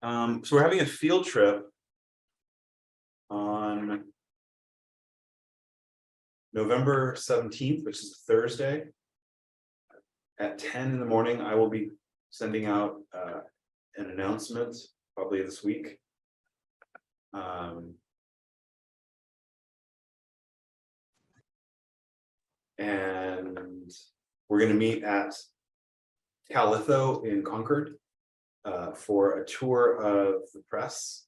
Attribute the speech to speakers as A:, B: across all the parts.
A: So we're having a field trip on November 17th, which is Thursday. At 10 in the morning, I will be sending out an announcement, probably this week. And we're going to meet at Calitho in Concord for a tour of the press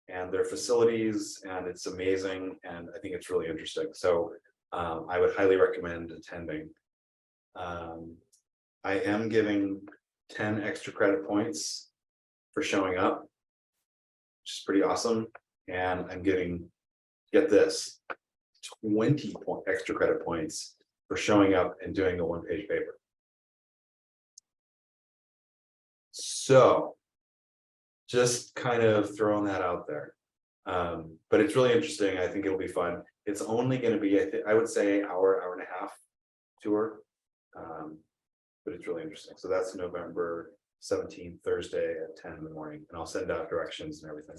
A: and their facilities, and it's amazing, and I think it's really interesting. So I would highly recommend attending. I am giving 10 extra credit points for showing up, which is pretty awesome. And I'm giving, get this, 20 extra credit points for showing up and doing the one-page paper. So just kind of throwing that out there. But it's really interesting. I think it'll be fun. It's only going to be, I would say, hour and a half tour. But it's really interesting. So that's November 17th, Thursday at 10 in the morning. And I'll send out directions and everything.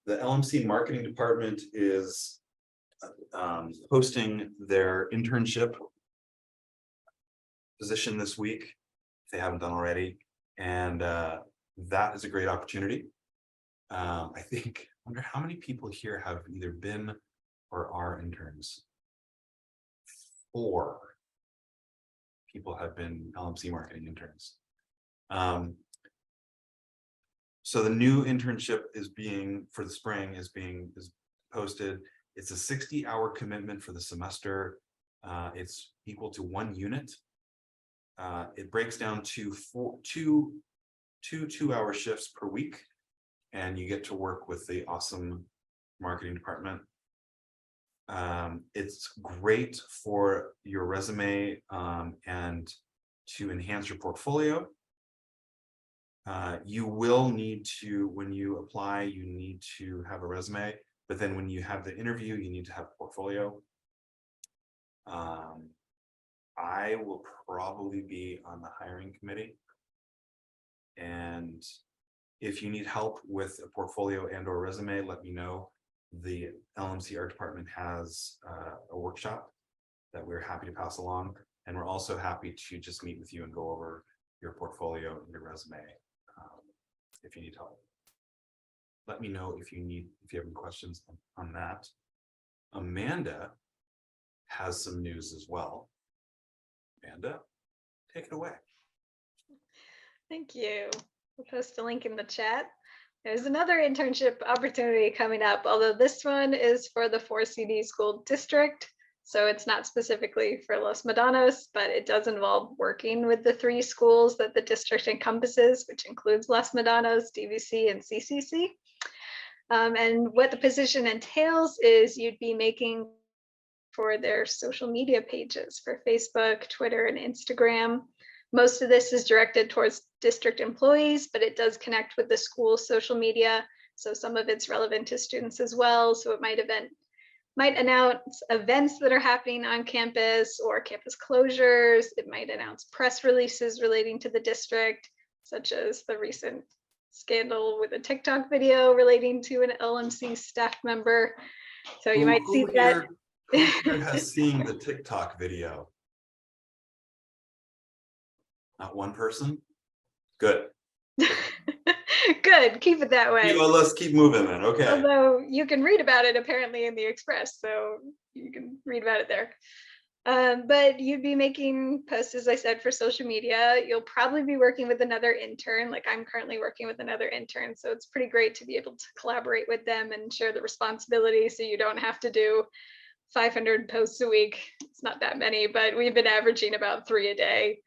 A: The LMC marketing department is posting their internship position this week, if they haven't done already. And that is a great opportunity. I wonder how many people here have either been or are interns. 4 people have been LMC marketing interns. So the new internship is for the spring is posted. It's a 60-hour commitment for the semester. It's equal to 1 unit. It breaks down to two 2-hour shifts per week, and you get to work with the awesome marketing department. It's great for your resume and to enhance your portfolio. You will need to, when you apply, you need to have a resume, but then when you have the interview, you need to have a portfolio. I will probably be on the hiring committee. And if you need help with a portfolio and or resume, let me know. The LMC art department has a workshop that we're happy to pass along. And we're also happy to just meet with you and go over your portfolio and your resume if you need help. Let me know if you have any questions on that. Amanda has some news as well. Amanda, take it away.
B: Thank you. We'll post a link in the chat. There's another internship opportunity coming up, although this one is for the 4 CD school district. So it's not specifically for Los Medanos, but it does involve working with the 3 schools that the district encompasses, which includes Los Medanos, DVC, and CCC. And what the position entails is you'd be making for their social media pages for Facebook, Twitter, and Instagram. Most of this is directed towards district employees, but it does connect with the school social media. So some of it's relevant to students as well. So it might announce events that are happening on campus or campus closures. It might announce press releases relating to the district, such as the recent scandal with a TikTok video relating to an LMC staff member. So you might see that.
A: Who here has seen the TikTok video? Not one person? Good.
B: Good, keep it that way.
A: Well, let's keep moving then, okay.
B: Although you can read about it apparently in the Express, so you can read about it there. But you'd be making posts, as I said, for social media. You'll probably be working with another intern, like I'm currently working with another intern, so it's pretty great to be able to collaborate with them and share the responsibility so you don't have to do 500 posts a week. It's not that many, but we've been averaging about 3 a day.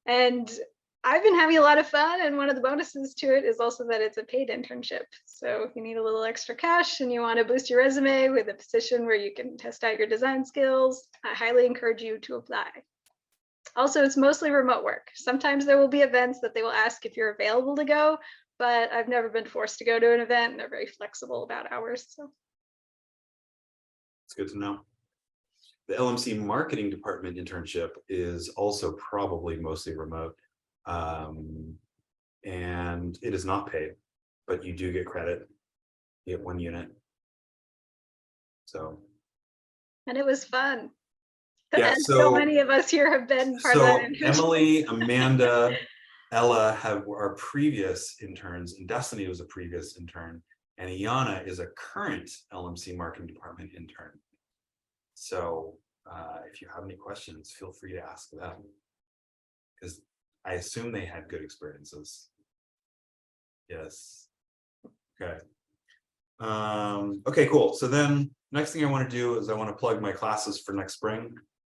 B: And I've been having a lot of fun, and one of the bonuses to it is also that it's a paid internship. So if you need a little extra cash and you want to boost your resume with a position where you can test out your design skills, I highly encourage you to apply. Also, it's mostly remote work. Sometimes there will be events that they will ask if you're available to go, but I've never been forced to go to an event, and they're very flexible about hours. So
A: it's good to know. The LMC marketing department internship is also probably mostly remote. and it is not paid, but you do get credit. You get 1 unit. So
B: And it was fun.
A: yeah,
B: And so many of us here have been part of that
A: so
B: internship.
A: Emily, Amanda, Ella were our previous interns, and Destiny was a previous intern, and Iana is a current LMC marketing department intern. So if you have any questions, feel free to ask them, because I assume they had good experiences. Yes. Okay. Okay, cool. So then next thing I want to do is I want to plug my classes for next spring.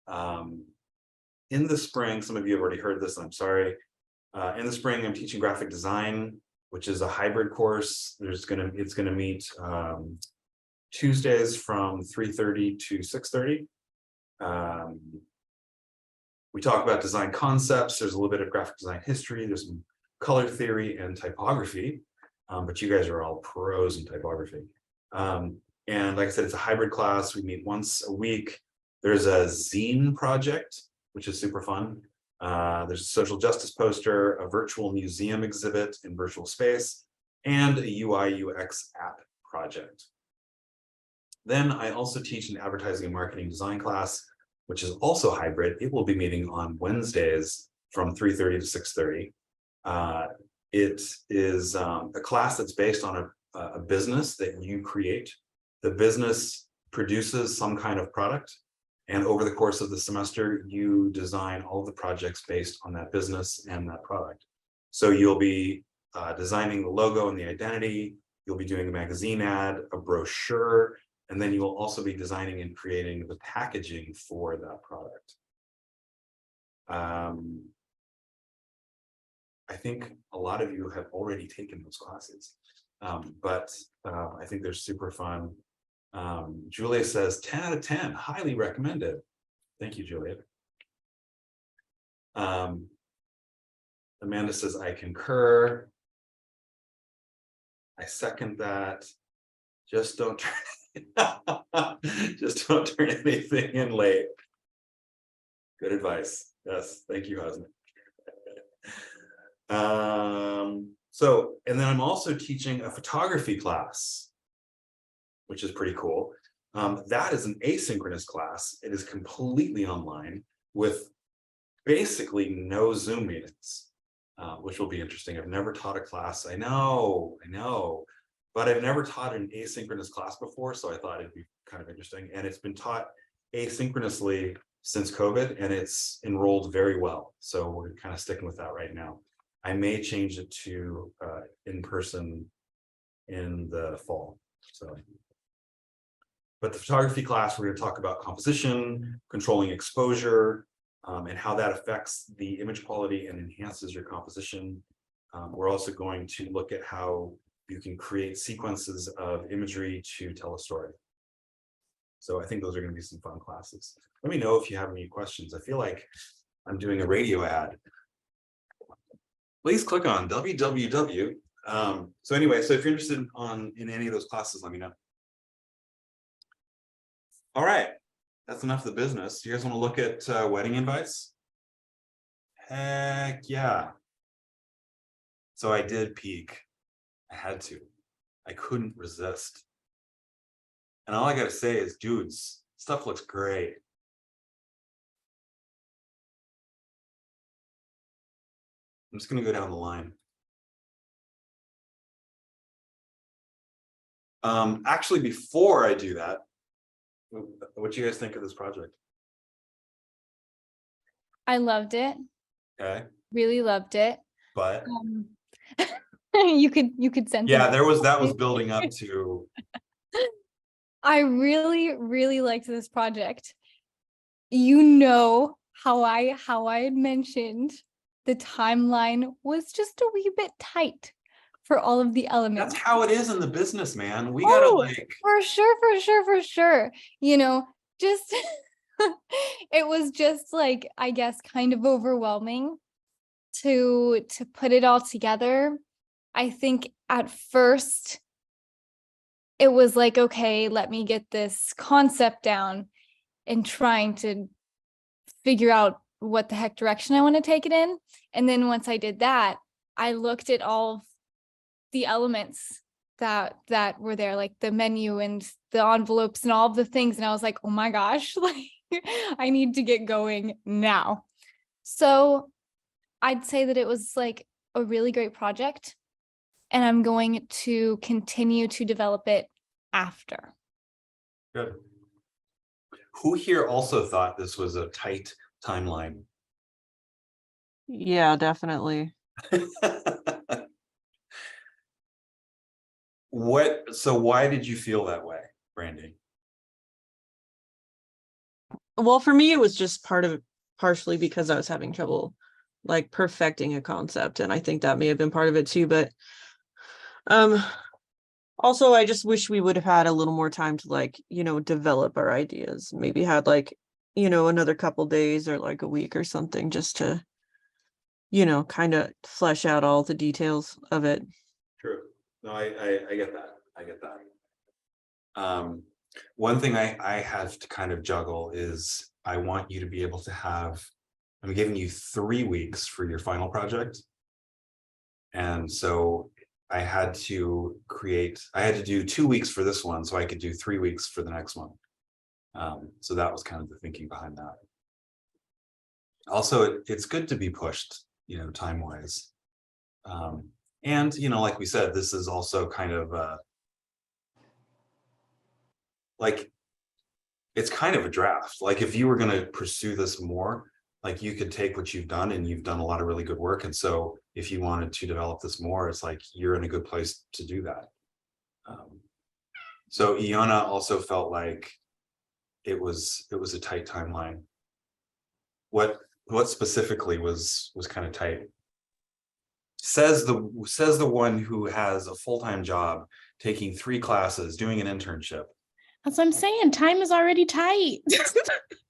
A: In the spring, some of you have already heard this, and I'm sorry. In the spring, I'm teaching graphic design, which is a hybrid course. It's gonna meet Tuesdays from 3:30 to 6:30. We talk about design concepts. There's a little bit of graphic design history. There's some color theory and typography, but you guys are all pros in typography. And like I said, it's a hybrid class. We meet once a week. There's a zine project, which is super fun. There's a social justice poster, a virtual museum exhibit in virtual space, and a UI UX app project. Then I also teach an advertising and marketing design class, which is also hybrid. It will be meeting on Wednesdays from 3:30 to 6:30. It is a class that's based on a business that you create. The business produces some kind of product, and over the course of the semester, you design all of the projects based on that business and that product. So you'll be designing the logo and the identity. You'll be doing a magazine ad, a brochure, and then you will also be designing and creating the packaging for that product. I think a lot of you have already taken those classes, but I think they're super fun. Julia says 10 out of 10, highly recommended. Thank you, Julia. Amanda says, I concur. I second that. Just don't just don't turn anything in late. Good advice. Yes, thank you, Hosni. And then I'm also teaching a photography class, which is pretty cool. That is an asynchronous class. It is completely online with basically no Zoom meetings, which will be interesting. I've never taught a class. I know, but I've never taught an asynchronous class before, so I thought it'd be kind of interesting. And it's been taught asynchronously since COVID, and it's enrolled very well. So we're kind of sticking with that right now. I may change it to in person in the fall. So, but the photography class, we're going to talk about composition, controlling exposure, and how that affects the image quality and enhances your composition. We're also going to look at how you can create sequences of imagery to tell a story. So I think those are going to be some fun classes. Let me know if you have any questions. I feel like I'm doing a radio ad. Please click on www. So anyway, so if you're interested in any of those classes, let me know. All right, that's enough of the business. You guys want to look at wedding invites? Heck yeah. So I did peek. I had to. I couldn't resist. And all I gotta say is, dudes, stuff looks great. I'm just gonna go down the line. Actually, before I do that, what do you guys think of this project?
C: I loved it.
A: Okay.
C: Really loved it.
A: But
C: you could sense
A: yeah,
C: it.
A: that was building up to.
C: I really liked this project. You know how I had mentioned the timeline was just a wee bit tight for all of the elements.
A: That's how it is in the business, man. We gotta like
C: for sure. You know, just it was just like, I guess, kind of overwhelming to put it all together. I think at first it was like, okay, let me get this concept down and trying to figure out what the heck direction I want to take it in. And then once I did that, I looked at all of the elements that were there, like the menu and the envelopes and all of the things, and I was like, oh my gosh, like I need to get going now. So I'd say that it was like a really great project, and I'm going to continue to develop it after.
A: Good. Who here also thought this was a tight timeline?
D: Yeah, definitely.
A: So why did you feel that way, Brandy?
D: Well, for me, it was just partially because I was having trouble like perfecting a concept, and I think that may have been part of it too. But also, I just wish we would have had a little more time to like, develop our ideas. Maybe had like, another couple days or like a week or something just to, kind of flesh out all the details of it.
A: True. No, I get that. I get that. One thing I have to kind of juggle is I want you to be able to have, I'm giving you 3 weeks for your final project. And so I had to do 2 weeks for this one so I could do 3 weeks for the next one. So that was kind of the thinking behind that. Also, it's good to be pushed, time wise. And, like we said, this is also kind of like, it's kind of a draft. Like if you were going to pursue this more, like you could take what you've done, and you've done a lot of really good work. And so if you wanted to develop this more, it's like you're in a good place to do that. So Iona also felt like it was a tight timeline. What specifically was kind of tight? Says the one who has a full-time job, taking 3 classes, doing an internship.
E: That's what I'm saying. Time is already tight.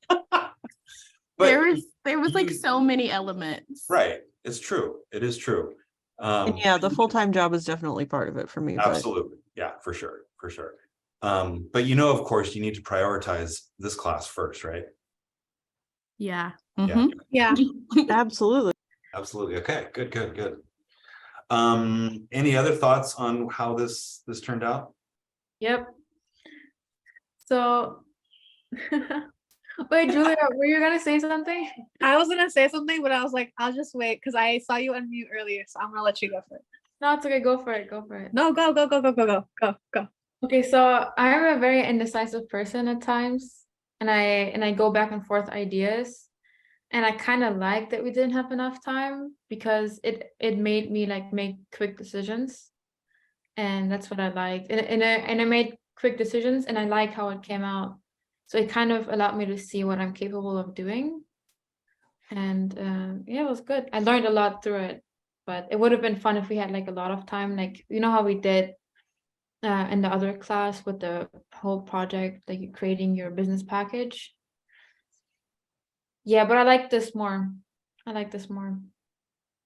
A: But
E: there was like so many elements.
A: right, it's true. It is true.
D: And yeah, the full-time job is definitely part of it for me.
A: Absolutely. Yeah, for sure. But of course, you need to prioritize this class first, right?
E: Yeah.
D: Mm-hmm.
B: Yeah.
D: Absolutely.
A: Absolutely. Okay, good. Any other thoughts on how this turned out?
F: Yep. So, wait, Julia, were you gonna say something?
B: I was gonna say something, but I was like, I'll just wait because I saw you unmute earlier, so I'm gonna let you go for it.
F: No, it's okay. Go for it. Go for it.
B: No, go.
F: Okay, so I'm a very indecisive person at times, and I go back and forth ideas, and I kind of like that we didn't have enough time because it made me like make quick decisions, and that's what I liked, and I made quick decisions, and I like how it came out. So it kind of allowed me to see what I'm capable of doing. And yeah, it was good. I learned a lot through it, but it would have been fun if we had like a lot of time, like how we did in the other class with the whole project, like creating your business package. Yeah, but I like this more.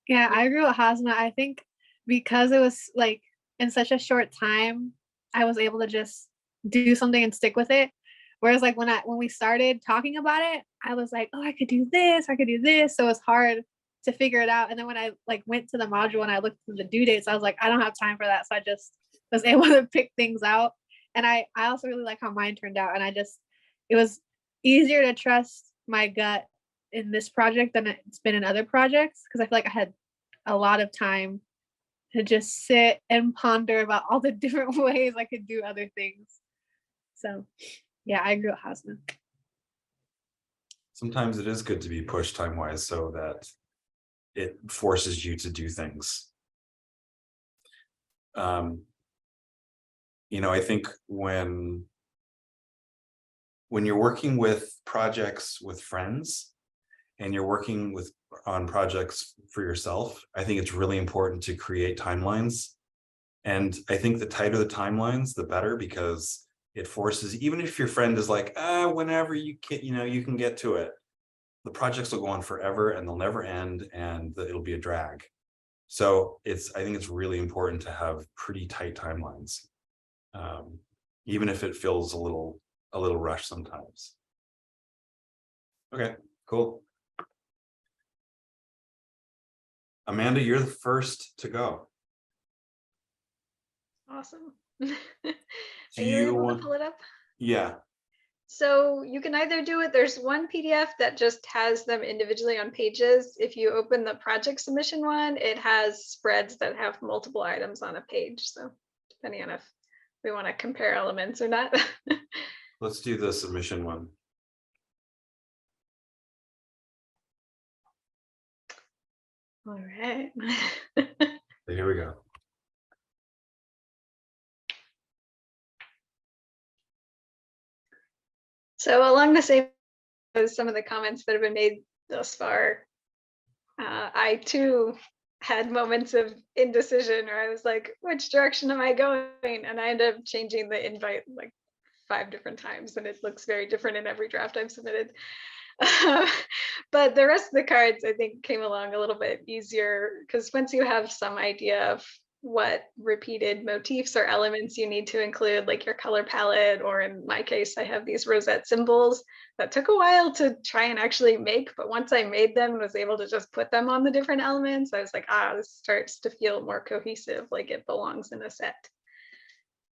B: Yeah, I agree with Hasna. I think because it was like in such a short time, I was able to just do something and stick with it. Whereas like when we started talking about it, I was like, oh, I could do this. So it's hard to figure it out. And then when I like went to the module and I looked at the due dates, I was like, I don't have time for that. So I just was able to pick things out. And I also really like how mine turned out. And it was easier to trust my gut in this project than it's been in other projects, because I feel like I had a lot of time to just sit and ponder about all the different ways I could do other things. So yeah, I agree with Hasna.
A: Sometimes it is good to be pushed time-wise so that it forces you to do things. I think when you're working with projects with friends and you're working on projects for yourself, I think it's really important to create timelines. And I think the tighter the timelines, the better, because it forces, even if your friend is like, whenever you can get to it, the projects will go on forever and they'll never end, and it'll be a drag. So I think it's really important to have pretty tight timelines, even if it feels a little rushed sometimes. Okay, cool. Amanda, you're the first to go.
B: Awesome.
A: Do
B: Are you
A: you
B: able to
A: want?
B: pull it up?
A: Yeah.
B: So you can either do it, there's one PDF that just has them individually on pages. If you open the project submission one, it has spreads that have multiple items on a page. So depending on if we want to compare elements or not.
A: Let's do the submission one.
B: All right.
A: Here we go.
B: So along the same as some of the comments that have been made thus far, I too had moments of indecision where I was like, which direction am I going? And I ended up changing the invite like 5 different times, and it looks very different in every draft I've submitted. But the rest of the cards, I think, came along a little bit easier because once you have some idea of what repeated motifs or elements you need to include, like your color palette, or in my case, I have these rosette symbols that took a while to try and actually make. But once I made them and was able to just put them on the different elements, I was like, this starts to feel more cohesive, like it belongs in a set.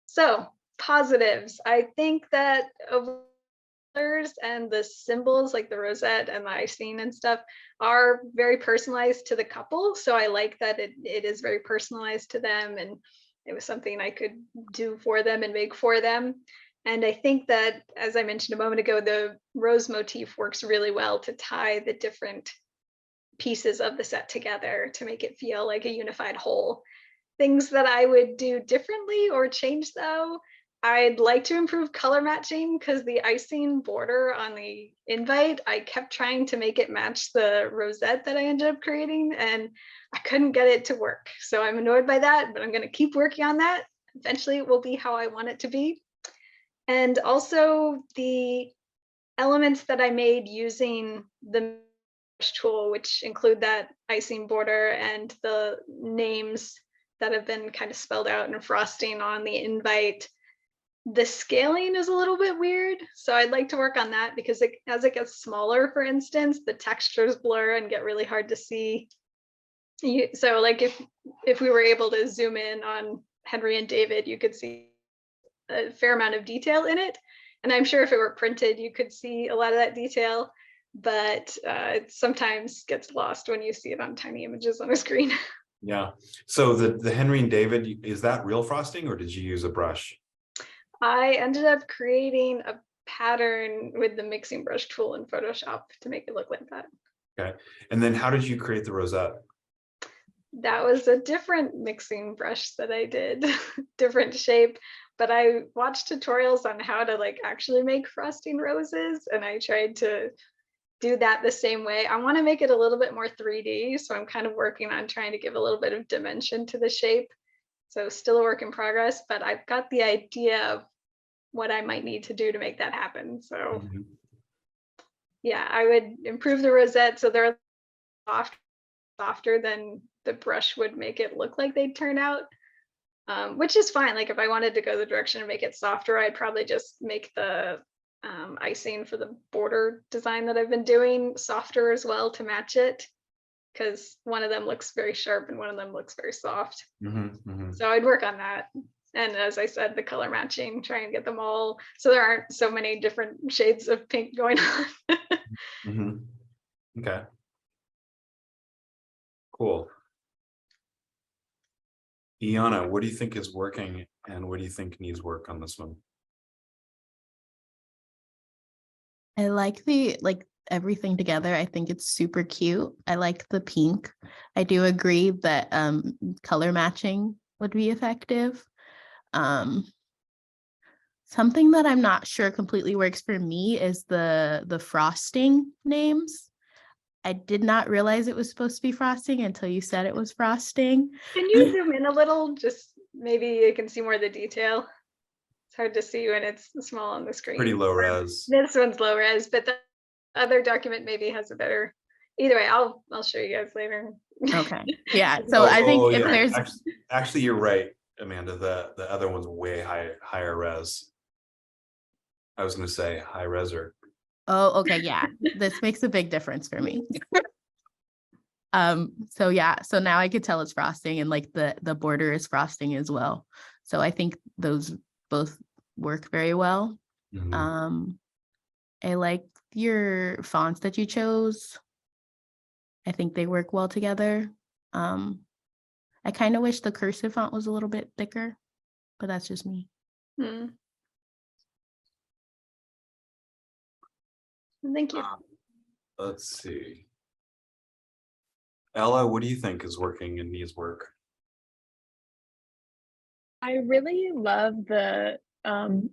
B: So positives, I think that and the symbols like the rosette and the icing and stuff are very personalized to the couple. So I like that it is very personalized to them, and it was something I could do for them and make for them. And I think that, as I mentioned a moment ago, the rose motif works really well to tie the different pieces of the set together to make it feel like a unified whole. Things that I would do differently or change though, I'd like to improve color matching because the icing border on the invite, I kept trying to make it match the rosette that I ended up creating, and I couldn't get it to work. So I'm annoyed by that, but I'm going to keep working on that. Eventually it will be how I want it to be. And also the elements that I made using the tool, which include that icing border and the names that have been kind of spelled out in frosting on the invite. The scaling is a little bit weird, so I'd like to work on that because as it gets smaller, for instance, the textures blur and get really hard to see. So like if we were able to zoom in on Henry and David, you could see a fair amount of detail in it. And I'm sure if it were printed, you could see a lot of that detail, but it sometimes gets lost when you see it on tiny images on a screen.
A: Yeah. So the Henry and David, is that real frosting or did you use a brush?
B: I ended up creating a pattern with the mixing brush tool in Photoshop to make it look like that.
A: Okay. And then how did you create the rosette?
B: That was a different mixing brush that I did, different shape, but I watched tutorials on how to like actually make frosting roses, and I tried to do that the same way. I want to make it a little bit more 3D, so I'm kind of working on trying to give a little bit of dimension to the shape. So still a work in progress, but I've got the idea of what I might need to do to make that happen. So yeah, I would improve the rosette so they're softer than the brush would make it look like they'd turn out, which is fine. Like if I wanted to go the direction and make it softer, I'd probably just make the icing for the border design that I've been doing softer as well to match it, because one of them looks very sharp and one of them looks very soft. So I'd work on that. And as I said, the color matching, try and get them all so there aren't so many different shades of pink going on.
A: Okay. Cool. Iana, what do you think is working and what do you think needs work on this one?
E: I like everything together. I think it's super cute. I like the pink. I do agree that color matching would be effective. Something that I'm not sure completely works for me is the frosting names. I did not realize it was supposed to be frosting until you said it was frosting.
B: Can you zoom in a little? Just maybe you can see more of the detail. It's hard to see when it's small on the screen.
A: Pretty low res.
B: This one's low res, but the other document maybe has a better. Either way, I'll show you guys later.
E: Okay. Yeah. So I think if there's
A: actually you're right, Amanda. The other one's way higher res. I was going to say high reser.
E: Oh, okay. Yeah. This makes a big difference for me. So yeah, so now I could tell it's frosting, and like the border is frosting as well. So I think those both work very well.
A: Mhm.
E: I like your fonts that you chose. I think they work well together. I kind of wish the cursive font was a little bit thicker, but that's just me.
B: Hmm. Thank you.
A: Let's see. Ella, what do you think is working and needs work?
G: I really love the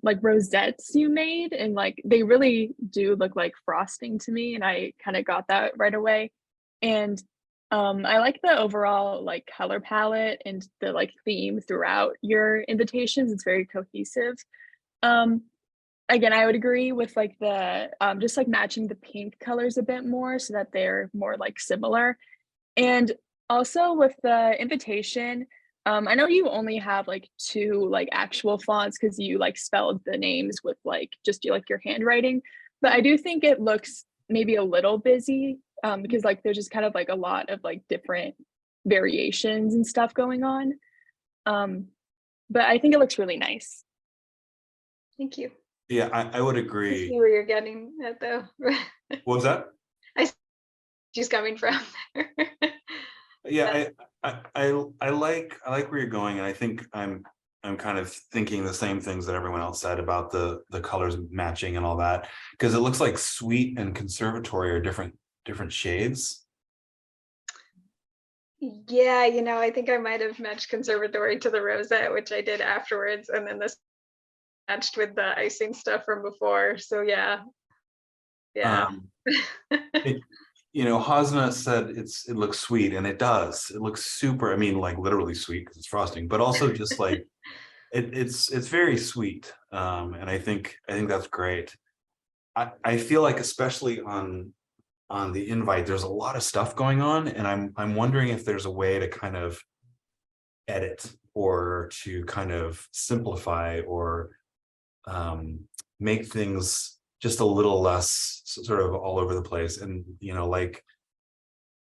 G: like rosettes you made, and like they really do look like frosting to me, and I kind of got that right away. And I like the overall like color palette and the like theme throughout your invitations. It's very cohesive. Um Again, I would agree with like the just like matching the pink colors a bit more so that they're more like similar. And also with the invitation, I know you only have like two like actual fonts because you like spelled the names with like just like your handwriting, but I do think it looks maybe a little busy because like there's just kind of like a lot of like different variations and stuff going on. Um, but I think it looks really nice.
B: Thank you.
A: Yeah, I would
B: I
A: agree.
B: see where you're getting at though.
A: What was that?
B: I see where she's coming from there.
A: Yeah, I like where you're going, and I think I'm kind of thinking the same things that everyone else said about the colors matching and all that, because it looks like sweet and conservatory are different shades.
B: Yeah, I think I might have matched conservatory to the rosette, which I did afterwards, and then this matched with the icing stuff from before. So yeah.
A: It, Hasna said it looks sweet, and it does. It looks super. I mean, like literally sweet because it's frosting, but also just like it's very sweet. And I think that's great. I feel like especially on the invite, there's a lot of stuff going on, and I'm wondering if there's a way to kind of edit or to kind of simplify or make things just a little less sort of all over the place. And like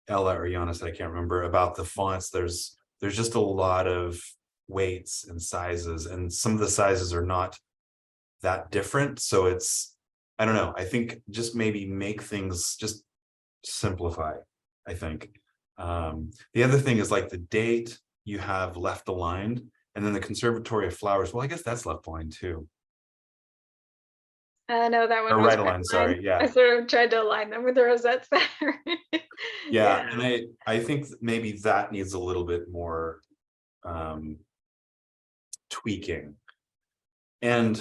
A: Ella or Giannis, I can't remember, about the fonts, there's just a lot of weights and sizes, and some of the sizes are not that different. So I don't know, I think just maybe make things just simplify, I think. The other thing is like the date you have left aligned, and then the Conservatory of Flowers, well, I guess that's left aligned too.
B: No, that one
A: Or
B: was
A: right aligned, sorry, yeah.
B: I sort of tried to align them with the rosettes there.
A: Yeah, and I think maybe that needs a little bit more tweaking. And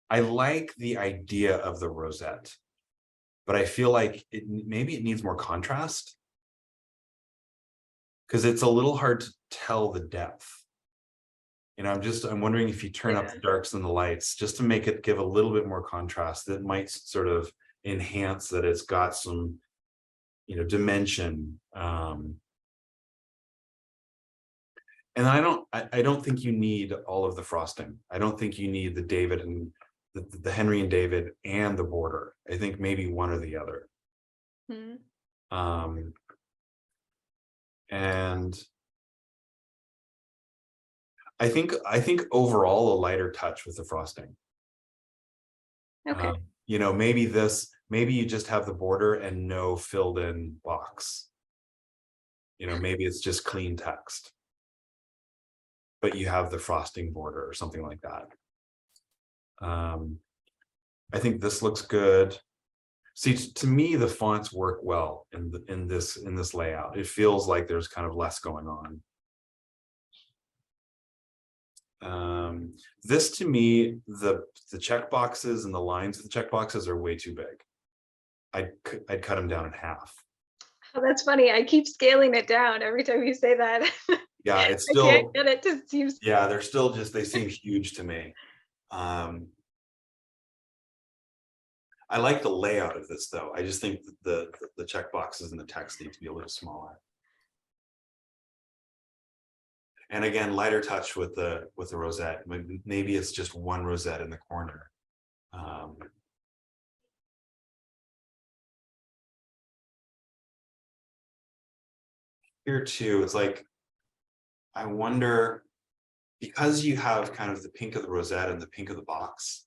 A: I like the idea of the rosette, but I feel like maybe it needs more contrast, because it's a little hard to tell the depth. I'm wondering if you turn up the darks and the lights just to make it give a little bit more contrast, that might sort of enhance that it's got some, dimension. And I don't think you need all of the frosting. I don't think you need the David and the Henry and David and the border. I think maybe one or the other. And I think overall a lighter touch with the frosting.
B: Okay.
A: Maybe you just have the border and no filled in box. Maybe it's just clean text, but you have the frosting border or something like that. I think this looks good. See, to me, the fonts work well in this layout. It feels like there's kind of less going on. This to me, the check boxes and the lines of the check boxes are way too big. I'd cut them down in half.
B: Oh, that's funny. I keep scaling it down every time you say that.
A: Yeah, it's
B: I
A: still,
B: can't get it to seem.
A: yeah, they're still they seem huge to me. I like the layout of this though. I just think that the check boxes and the text need to be a little smaller. And again, lighter touch with the rosette. Maybe it's just one rosette in the corner. here too, it's like, I wonder, because you have kind of the pink of the rosette and the pink of the box,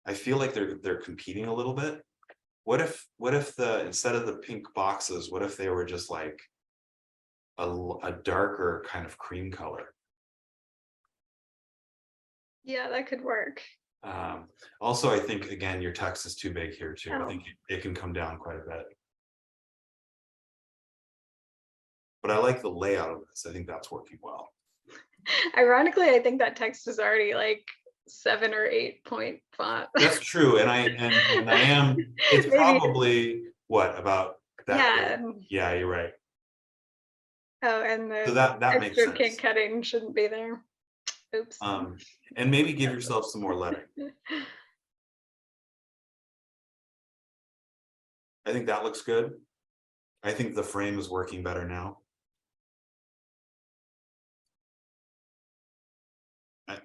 A: I feel like they're competing a little bit. What if the, instead of the pink boxes, what if they were just like a darker kind of cream color?
B: Yeah, that could work.
A: Also, I think, again, your text is too big here too. I
B: Oh.
A: think it can come down quite a bit. But I like the layout of this. I think that's working well.
B: Ironically, I think that text is already like 7 or 8 point font.
A: That's true, and I am. It's
B: Maybe.
A: probably what, about that
B: Yeah.
A: big? Yeah, you're right.
B: Oh, and
A: So
B: the
A: that makes
B: extra
A: sense.
B: pink cutting shouldn't be there. Oops.
A: And maybe give yourself some more lettering. I think that looks good. I think the frame is working better now.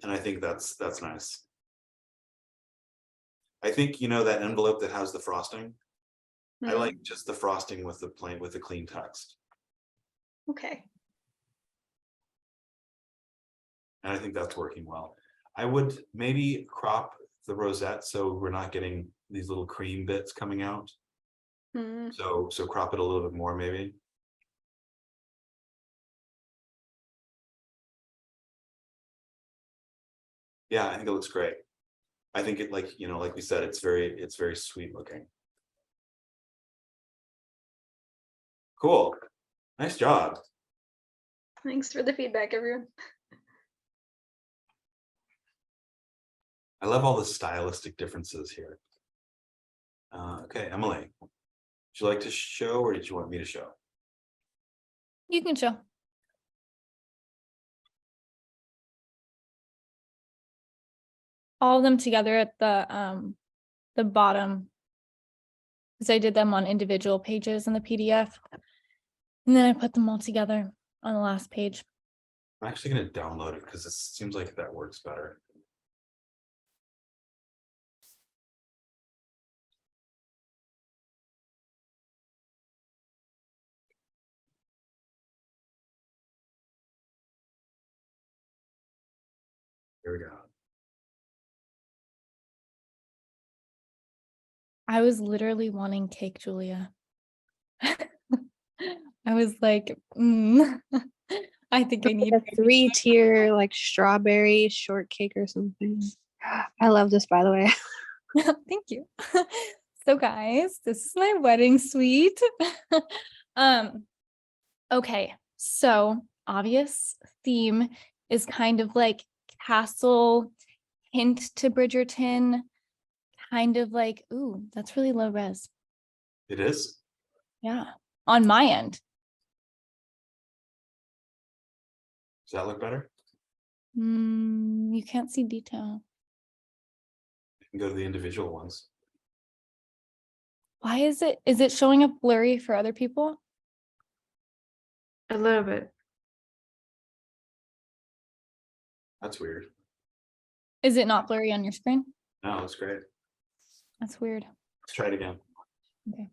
A: And I think that's nice. I think, you know, that envelope that has the frosting, I like just the frosting with the clean text.
B: Okay.
A: And I think that's working well. I would maybe crop the rosette so we're not getting these little cream bits coming out.
B: Hmm.
A: So crop it a little bit more maybe. Yeah, I think it looks great. I think it, like, you know, like we said, it's very sweet looking. Cool. Nice job.
B: Thanks for the feedback, everyone.
A: I love all the stylistic differences here. Okay, Emily, would you like to show, or did you want me to show?
C: You can show. All of them together at the bottom, because I did them on individual pages in the PDF. And then I put them all together on the last page.
A: I'm actually going to download it because it seems like that works better. Here we go.
C: I was literally wanting cake, Julia. I was like, I think I need
H: a 3-tier like strawberry shortcake or something. I love this, by the way.
C: Thank you. So guys, this is my wedding suite. Okay, so obvious theme is kind of like castle, hint to Bridgerton, kind of like, ooh, that's really low res.
A: It is?
C: Yeah, on my end.
A: Does that look better?
C: You can't see detail.
A: You can go to the individual ones.
C: Why is it showing up blurry for other people?
F: A little bit.
A: That's weird.
C: Is it not blurry on your screen?
A: No, that's great.
C: That's weird.
A: Let's try it again.
C: Okay.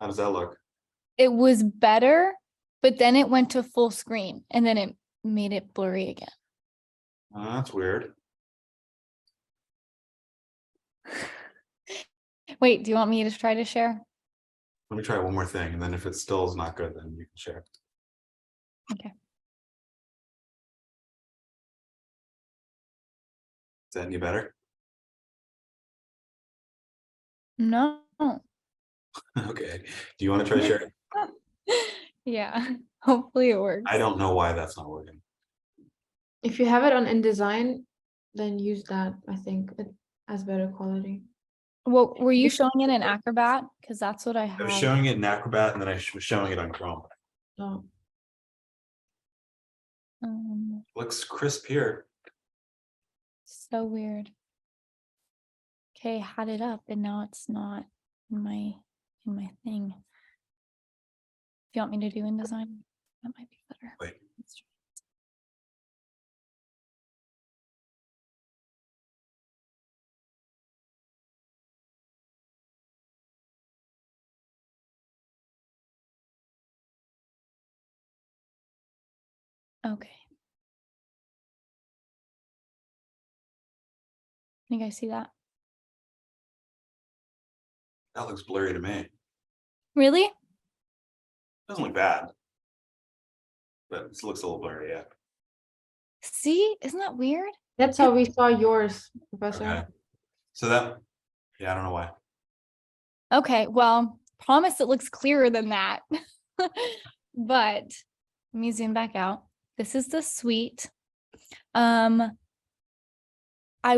A: How does that look?
C: It was better, but then it went to full screen and then it made it blurry again.
A: That's weird.
C: Wait, do you want me to try to share?
A: Let me try one more thing, and then if it still is not good, then you can share.
C: Okay.
A: Is that any better?
C: No.
A: Okay. Do you want to try sharing?
C: Yeah, hopefully it works.
A: I don't know why that's not working.
F: If you have it on InDesign, then use that. I think it has better quality.
C: Well, were you showing it in Acrobat? Because that's what I
A: I was
C: have.
A: showing it in Acrobat, and then I was showing it on Chrome.
F: No.
A: Looks crisp here.
C: So weird. Okay, had it up and now it's not in my thing. If you want me to do InDesign, that might be better.
A: Wait.
C: Let's try. Okay. You guys see that?
A: That looks blurry to me.
C: Really?
A: Doesn't look bad. But it looks a little blurry, yeah.
C: See, isn't that weird?
F: That's how we saw yours, Professor.
A: Okay. So that, yeah, I don't know why.
C: Okay, well, promise it looks clearer than that. But let me zoom back out. This is the suite. I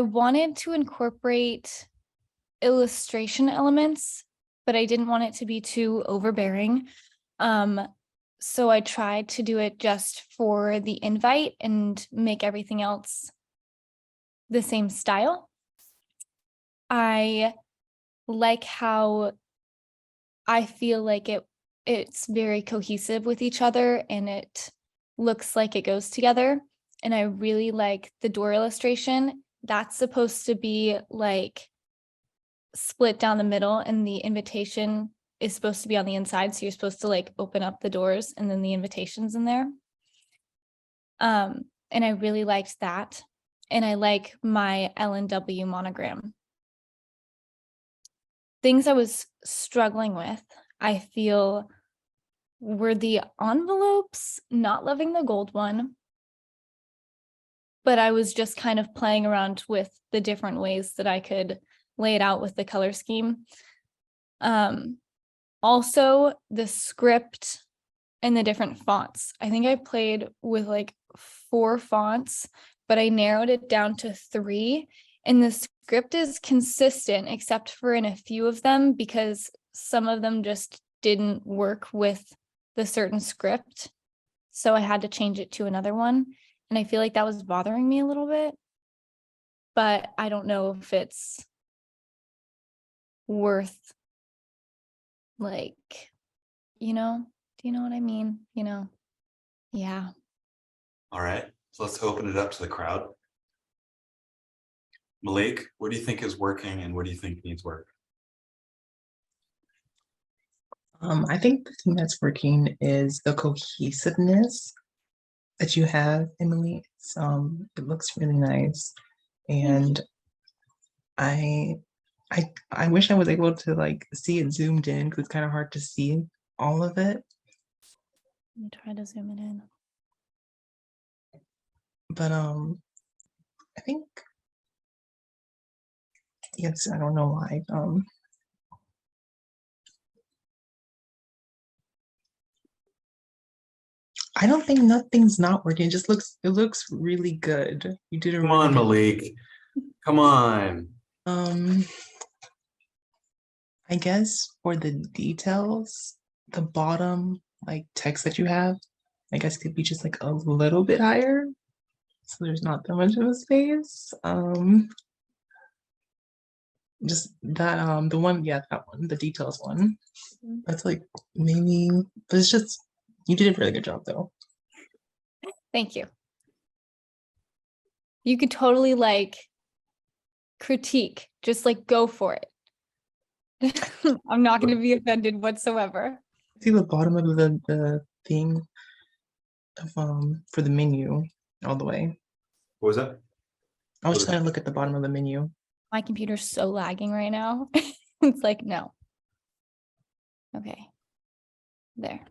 C: wanted to incorporate illustration elements, but I didn't want it to be too overbearing. So I tried to do it just for the invite and make everything else the same style. I like how I feel like it's very cohesive with each other and it looks like it goes together. And I really like the door illustration. That's supposed to be like split down the middle, and the invitation is supposed to be on the inside. So you're supposed to like open up the doors and then the invitation's in there. And I really liked that. And I like my L&W monogram. Things I was struggling with, I feel, were the envelopes, not loving the gold one. But I was just kind of playing around with the different ways that I could lay it out with the color scheme. Also, the script and the different fonts. I think I played with like 4 fonts, but I narrowed it down to 3. And the script is consistent, except for in a few of them, because some of them just didn't work with the certain script. So I had to change it to another one. And I feel like that was bothering me a little bit. But I don't know if it's worth, like, do you know what I mean? Yeah.
A: All right, so let's open it up to the crowd. Malik, what do you think is working and what do you think needs work?
I: I think the thing that's working is the cohesiveness that you have, Emily. It looks really nice, and I wish I was able to like see it zoomed in because it's kind of hard to see all of it.
C: Let me try to zoom it in.
I: But I think yes, I don't know why. I don't think nothing's not working. It looks really good. You did a
A: Come
I: really
A: on,
I: good
A: Malik. Come on.
I: I guess for the details, the bottom like text that you have, I guess could be just like a little bit higher. So there's not that much of a space. Just that the one, yeah, that one, the details one. That's like maybe, but it's just you did a really good job though.
C: Thank you. You could totally like critique, just like go for it. I'm not going to be offended whatsoever.
I: See the bottom of the thing of for the menu all the way.
A: What was that?
I: I was
A: What is
I: trying to look at the bottom of the menu.
C: My computer's so lagging right now. It's like, no. Okay. There.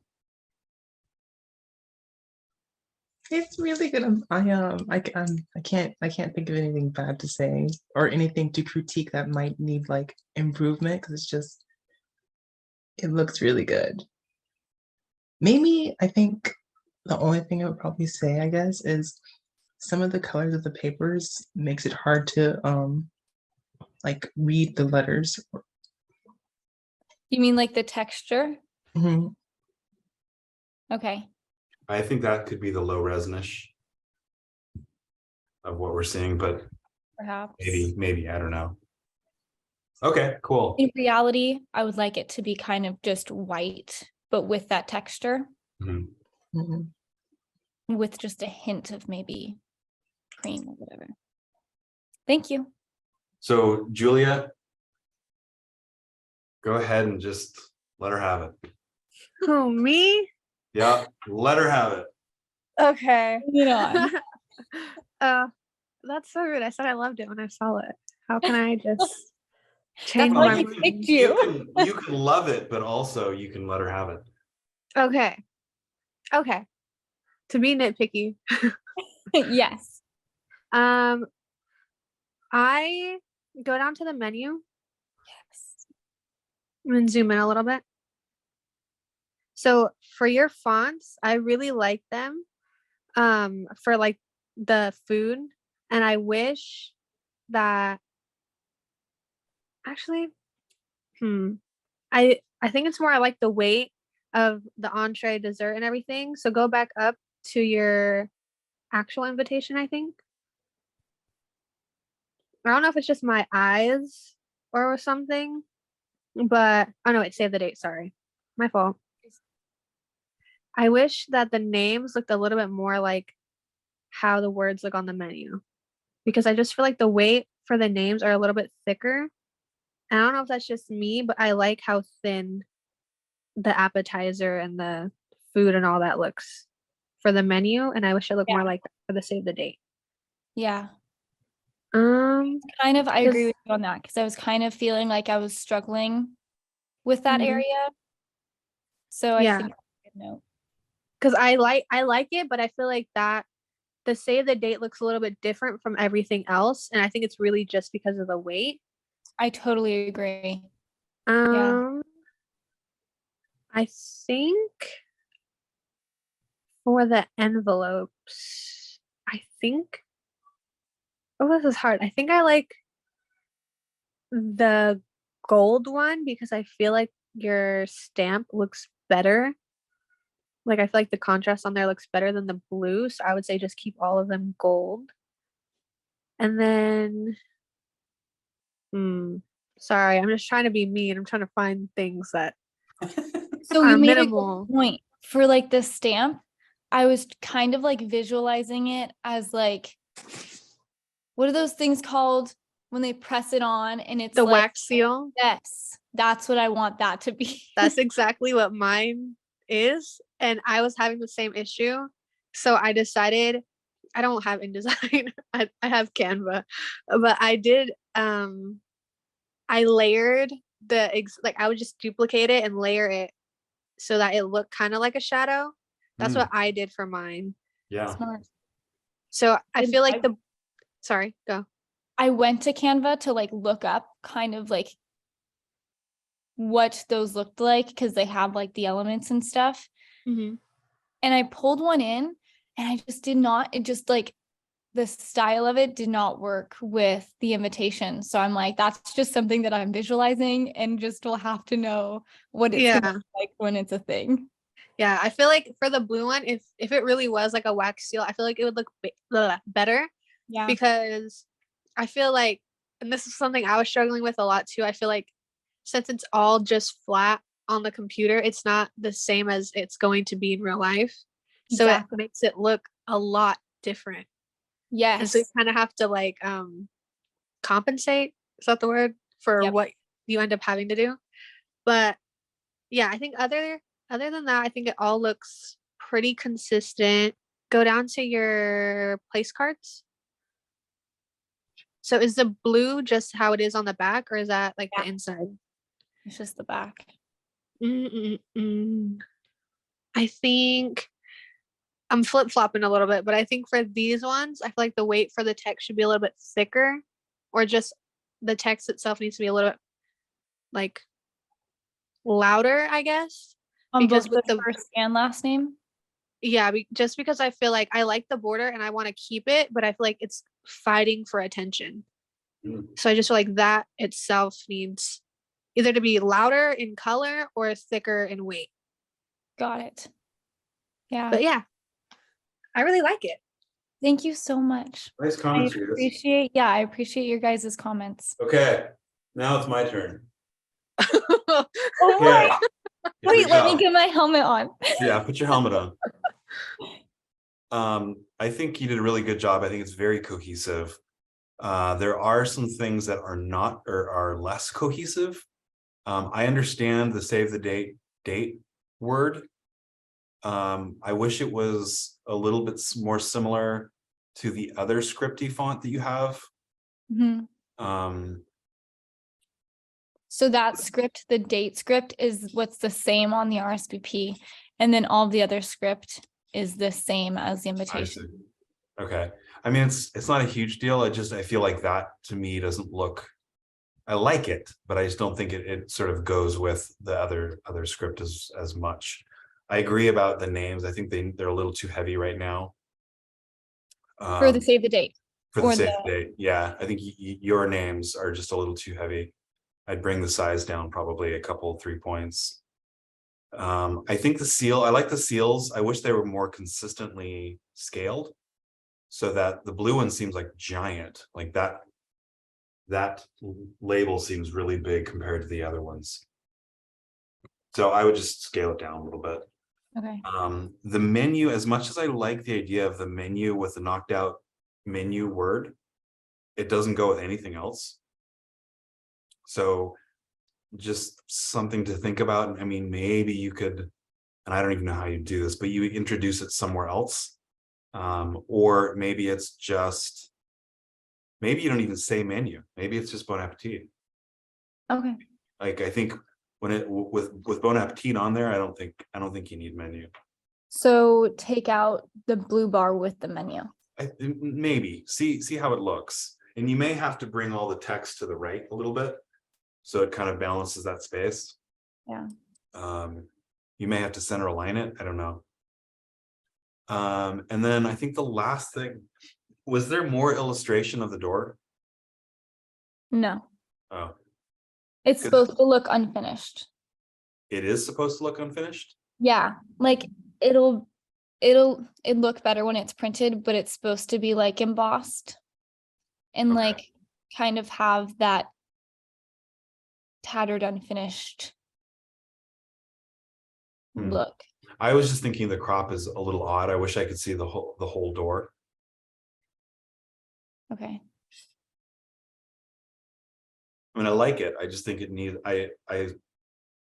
I: It's really good. I can't think of anything bad to say or anything to critique that might need like improvement because it looks really good. Maybe I think the only thing I would probably say, I guess, is some of the colors of the papers makes it hard to like read the letters.
C: You mean like the texture?
I: Mhm.
C: Okay.
A: I think that could be the low resnish of what we're seeing, but
C: Perhaps.
A: maybe, I don't know. Okay, cool.
C: In reality, I would like it to be kind of just white, but with that texture,
A: Mhm.
I: Mhm.
C: with just a hint of maybe cream or whatever. Thank you.
A: So Julia, go ahead and just let her have it.
H: Oh, me?
A: Yeah, let her have it.
H: Okay.
C: Bring it on.
H: That's so rude. I said I loved it when I saw it. How can I just
C: That's
H: change
C: why
H: my
C: he
H: mind?
C: picked
A: You
C: you.
A: you can love it, but also you can let her have it.
H: Okay. Okay. To be nitpicky,
C: Yes.
H: I go down to the menu
C: Yes.
H: and zoom in a little bit. So for your fonts, I really like them for like the food, and I wish that actually I think it's more I like the weight of the entree, dessert, and everything. So go back up to your actual invitation, I think. I don't know if it's just my eyes or something, but oh no, wait, save the date, sorry. My fault. I wish that the names looked a little bit more like how the words look on the menu, because I just feel like the weight for the names are a little bit thicker. And I don't know if that's just me, but I like how thin the appetizer and the food and all that looks for the menu, and I wish it looked more
C: Yeah.
H: like that for the save the date.
C: Yeah.
H: Um,
C: Kind of, I agree
H: Because-
C: with you on that because I was kind of feeling like I was struggling with that
H: Mhm.
C: area. So I
H: Yeah.
C: think that's a good note.
H: because I like it, but I feel like that the save the date looks a little bit different from everything else, and I think it's really just because of the weight.
C: I totally agree.
H: Um, I think for the envelopes, I think. Oh, this is hard. I think I like the gold one because I feel like your stamp looks better. Like I feel like the contrast on there looks better than the blue, so I would say just keep all of them gold. And then, sorry, I'm just trying to be mean. I'm trying to find things that
C: So
H: are
C: you made a
H: minimal.
C: good point for like the stamp. I was kind of like visualizing it as like, what are those things called when they press it on and it's
H: The
C: like,
H: wax seal.
C: yes, that's what I want that to be.
H: That's exactly what mine is. And I was having the same issue. So I decided I don't have InDesign. I have Canva. But I did I layered like I would just duplicate it and layer it so that it looked kind of like a shadow. That's what I did for mine.
A: Yeah.
C: Smart.
H: So I
C: And
H: feel like sorry, go.
C: I went to Canva to like look up kind of like what those looked like because they have like the elements and stuff.
H: Mm-hmm.
C: And I pulled one in and I just did not, it just like the style of it did not work with the invitation. So I'm like, that's just something that I'm visualizing and just will have to know what it's gonna look like when it's a thing.
H: Yeah, I feel like for the blue one, if it really was like a wax seal, I feel like it would look better
C: Yeah.
H: because I feel like, and this is something I was struggling with a lot too. I feel like since it's all just flat on the computer, it's not the same as it's going to be in real life. So
C: Exactly.
H: it makes it look a lot different. And
C: Yes.
H: so you kind of have to like compensate, is that the word, for
C: Yep.
H: what you end up having to do. But yeah, I think other than that, I think it all looks pretty consistent. Go down to your place cards. So is the blue just how it is on the back, or is that like the inside?
C: It's just the back.
H: I think I'm flip-flopping a little bit, but I think for these ones, I feel like the weight for the text should be a little bit thicker, or just the text itself needs to be a little bit like louder, I guess.
C: On
H: Because
C: both
H: with
C: the
H: the
C: first and last name.
H: yeah, just because I feel like I like the border and I want to keep it, but I feel like it's fighting for attention. So I just feel like that itself needs either to be louder in color or thicker in weight.
C: Got it. Yeah.
H: But yeah, I really like it.
C: Thank you so much.
A: Nice
C: I
A: comments, Judith.
C: I appreciate your guys' comments.
A: Okay, now it's my turn.
C: Oh
A: Okay.
C: my.
A: Here we
C: Wait, let me
A: go.
C: get my helmet on.
A: Yeah, put your helmet on. I think you did a really good job. I think it's very cohesive. There are some things that are not or are less cohesive. I understand the save the date word. I wish it was a little bit more similar to the other scripty font that you have.
C: Mhm.
A: Um,
C: So that script, the date script, is what's the same on the RSVP, and then all the other script is the same as the
A: I see.
C: invitation.
A: Okay, I mean, it's not a huge deal. I feel like that to me doesn't look. I like it, but I just don't think it sort of goes with the other script as much. I agree about the names. I think they're a little too heavy right now.
C: For the save the date.
A: For the
C: or
A: save the date, yeah, I think your names are just a little too heavy. I'd bring the size down probably a couple, 3 points. I think the seal, I like the seals. I wish they were more consistently scaled. So that the blue one seems like giant, like that label seems really big compared to the other ones. So I would just scale it down a little bit.
C: Okay.
A: The menu, as much as I like the idea of the menu with the knocked out menu word, it doesn't go with anything else. So just something to think about. I mean, maybe you could, and I don't even know how you do this, but you introduce it somewhere else. Or maybe it's just, maybe you don't even say menu. Maybe it's just Bon Appetit.
C: Okay.
A: Like, I think when it with Bon Appetit on there, I don't think you need menu.
C: So take out the blue bar with the menu.
A: Maybe see how it looks, and you may have to bring all the text to the right a little bit, so it kind of balances that space.
C: Yeah.
A: You may have to center align it. I don't know. And then I think the last thing, was there more illustration of the door?
C: No,
A: Oh,
C: it's
A: Good.
C: supposed to look unfinished.
A: it is supposed to look unfinished.
C: Yeah, like it look better when it's printed, but it's supposed to be like embossed and
A: Okay.
C: like kind of have that tattered unfinished
A: Hmm.
C: look.
A: I was just thinking the crop is a little odd. I wish I could see the whole door.
C: Okay.
A: I mean, I like it. I just think it needs. I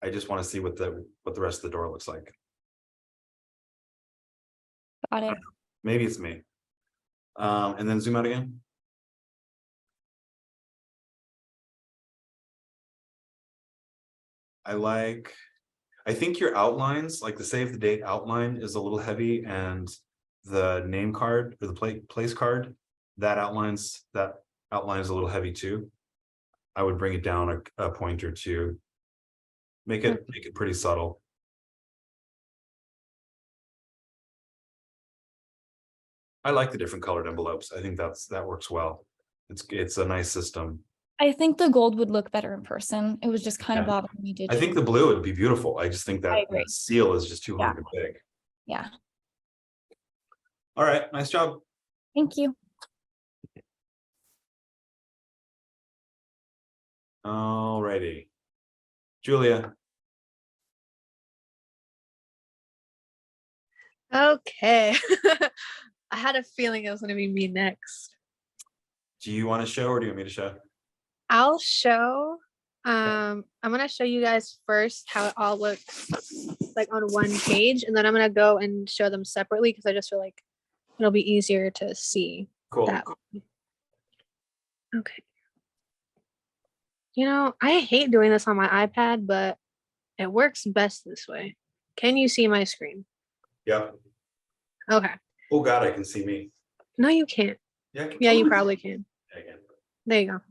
A: just want to see what the rest of the door looks like.
C: Got it.
A: Maybe it's me. And then zoom out again. I think your outlines, like the save the date outline, is a little heavy, and the name card or the place card, that outline is a little heavy too. I would bring it down a point or two. Make it pretty subtle. I like the different colored envelopes. I think that works well. It's a nice system.
C: I think the gold would look better in person. It was just kind of
A: Yeah.
C: bothering me
A: I think the blue would be beautiful. I just think
C: I
A: that
C: agree.
A: seal is just too
C: Yeah.
A: hunk and big.
C: Yeah,
A: All right, nice job.
C: thank you.
A: All righty. Julia.
H: Okay. I had a feeling it was going to be me next.
A: Do you want to show or do you want me to show?
H: I'll show. I'm gonna show you guys first how it all looks like on one page, and then I'm gonna go and show them separately because I just feel like it'll be easier to see
A: Cool.
H: that one. Okay. You know, I hate doing this on my iPad, but it works best this way. Can you see my screen?
A: Yep.
H: Okay.
A: Oh God, I can see me.
H: No, you can't.
A: Yeah, I can
H: Yeah, you
A: totally
H: probably can.
A: see again.
H: There you go.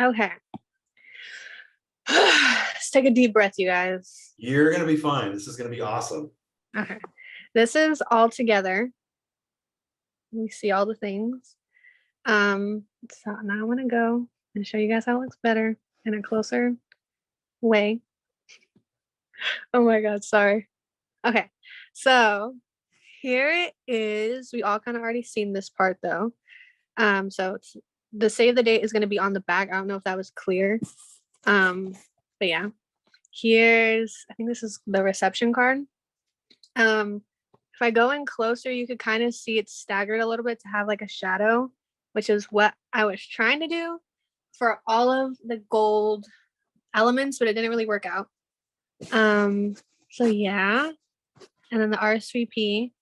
H: Okay. Let's take a deep breath, you guys.
A: You're gonna be fine. This is gonna be awesome.
H: Okay. This is all together. Let me see all the things. So now I want to go and show you guys how it looks better in a closer way. Oh my God, sorry. Okay. So here it is. We all kind of already seen this part though. So it's, the save the date is going to be on the back. I don't know if that was clear. But yeah, here's, I think this is the reception card. If I go in closer, you could kind of see it's staggered a little bit to have like a shadow, which is what I was trying to do for all of the gold elements, but it didn't really work out. So yeah, And then the RSVP,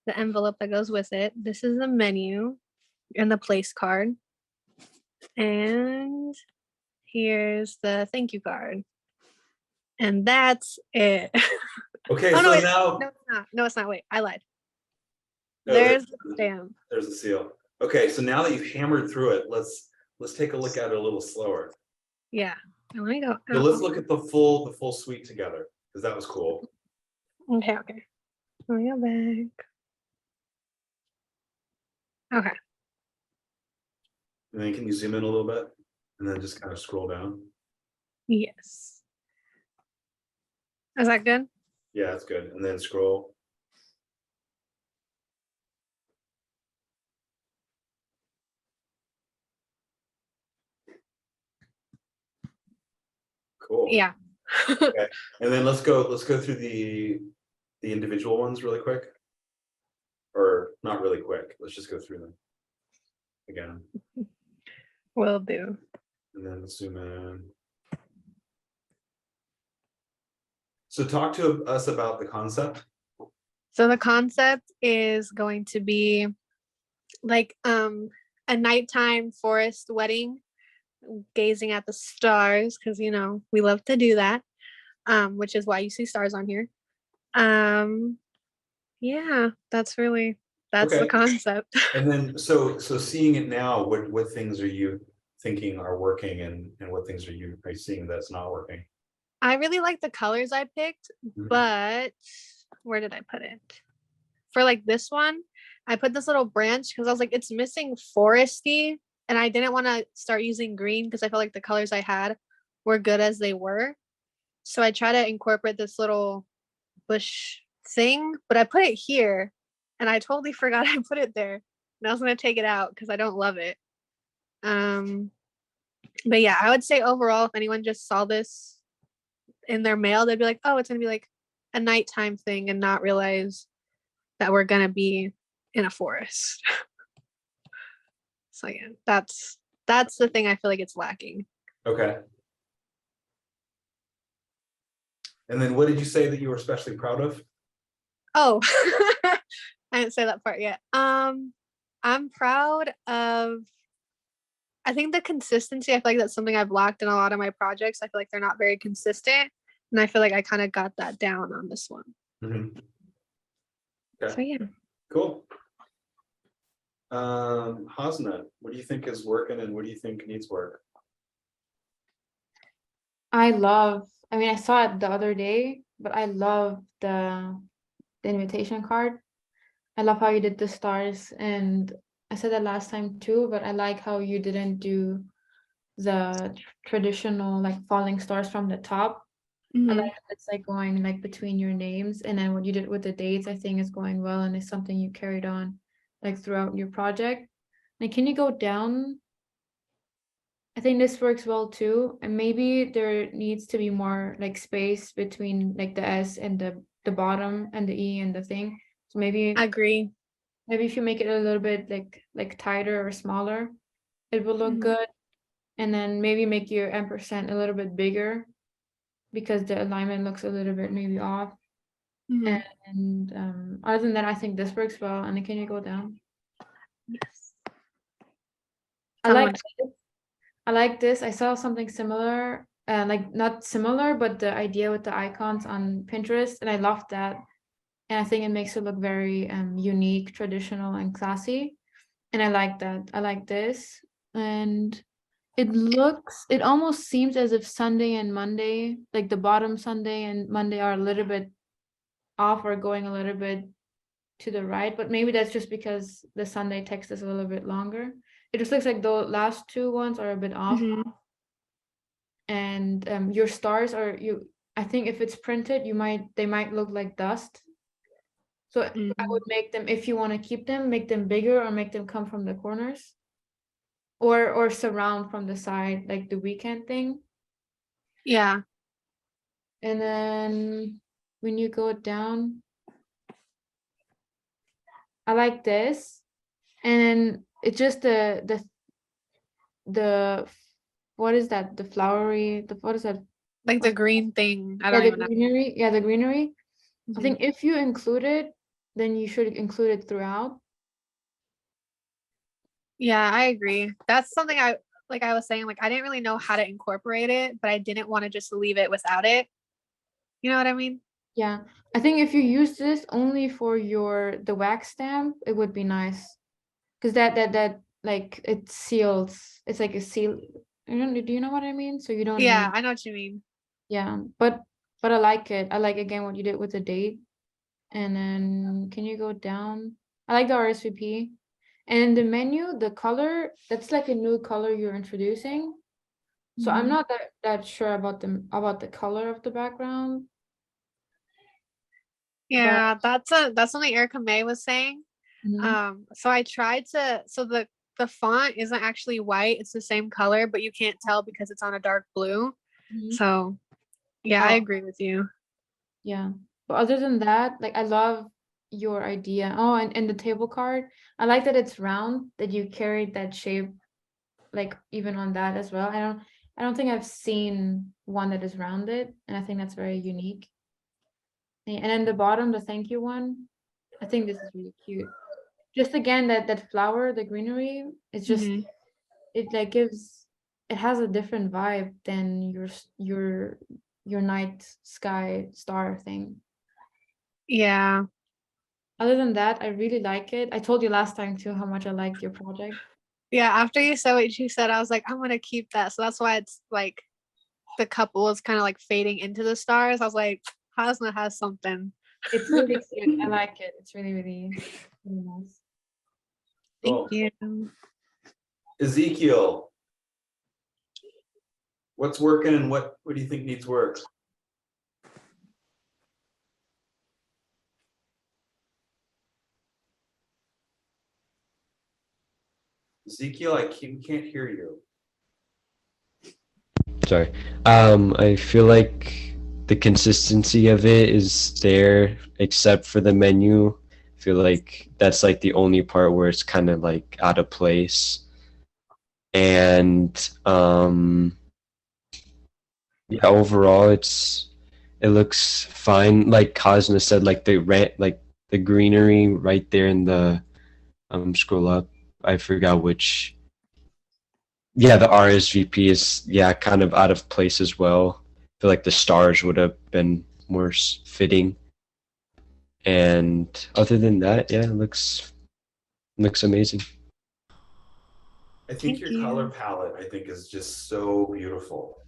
H: the envelope that goes with it. This is the menu and the place card. And here's the thank you card. And that's it.
A: Okay,
H: Oh, no,
A: so
H: wait,
A: now
H: no, it's not. No, it's not. Wait, I lied.
A: No,
H: There's the stamp.
A: there's a seal. Okay, so now that you've hammered through it, let's take a look at it a little slower.
H: Yeah. Now let me go.
A: So let's look at the full suite together, because that was cool.
H: Okay, okay. Let me go back. Okay.
A: And then can you zoom in a little bit? And then just kind of scroll down.
H: Yes. Is that good?
A: Yeah, that's good. And then scroll. Cool.
H: Yeah.
A: Okay. And then let's go through the individual ones really quick. Or not really quick. Let's just go through them again.
H: Will do.
A: And then zoom in. So talk to us about the concept.
H: So the concept is going to be like a nighttime forest wedding, gazing at the stars, because you know we love to do that. Which is why you see stars on here. Yeah, that's the
A: Okay.
H: concept.
A: And then so seeing it now, what things are you thinking are working and what things are you seeing that's not working?
H: I really like the colors I picked,
A: Mhm.
H: but where did I put it? For like this one, I put this little branch because I was like, it's missing foresty, and I didn't want to start using green because I felt like the colors I had were good as they were. So I try to incorporate this little bush thing, but I put it here and I totally forgot I put it there. And I was gonna take it out because I don't love it. But yeah, I would say overall, if anyone just saw this in their mail, they'd be like, oh, it's gonna be like a nighttime thing and not realize that we're gonna be in a forest. So yeah, that's the thing I feel like it's lacking.
A: Okay. And then what did you say that you were especially proud of?
H: Oh, I didn't say that part yet. I'm proud of, I think the consistency. I feel like that's something I've lacked in a lot of my projects. I feel like they're not very consistent. And I feel like I kind of got that down on this one.
A: Mhm.
H: So
A: Okay,
H: yeah.
A: cool. Hasna, what do you think is working and what do you think needs work?
F: I mean, I saw it the other day, but I love the invitation card. I love how you did the stars, and I said that last time too, but I like how you didn't do the traditional like falling stars from the top. I like that it's like going like between your names, and then what you did with the dates, I think is going well and is something you carried on like throughout your project. Like, can you go down? I think this works well too, and maybe there needs to be more like space between like the S and the bottom and the E and the thing. So maybe
H: Agree.
F: if you make it a little bit like tighter or smaller, it will look good. And then maybe make your ampersand a little bit bigger because the alignment looks a little bit maybe off. And other than that, I think this works well. And then can you go down?
H: Yes.
F: I like I like this. I saw something similar, like not similar, but the idea with the icons on Pinterest, and I loved that. And I think it makes it look very unique, traditional, and classy. And I like that. I like this. And it almost seems as if Sunday and Monday, like the bottom Sunday and Monday are a little bit off or going a little bit to the right, but maybe that's just because the Sunday text is a little bit longer. It just looks like the last two ones are a bit off. And your stars are I think if it's printed, they might look like dust. So I would make them, if you want to keep them, make them bigger or make them come from the corners. Or surround from the side, like the weekend thing.
H: Yeah.
F: And then when you go down, I like this. And it's just the what is that? The flowery, what is that?
H: Like the green thing. I
F: Yeah,
H: don't
F: the
H: even know.
F: greenery. Yeah, the greenery. I think if you include it, then you should include it throughout.
H: Yeah, I agree. That's something I like I was saying, like I didn't really know how to incorporate it, but I didn't want to just leave it without it. You know what I mean?
F: Yeah, I think if you use this only for the wax stamp, it would be nice, because that like it seals. It's like a seal. Do you know what I mean? So you don't
H: Yeah,
F: need.
H: I know what you mean.
F: Yeah, but I like it. I like again what you did with the date, and then can you go down? I like the RSVP, and the menu, the color. That's like a new color you're introducing. So I'm
H: Mhm.
F: not that sure about the color of the background.
H: Yeah, that's something Erica May was saying.
F: Mhm.
H: So I tried to so the font isn't actually white, it's the same color, but you can't tell because it's on a dark blue.
F: Mhm.
H: So yeah, I
F: Oh,
H: agree with you.
F: yeah. But other than that, like I love your idea. Oh, and the table card. I like that it's round, that you carried that shape like even on that as well. I don't think I've seen one that is rounded, and I think that's very unique. And then the bottom, the thank you one, I think this is really cute. Just again that flower, the greenery, it's just
H: Mhm.
F: it like gives it has a different vibe than your night sky star thing.
H: Yeah.
F: Other than that, I really like it. I told you last time too how much I liked your project.
H: Yeah, after you said what you said, I was like, I'm gonna keep that. So that's why it's like the couple is kind of like fading into the stars. I was like, Hasna has something.
F: It's really cute. I like it. It's really, really, really nice.
H: Thank
A: Cool.
H: you.
A: Ezekiel, what's working and what do you think needs work? Ezekiel, can't hear you.
J: Sorry. I feel like the consistency of it is there, except for the menu. I feel like that's like the only part where it's kind of like out of place. And yeah, overall, it looks fine. Like Cosmo said, like the greenery right there in the scroll up. I forgot which. Yeah, the RSVP is kind of out of place as well. I feel like the stars would have been more fitting. And other than that, yeah, it looks amazing.
A: I think
H: Thank
A: your color
H: you.
A: palette, I think, is just so beautiful.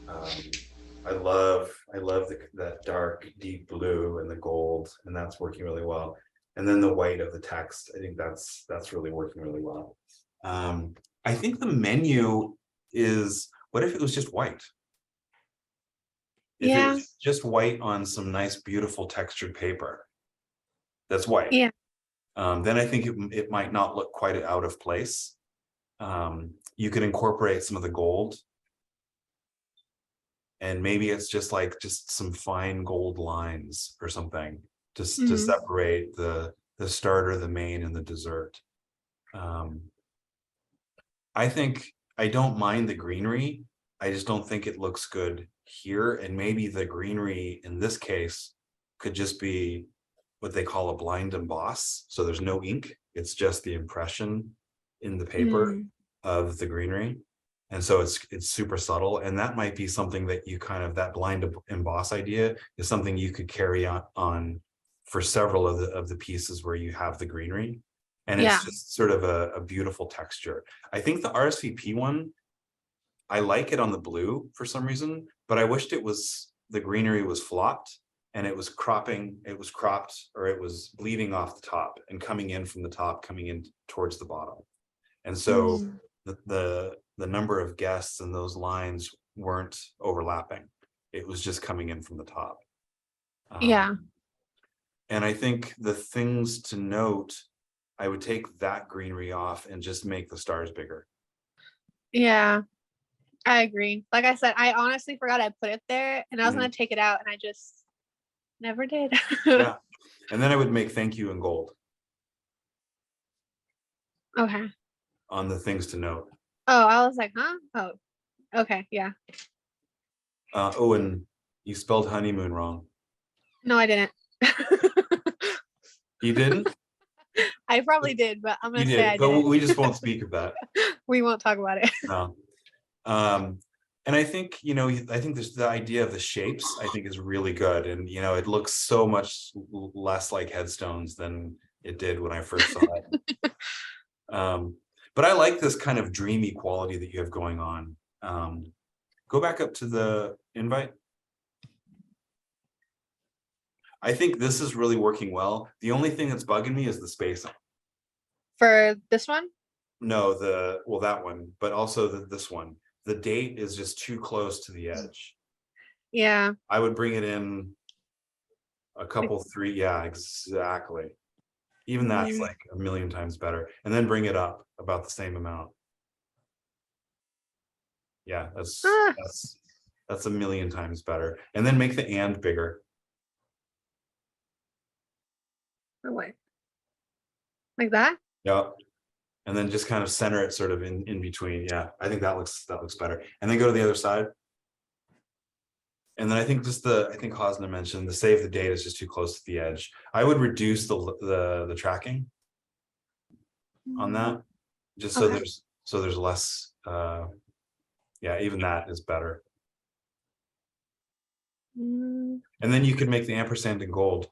A: I love that dark, deep blue and the gold, and that's working really well. And then the white of the text, I think that's really working really well. I think the menu is, what if it was just white? If it
H: Yeah.
A: was just white on some nice, beautiful textured paper, that's white.
H: Yeah.
A: Then I think it might not look quite out of place. You could incorporate some of the gold, and maybe it's just some fine gold lines or something to
H: Mhm.
A: separate the starter, the main, and the dessert. I think I don't mind the greenery. I just don't think it looks good here. And maybe the greenery in this case could just be what they call a blind emboss. So there's no ink. It's just the impression in the paper
H: Mm.
A: of the greenery. And so it's super subtle. And that might be something that you that blind emboss idea is something you could carry on for several of the pieces where you have the greenery. And
H: Yeah.
A: it's just sort of a beautiful texture. I think the RSVP one, I like it on the blue for some reason, but I wished the greenery was flopped and it was cropped, or it was bleeding off the top and coming in from the top, coming in towards the bottom. And so
H: Mm.
A: the number of guests and those lines weren't overlapping. It was just coming in from the top.
H: Yeah.
A: And I think the things to note, I would take that greenery off and just make the stars bigger.
H: Yeah. I agree. Like I said, I honestly forgot I put it there and I was
A: Mhm.
H: gonna take it out and I just never did.
A: Yeah. And then I would make thank you in gold
H: Okay.
A: on the things to note.
H: Oh, I was like, huh? Oh, okay. Yeah.
A: Oh, and you spelled honeymoon wrong.
H: No, I didn't.
A: You didn't?
H: I probably did, but I'm
A: You
H: gonna say
A: did,
H: I
A: but
H: didn't.
A: we just won't speak of that.
H: We won't talk about it.
A: No. And I think, I think there's the idea of the shapes, I think is really good. And, it looks so much less like headstones than it did when I first saw it. But I like this kind of dreamy quality that you have going on. Go back up to the invite. I think this is really working well. The only thing that's bugging me is the spacing.
H: For this one?
A: No, that one, but also this one. The date is just too close to the edge.
H: Yeah.
A: I would bring it in a couple, three. Yeah, exactly. Even that's like a million times better. And then bring it up about the same amount. Yeah, that's a million times better. And then make the and bigger.
H: Oh, wait. Like that?
A: Yep. And then just kind of center it sort of in between. Yeah, I think that looks better. And then go to the other side. And then I think I think Hosna mentioned the save the date is just too close to the edge. I would reduce the tracking on that, just so there's less. Yeah, even that is better. And then you could make the ampersand in gold.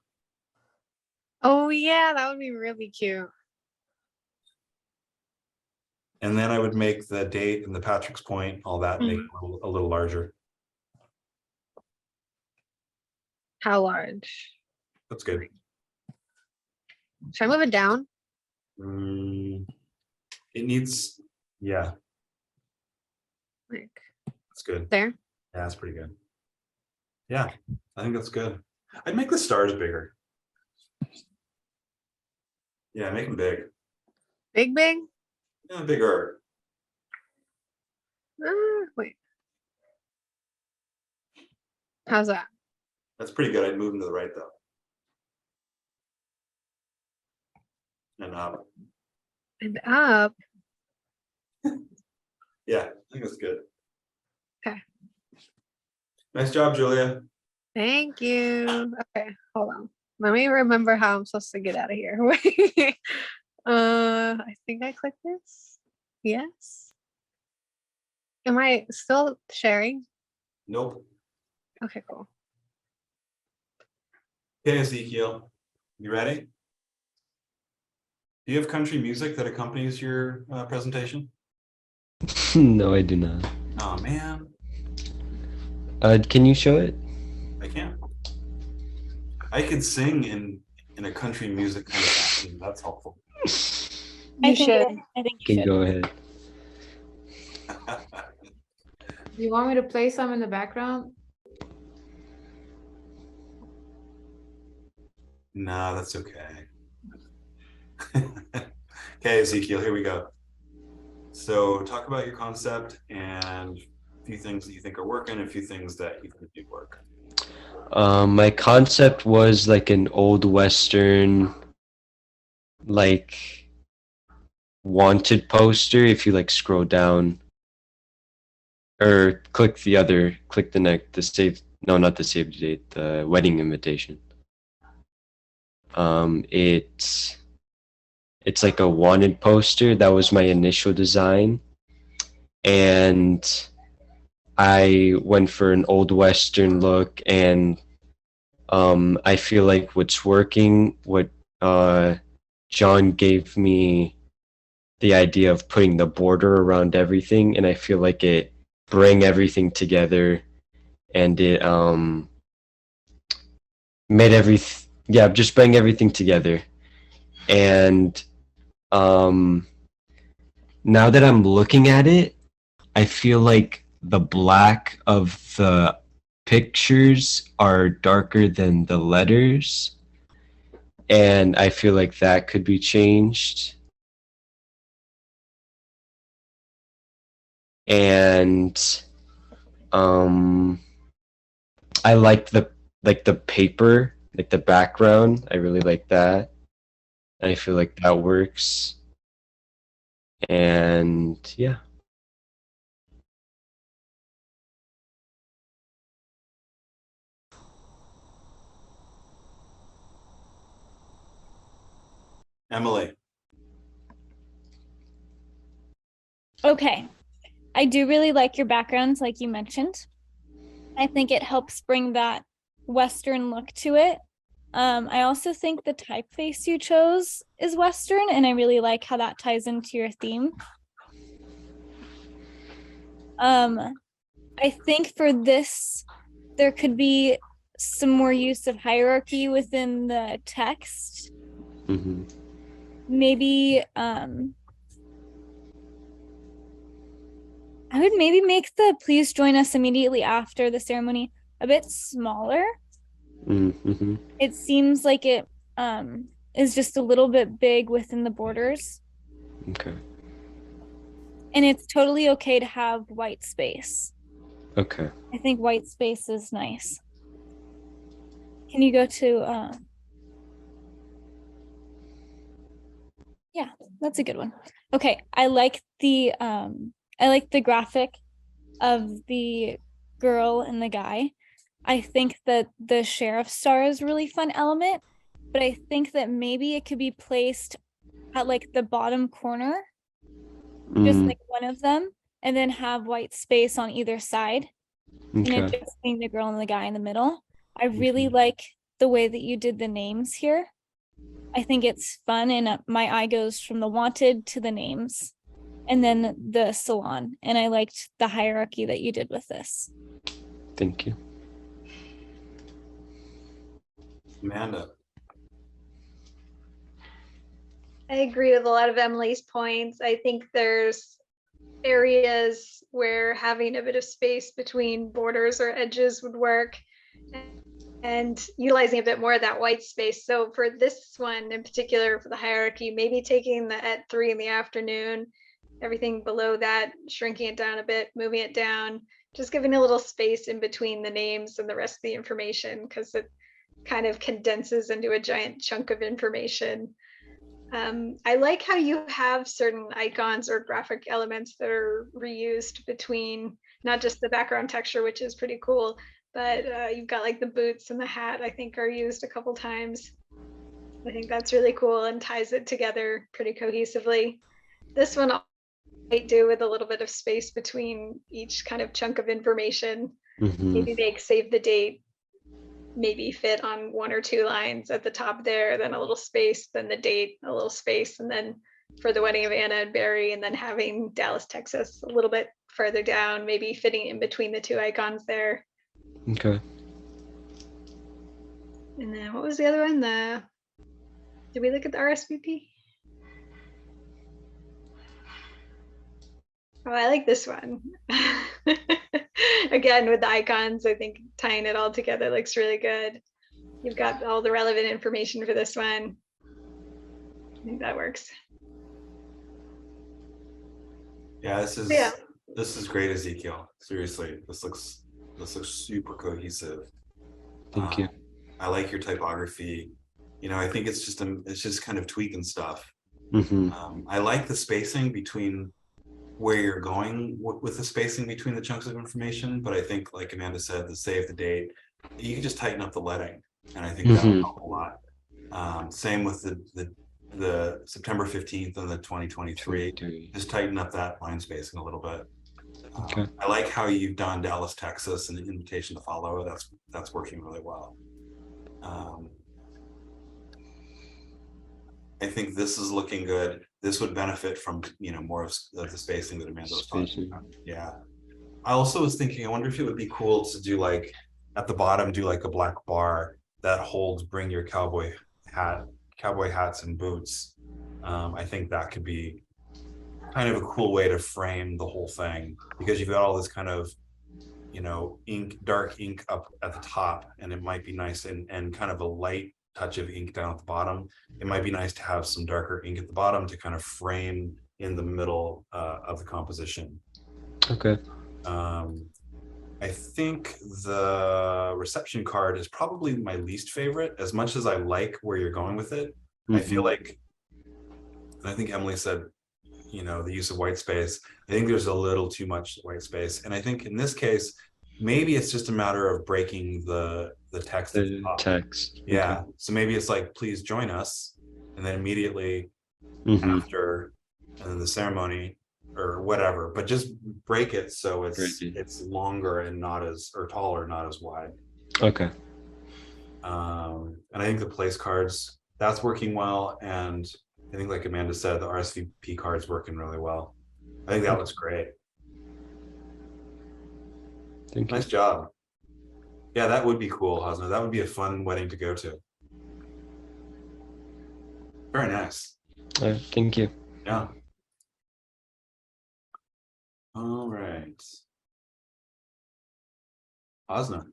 H: Oh yeah, that would be really cute.
A: And then I would make the date and the Patrick's Point, all that, make it a little larger.
H: How large?
A: That's good.
H: Should I move it down?
A: It needs, yeah,
H: Like
A: that's good.
H: there?
A: Yeah, that's pretty good. Yeah, I think that's good. I'd make the stars bigger. Yeah, make them big.
H: Big?
A: Yeah, bigger.
H: Wait. How's that?
A: That's pretty good. I'd move them to the right though. And up.
H: And up.
A: Yeah, I think that's good.
H: Okay.
A: Nice job, Julia.
H: Thank you. Okay, hold on. Let me remember how I'm supposed to get out of here. Wait. I think I clicked this. Yes. Am I still sharing?
A: Nope.
H: Okay, cool.
A: Okay, Ezekiel, you ready? Do you have country music that accompanies your presentation?
J: No, I do not.
A: Oh man,
J: Can you show it?
A: I can't. I could sing in a country music kind of fashion. That's helpful.
H: You should.
C: I think
J: Can go ahead.
F: Do you want me to play some in the background?
A: No, that's okay. Okay, Ezekiel, here we go. So talk about your concept and a few things that you think are working, a few things that you think do work.
J: My concept was like an old Western, like wanted poster. If you like scroll down or click the next, the save, no, not the save date, the wedding invitation. It's like a wanted poster. That was my initial design. And I went for an old Western look, and I feel like what's working, what John gave me the idea of putting the border around everything, and I feel like it bring everything together, and it made just bring everything together. And now that I'm looking at it, I feel like the black of the pictures are darker than the letters, and I feel like that could be changed. And I like the paper, like the background. I really like that. I feel like that works. And yeah.
A: Emily.
C: Okay. I do really like your backgrounds, like you mentioned. I think it helps bring that Western look to it. I also think the typeface you chose is Western, and I really like how that ties into your theme. I think for this, there could be some more use of hierarchy within the text.
J: Mm-hmm.
C: Maybe I would maybe make the please join us immediately after the ceremony a bit smaller.
J: Mm-hmm.
C: It seems like it is just a little bit big within the borders.
J: Okay.
C: And it's totally okay to have white space.
J: Okay.
C: I think white space is nice. Can you go to yeah, that's a good one. Okay, I like the graphic of the girl and the guy. I think that the sheriff star is a really fun element, but I think that maybe it could be placed at like the bottom corner, just
J: Mm,
C: like one of them, and then have white space on either side, and it
J: okay.
C: just being the girl and the guy in the middle. I really like the way that you did the names here. I think it's fun, and my eye goes from the wanted to the names and then the salon. And I liked the hierarchy that you did with this.
J: Thank you.
A: Amanda.
B: I agree with a lot of Emily's points. I think there's areas where having a bit of space between borders or edges would work, and utilizing a bit more of that white space. So for this one in particular, for the hierarchy, maybe taking the at 3 in the afternoon, everything below that, shrinking it down a bit, moving it down, just giving a little space in between the names and the rest of the information, because it kind of condenses into a giant chunk of information. I like how you have certain icons or graphic elements that are reused between not just the background texture, which is pretty cool, but you've got like the boots and the hat, I think, are used a couple times. I think that's really cool and ties it together pretty cohesively. This one I do with a little bit of space between each kind of chunk of information.
J: Mm-hmm.
B: Maybe make save the date, maybe fit on 1 or 2 lines at the top there, then a little space, then the date, a little space, and then for the wedding of Anna and Barry, and then having Dallas, Texas a little bit further down, maybe fitting in between the 2 icons there.
J: Okay.
B: And then what was the other one? Did we look at the RSVP? Oh, I like this one. Again, with the icons, I think tying it all together looks really good. You've got all the relevant information for this one. I think that works.
A: Yeah, this is great, Ezekiel. Seriously, this looks super cohesive.
J: Thank you.
A: I like your typography. You know, I think it's just kind of tweaking stuff.
J: Mm-hmm.
A: I like the spacing between where you're going with the spacing between the chunks of information, but I think, like Amanda said, the save the date, you can just tighten up the lettering, and I think that would help a lot. Same with the September 15th and the 2023. Just tighten up that line spacing a little bit.
J: Okay.
A: I like how you've done Dallas, Texas, and the invitation to follow. That's working really well. I think this is looking good. This would benefit from, you know, more of the spacing that Amanda was talking about. Yeah. I also was thinking, I wonder if it would be cool to do, like, at the bottom, do like a black bar that holds bring your cowboy hats and boots. I think that could be kind of a cool way to frame the whole thing, because you've got all this kind of, you know, dark ink up at the top, and it might be nice, and kind of a light touch of ink down at the bottom. It might be nice to have some darker ink at the bottom to kind of frame in the middle of the composition.
J: Okay.
A: I think the reception card is probably my least favorite, as much as I like where you're going with it. I feel like, and I think Emily said, you know, the use of white space, I think there's a little too much white space. And I think in this case, maybe it's just a matter of breaking the text.
J: The text.
A: Yeah.
J: Okay.
A: So maybe it's like, please join us. and then immediately
J: Mhm.
A: after, and then the ceremony or whatever, but just break it so
J: Break it.
A: it's longer and not as, or taller, not as wide.
J: Okay.
A: And I think the place cards, that's working well, and I think like Amanda said, the RSVP card's working really well. I think that looks great.
J: Thank you.
A: Nice job. Yeah, that would be cool, Hosna. That would be a fun wedding to go to. Very nice.
J: Thank you.
A: Yeah. All right. Hosna.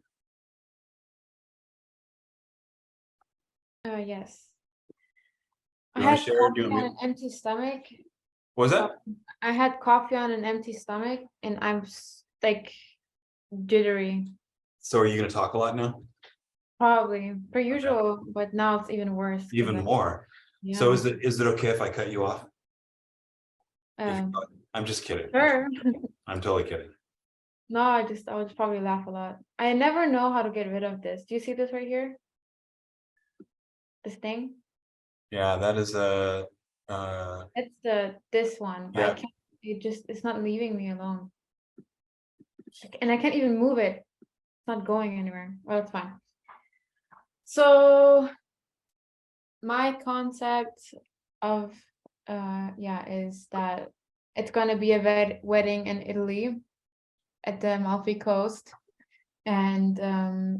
F: Yes. I
A: You want
F: had
A: to share? Do
F: coffee
A: you
F: on
A: want
F: an empty stomach.
A: What was that?
F: I had coffee on an empty stomach, and I'm like jittery.
A: So are you going to talk a lot now?
F: Probably per usual, but now it's even worse. 'cause
A: Even
F: I-
A: more.
F: Yeah.
A: So is it okay if I cut you off?
F: Um,
A: I'm just kidding.
F: sure.
A: I'm totally kidding.
F: No, I would probably laugh a lot. I never know how to get rid of this. Do you see this right here? This thing?
A: Yeah, that is
F: It's this one, but I
A: Yeah.
F: can't. It's not leaving me alone. And I can't even move it. It's not going anywhere. Well, it's fine. So my concept of is that it's gonna be a wedding in Italy at the Amalfi Coast, and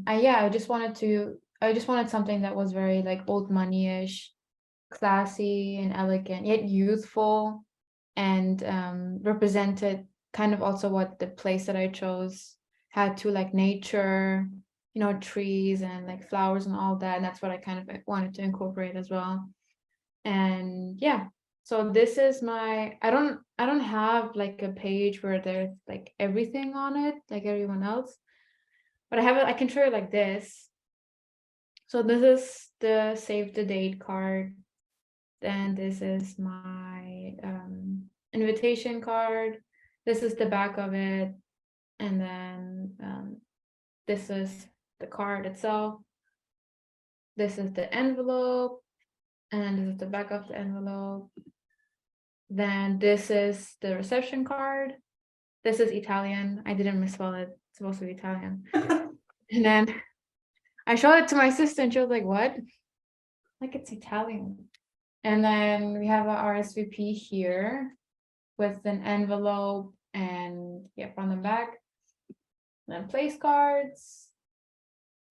F: I just wanted something that was very like old money-ish, classy and elegant, yet youthful, and represented kind of also what the place that I chose had to, like nature, trees and like flowers and all that. And that's what I kind of wanted to incorporate as well. And yeah, so this is I don't have like a page where there's like everything on it, like everyone else, but I have it, I can show you like this. So this is the save the date card. Then this is my invitation card. This is the back of it. And then this is the card itself. This is the envelope. And this is the back of the envelope. Then this is the reception card. This is Italian. I didn't misspell it. It's supposed to be Italian. And then I showed it to my sister and she was like, what? Like, it's Italian. And then we have our RSVP here with an envelope and front and back. And then place cards.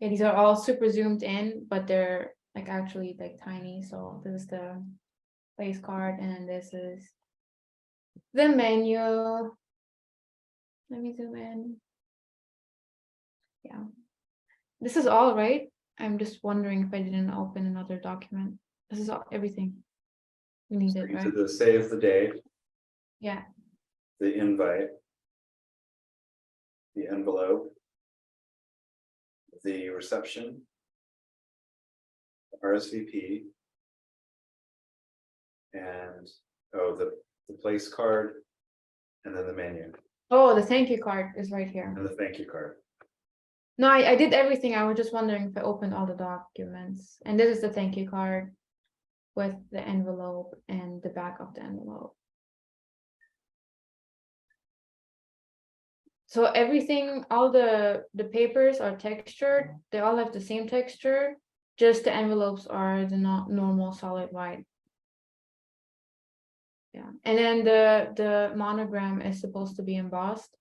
F: Yeah, these are all super zoomed in, but they're like actually like tiny. So this is the place card, and this is the menu. Let me zoom in. Yeah. This is all right. I'm just wondering if I didn't open another document. This is all everything we needed, right?
A: The save the date,
F: Yeah.
A: the invite, the envelope, the reception, the RSVP, and the place card, and then the menu
F: Oh, the thank you card is right here.
A: and the thank you card.
F: No, I did everything. I was just wondering if I opened all the documents. And this is the thank you card with the envelope and the back of the envelope. So everything, all the papers are textured. They all have the same texture. Just the envelopes are the normal solid white. Yeah, and then the monogram is supposed to be embossed,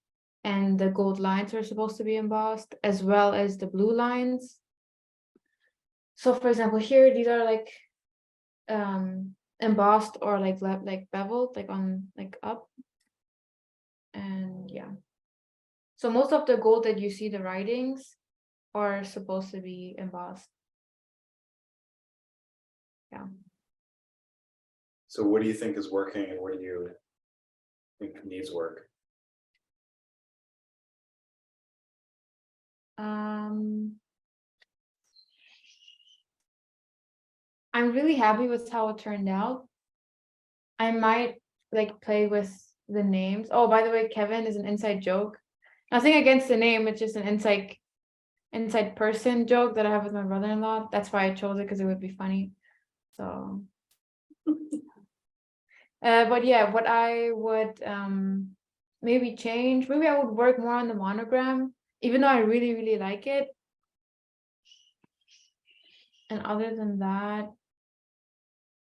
F: and the gold lines are supposed to be embossed, as well as the blue lines. So for example, here these are like embossed or like beveled, like on like up. And yeah. So most of the gold that you see the writings are supposed to be embossed. Yeah.
A: So what do you think is working and what do you think needs work?
F: I'm really happy with how it turned out. I might like play with the names. Oh, by the way, Kevin is an inside joke. Nothing against the name, it's just an inside person joke that I have with my brother-in-law. That's why I chose it, because it would be funny. So But yeah, what I would maybe change, maybe I would work more on the monogram, even though I really, really like it. And other than that,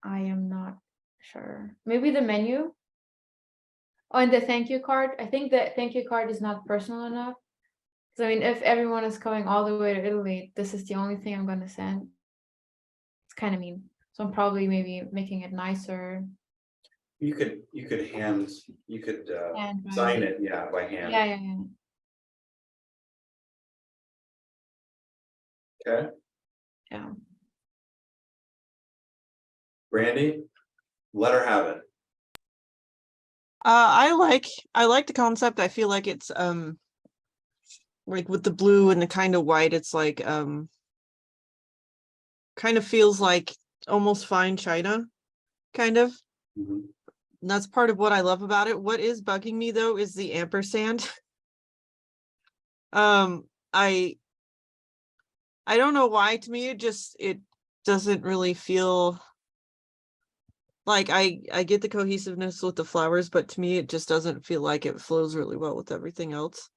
F: I am not sure. Maybe the menu. Oh, and the thank you card. I think the thank you card is not personal enough. So I mean, if everyone is going all the way to Italy, this is the only thing I'm gonna send. It's kind of mean. So I'm probably maybe making it nicer.
A: You could hand, you could
F: And
A: sign it, yeah, by hand.
F: yeah.
A: Okay,
F: Yeah.
A: Brandy, let her have it.
D: I like the concept. I feel like it's like with the blue and the kind of white, it's like kind of feels like almost fine china, kind of.
A: Mhm.
D: And that's part of what I love about it. What is bugging me though is the ampersand. I don't know why, to me it doesn't really feel like I get the cohesiveness with the flowers, but to me it just doesn't feel like it flows really well with everything else.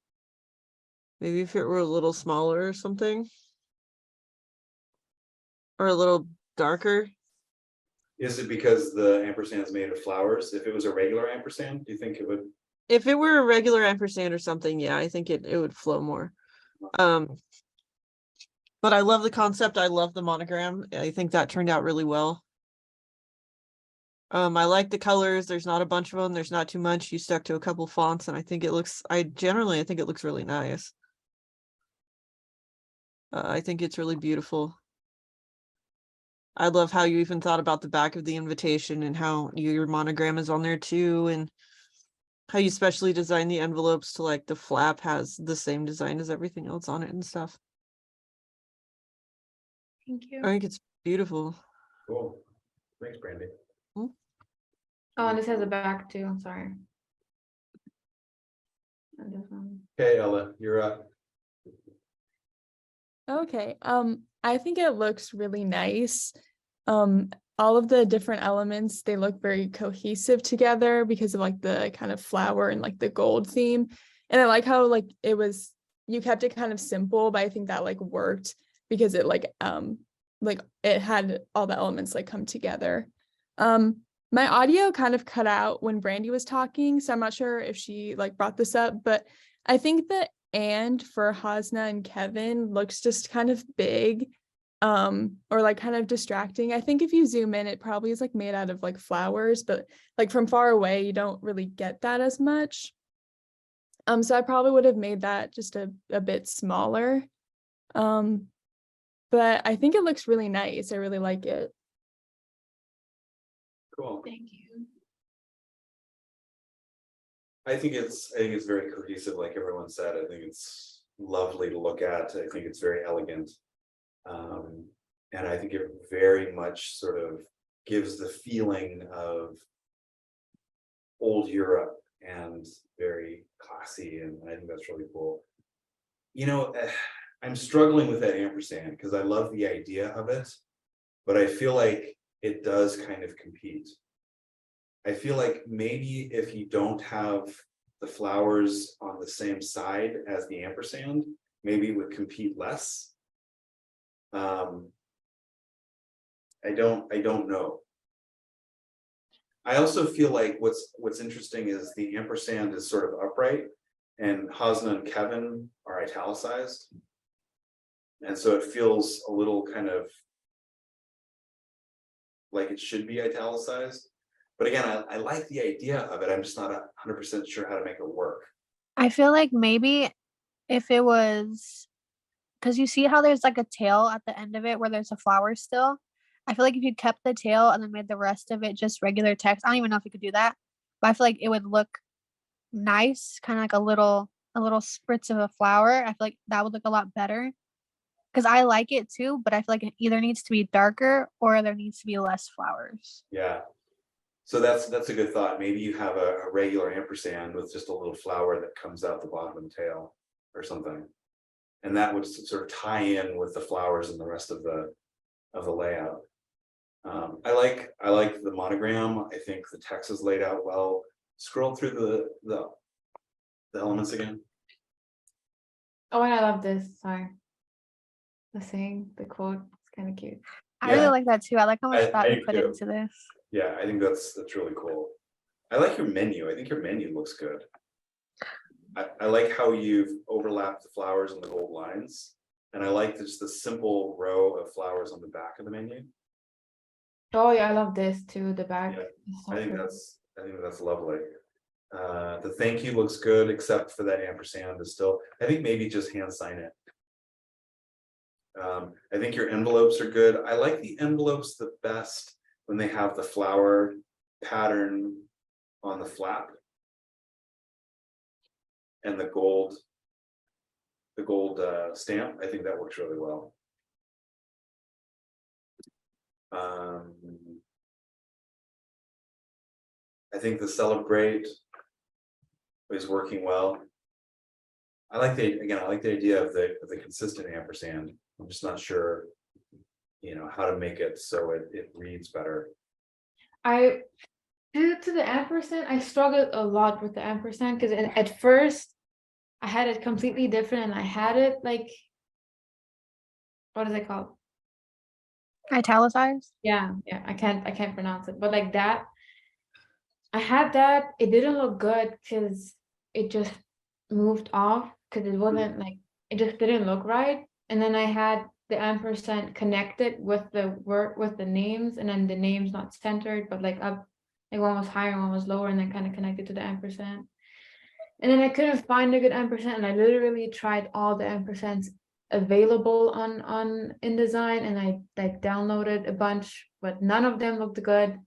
D: Maybe if it were a little smaller or something. Or a little darker.
A: Is it because the ampersand is made of flowers? If it was a regular ampersand, do you think it would?
D: If it were a regular ampersand or something, yeah, I think it would flow more. But I love the concept. I love the monogram. I think that turned out really well. I like the colors. There's not a bunch of them. There's not too much. You stuck to a couple fonts, and I think it looks, I think it looks really nice. I think it's really beautiful. I love how you even thought about the back of the invitation and how your monogram is on there too, and how you specially designed the envelopes to like the flap has the same design as everything else on it and stuff.
F: Thank you.
D: I think it's beautiful.
A: Cool. Thanks, Brandy.
F: Oh, and this has a back too. I'm sorry. And this one.
A: Okay, Ella, you're up.
K: Okay. I think it looks really nice. All of the different elements, they look very cohesive together because of like the kind of flower and like the gold theme. And I like how like you kept it kind of simple, but I think that like worked because it like it had all the elements like come together. My audio kind of cut out when Brandy was talking, so I'm not sure if she like brought this up, but I think that and for Hasna and Kevin looks just kind of big or like kind of distracting. I think if you zoom in, it probably is like made out of like flowers, but like from far away, you don't really get that as much. So I probably would have made that just a bit smaller. But I think it looks really nice. I really like it.
A: Cool.
F: Thank you.
A: I think it's very cohesive, like everyone said. I think it's lovely to look at. I think it's very elegant. And I think it very much sort of gives the feeling of old Europe and very classy, and I think that's really cool. You know, I'm struggling with that ampersand because I love the idea of it, but I feel like it does kind of compete. I feel like maybe if you don't have the flowers on the same side as the ampersand, maybe it would compete less. I don't know. I also feel like what's interesting is the ampersand is sort of upright and Hasna and Kevin are italicized. And so it feels a little kind of like it should be italicized. But again, I like the idea of it. I'm just not 100% sure how to make it work.
H: I feel like maybe if it was, because you see how there's like a tail at the end of it where there's a flower still. I feel like if you kept the tail and then made the rest of it just regular text, I don't even know if you could do that, but I feel like it would look nice, kind of like a little spritz of a flower. I feel like that would look a lot better because I like it too, but I feel like it either needs to be darker or there needs to be less flowers.
A: Yeah. So that's a good thought. Maybe you have a regular ampersand with just a little flower that comes out the bottom of the tail or something. And that would sort of tie in with the flowers and the rest of the layout. I like the monogram. I think the text is laid out well. Scroll through the elements again.
F: Oh, and I love this. Sorry. The saying, the quote, it's kind of cute.
H: I really
A: Yeah.
H: like that too. I like how much thought
A: I
H: you
A: do
H: put
A: too.
H: into this.
A: Yeah, I think that's really cool. I like your menu. I think your menu looks good. I like how you've overlapped the flowers and the gold lines. And I like just the simple row of flowers on the back of the menu.
F: Oh yeah, I love this too. The back.
A: Yeah,
F: is so
A: I think
F: pretty.
A: that's lovely. The thank you looks good, except for that ampersand is still, I think maybe just hand sign it. I think your envelopes are good. I like the envelopes the best when they have the flower pattern on the flap. And the gold stamp. I think that works really well. I think the celebrate is working well. I like the idea of the consistent ampersand. I'm just not sure, how to make it so it reads better.
F: To the ampersand, I struggled a lot with the ampersand because at first I had it completely different and I had it like, what is it called?
H: Italicized?
F: Yeah, I can't pronounce it, but like that, I had that, it didn't look good because it just moved off because it wasn't like, it just didn't look right. And then I had the ampersand connected with the word, with the names, and then the names not centered, but like up, like one was higher, one was lower, and then kind of connected to the ampersand. And then I couldn't find a good ampersand, and I literally tried all the ampersands available on InDesign, and I like downloaded a bunch, but none of them looked good.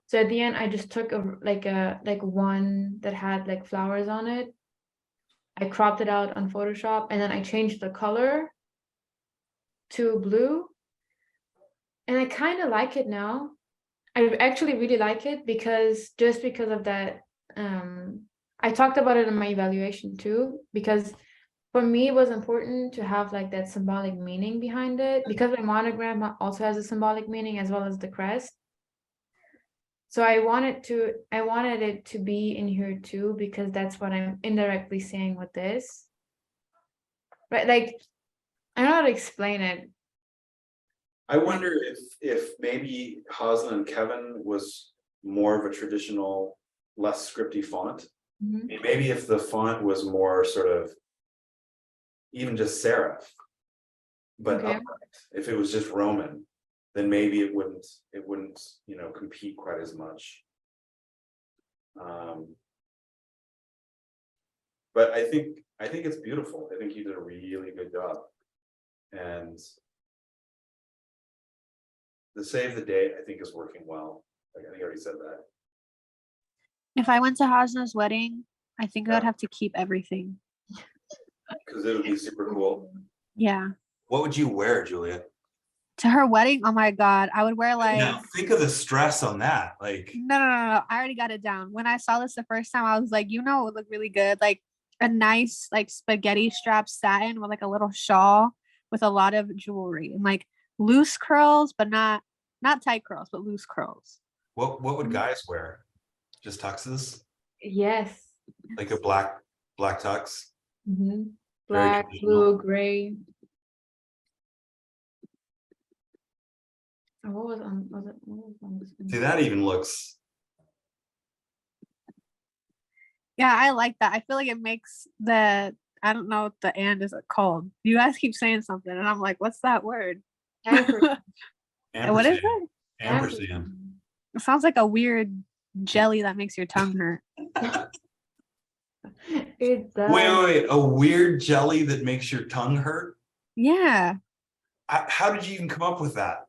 F: So at the end, I just took like one that had like flowers on it. I cropped it out on Photoshop, and then I changed the color to blue. And I kind of like it now. I actually really like it because of that. I talked about it in my evaluation too, because for me it was important to have like that symbolic meaning behind it, because my monogram also has a symbolic meaning as well as the crest. So I wanted it to be in here too, because that's what I'm indirectly saying with this. Right, like, I don't know how to explain it.
A: I wonder if maybe Hasan and Kevin was more of a traditional, less scripty font.
F: Mhm.
A: Maybe if the font was more sort of even just serif, but
F: Okay.
A: upright. If it was just Roman, then maybe it wouldn't compete quite as much. But I think it's beautiful. I think you did a really good job. And the save the date, I think, is working well. Like, I think I already said that.
H: If I went to Hasna's wedding, I think
A: Yeah.
H: I'd have to keep everything.
A: Because it would be super cool.
H: Yeah.
A: What would you wear, Julia?
H: To her wedding, oh my God, I would wear like,
A: Now, think of the stress on that. Like,
H: no. I already got it down. When I saw this the first time, I was like, it would look really good. Like a nice, like spaghetti strap satin with like a little shawl with a lot of jewelry and like loose curls, but not tight curls, but loose curls.
A: what would guys wear? Just tuxes?
F: Yes.
A: Like a black tux?
F: Mhm.
A: Very
F: Black,
A: traditional.
F: blue, gray. Oh, what was on the screen?
A: See, that even looks.
H: Yeah, I like that. I feel like it makes I don't know what the and is called. You guys keep saying something, and I'm like, what's that word?
F: Ampersand.
H: What is
A: Ampersand.
H: it?
A: Ampersand.
H: It sounds like a weird jelly that makes your tongue hurt.
F: It does.
A: Wait, a weird jelly that makes your tongue hurt?
H: Yeah.
A: How did you even come up with that?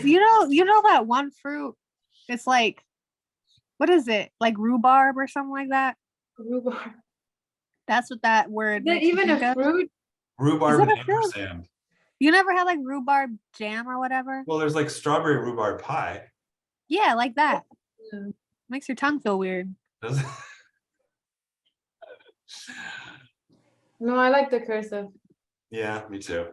H: You know that one fruit, it's like, what is it? Like rhubarb or something like that?
F: Rhubarb.
H: That's what that word
F: Is that
H: makes me
F: even
H: think
F: a
H: of.
F: fruit?
A: Rhubarb
H: Is
A: and
H: it a fruit?
A: ampersand.
H: You never had like rhubarb jam or whatever?
A: Well, there's like strawberry rhubarb pie.
H: Yeah, like that.
F: Yeah.
H: Makes your tongue feel weird.
A: Does it?
F: No, I like the cursive.
A: Yeah, me too.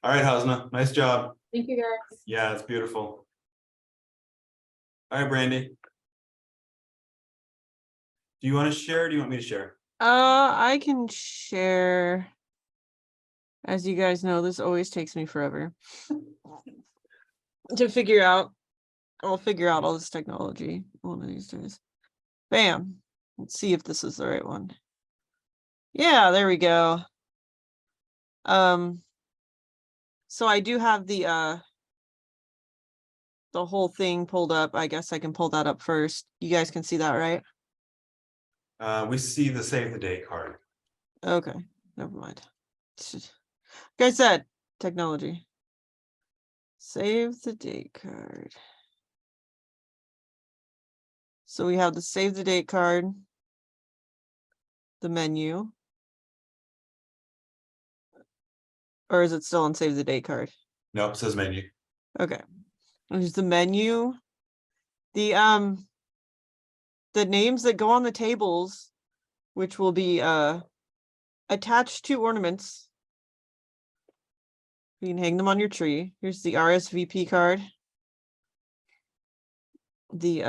A: All right, Hasna, nice job.
F: Thank you, guys.
A: Yeah, it's beautiful. All right, Brandy. Do you want to share? Or do you want me to share?
D: I can share. As you guys know, this always takes me forever to figure out. I'll figure out all this technology one of these days. Bam. Let's see if this is the right one. Yeah, there we go. So I do have the whole thing pulled up. I guess I can pull that up first. You guys can see that, right?
A: We see the save the date card.
D: Okay, never mind. Like I said, technology. Save the date card. So we have the save the date card, the menu. Or is it still on save the date card?
A: Nope, it says menu.
D: Okay. There's the menu. The names that go on the tables, which will be attached to ornaments. You can hang them on your tree. Here's the RSVP card. The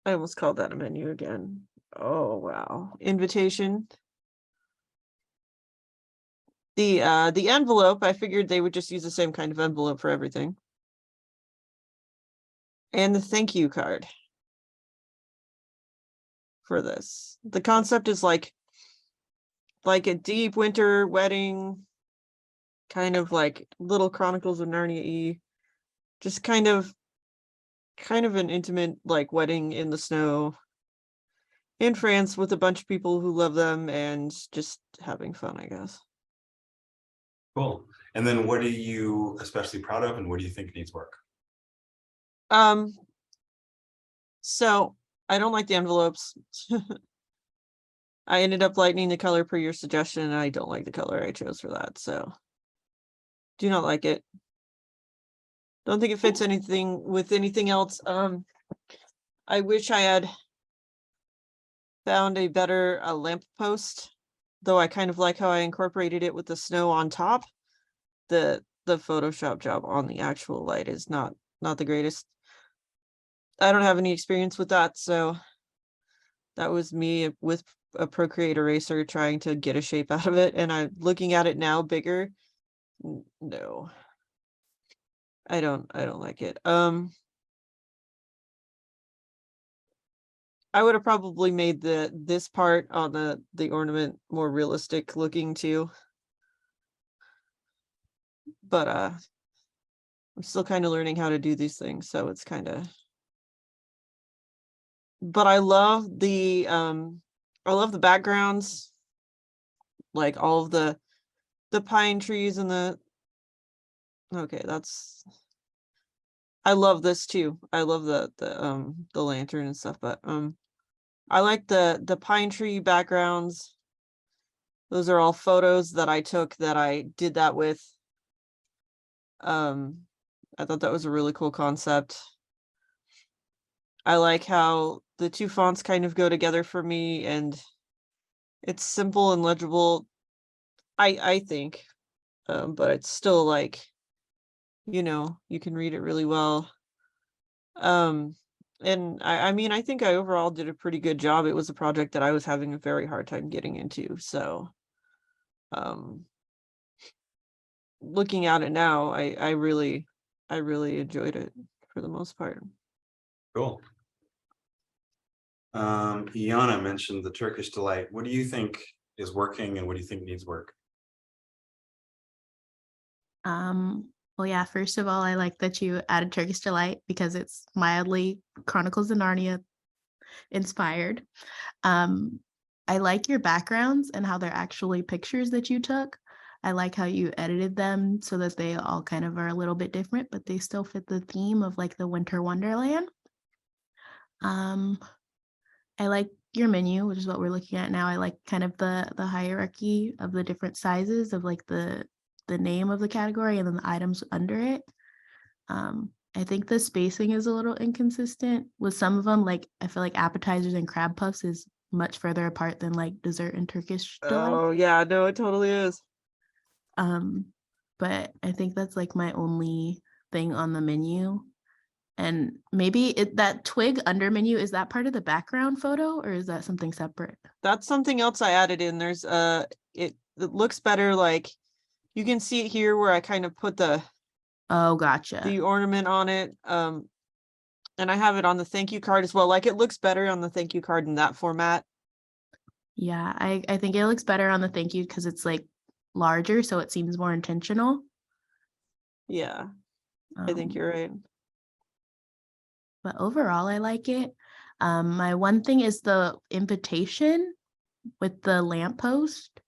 D: I almost called that a menu again. Oh wow. Invitation. The envelope, I figured they would just use the same kind of envelope for everything. And the thank you card for this. The concept is like a deep winter wedding, kind of like Little Chronicles of Narnia-y. Just kind of an intimate like wedding in the snow in France with a bunch of people who love them and just having fun, I guess.
A: Cool. And then what are you especially proud of and what do you think needs work?
D: So I don't like the envelopes. I ended up lightening the color per your suggestion, and I don't like the color I chose for that, so do not like it. Don't think it fits anything with anything else. I wish I had found a better lamp post, though I kind of like how I incorporated it with the snow on top. The Photoshop job on the actual light is not the greatest. I don't have any experience with that, so that was me with a Procreate eraser trying to get a shape out of it, and I'm looking at it now bigger. No. I don't like it. I would have probably made this part on the ornament more realistic looking too. But I'm still kind of learning how to do these things, so it's kind of. But I love the backgrounds, like all of the pine trees and the. Okay, that's. I love this too. I love the lantern and stuff, but I like the pine tree backgrounds. Those are all photos that I took that I did that with. I thought that was a really cool concept. I like how the two fonts kind of go together for me, and it's simple and legible. I think, but it's still like, you can read it really well. And I mean, I think I overall did a pretty good job. It was a project that I was having a very hard time getting into, so looking at it now, I really enjoyed it for the most part.
A: Cool. Iana mentioned the Turkish delight. What do you think is working and what do you think needs work?
E: Well, yeah, first of all, I like that you added Turkish delight because it's mildly Chronicles of Narnia inspired. I like your backgrounds and how they're actually pictures that you took. I like how you edited them so that they all kind of are a little bit different, but they still fit the theme of like the winter wonderland. I like your menu, which is what we're looking at now. I like kind of the hierarchy of the different sizes of like the name of the category and then the items under it. I think the spacing is a little inconsistent with some of them. Like I feel like appetizers and crab puffs is much further apart than like dessert and Turkish delight.
D: Oh yeah, no, it totally is.
E: but I think that's like my only thing on the menu. And maybe that twig under menu, is that part of the background photo or is that something separate?
D: That's something else I added in. There's it looks better, like you can see it here where I kind of put the
E: Gotcha.
D: ornament on it. And I have it on the thank you card as well. Like it looks better on the thank you card in that format.
E: Yeah, I think it looks better on the thank you because it's like larger, so it seems more intentional.
D: Yeah, I think you're right.
E: But overall, I like it. My one thing is the invitation with the lamppost.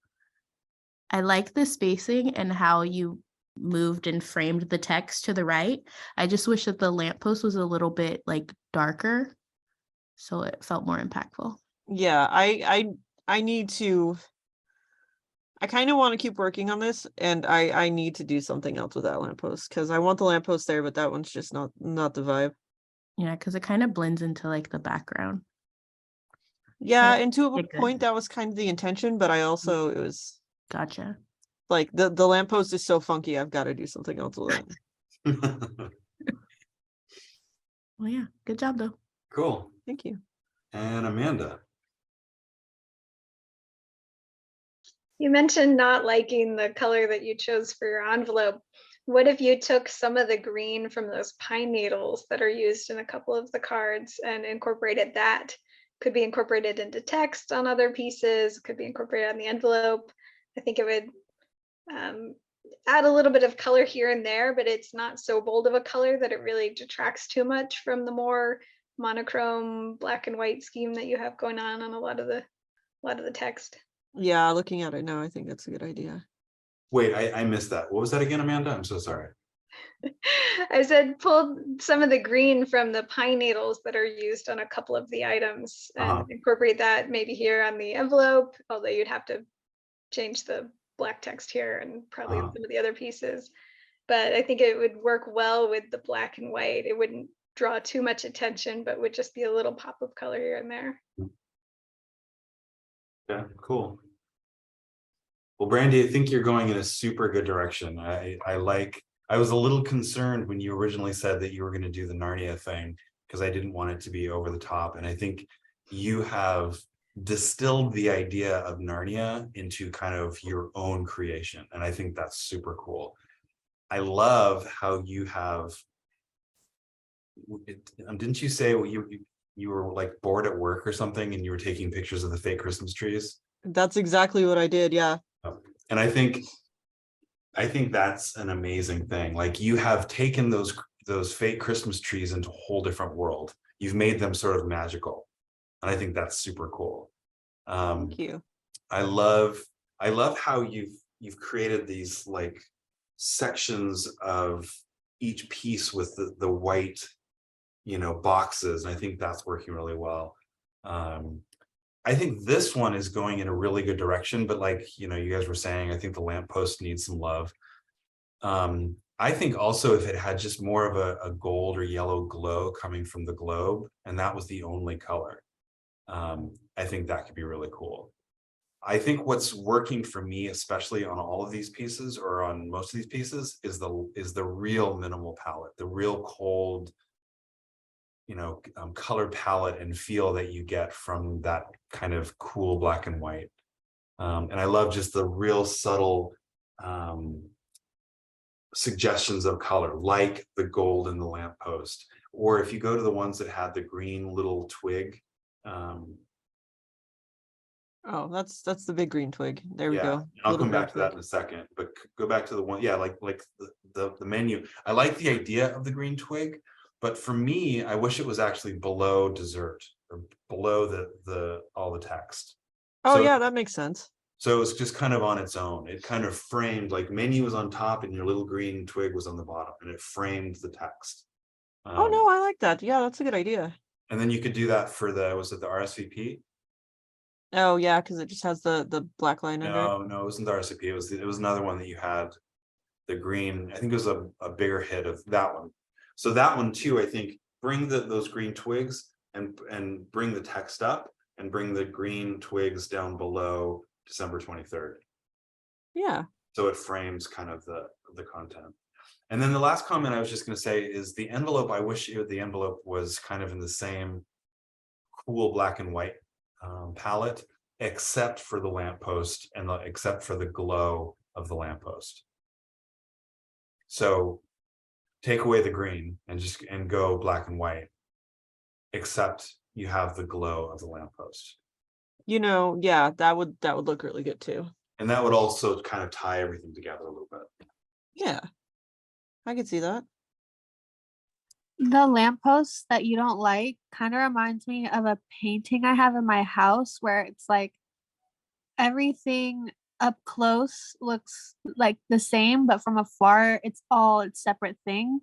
E: I like the spacing and how you moved and framed the text to the right. I just wish that the lamppost was a little bit like darker, so it felt more impactful.
D: Yeah, I need to. I kind of want to keep working on this, and I need to do something else with that lamppost because I want the lamppost there, but that one's just not the vibe.
E: Yeah, because it kind of blends into like the background.
D: Yeah,
E: But
D: and to a
E: it good.
D: point that was kind of the intention, but I also it was
E: Gotcha.
D: like the lamppost is so funky. I've got to do something else with it.
E: Well, yeah, good job though.
A: Cool.
D: Thank you.
A: And Amanda.
B: You mentioned not liking the color that you chose for your envelope. What if you took some of the green from those pine needles that are used in a couple of the cards and incorporated that? Could be incorporated into text on other pieces, could be incorporated on the envelope. I think it would add a little bit of color here and there, but it's not so bold of a color that it really detracts too much from the more monochrome black and white scheme that you have going on a lot of the text.
D: Yeah, looking at it now, I think that's a good idea.
A: Wait, I missed that. What was that again, Amanda? I'm so sorry.
B: I said pull some of the green from the pine needles that are used on a couple of the items and incorporate that maybe here on the envelope, although you'd have to change the black text here and probably some of the other pieces. But I think it would work well with the black and white. It wouldn't draw too much attention, but would just be a little pop of color here and there.
A: Yeah, cool. Well, Brandy, I think you're going in a super good direction. I was a little concerned when you originally said that you were going to do the Narnia thing because I didn't want it to be over the top. And I think you have distilled the idea of Narnia into kind of your own creation. And I think that's super cool. I love how you have, didn't you say you were like bored at work or something and you were taking pictures of the fake Christmas trees?
D: That's exactly what I did. Yeah.
A: And I think that's an amazing thing. Like you have taken those fake Christmas trees into a whole different world. You've made them sort of magical. And I think that's super cool.
D: Thank you.
A: I love how you've created these like sections of each piece with the white, boxes. And I think that's working really well. I think this one is going in a really good direction, but like, you guys were saying, I think the lamppost needs some love. I think also if it had just more of a gold or yellow glow coming from the globe, and that was the only color, I think that could be really cool. I think what's working for me, especially on all of these pieces or on most of these pieces, is the real minimal palette, the real cold, color palette and feel that you get from that kind of cool black and white. And I love just the real subtle suggestions of color, like the gold in the lamppost. Or if you go to the ones that had the green little twig.
D: Oh, that's the big green twig. There we go.
A: I'll
D: Little
A: come back to
D: green
A: that in a second, but go back to the one, like the menu. I like the idea of the green twig, but for me, I wish it was actually below dessert or below all the text.
D: Oh,
A: So-
D: yeah, that makes sense.
A: So it's just kind of on its own. It kind of framed, like menu was on top and your little green twig was on the bottom, and it framed the text.
D: Oh no, I like that. Yeah, that's a good idea.
A: And then you could do that for was it the RSVP?
D: Oh yeah, because it just has the black line under it.
A: No, it wasn't the RSVP. It was another one that you had. The green, I think it was a bigger hit of that one. So that one too, I think, bring those green twigs and bring the text up and bring the green twigs down below December 23rd.
D: Yeah,
A: So it frames kind of the content. And then the last comment I was just going to say is the envelope. I wish the envelope was kind of in the same cool black and white palette, except for the lamppost and except for the glow of the lamppost. So take away the green and go black and white, except you have the glow of the lamppost.
D: You know, yeah, that would look really good too.
A: And that would also kind of tie everything together a little bit.
D: Yeah, I could see that.
H: The lamppost that you don't like kind of reminds me of a painting I have in my house where it's like everything up close looks like the same, but from afar it's all its separate thing.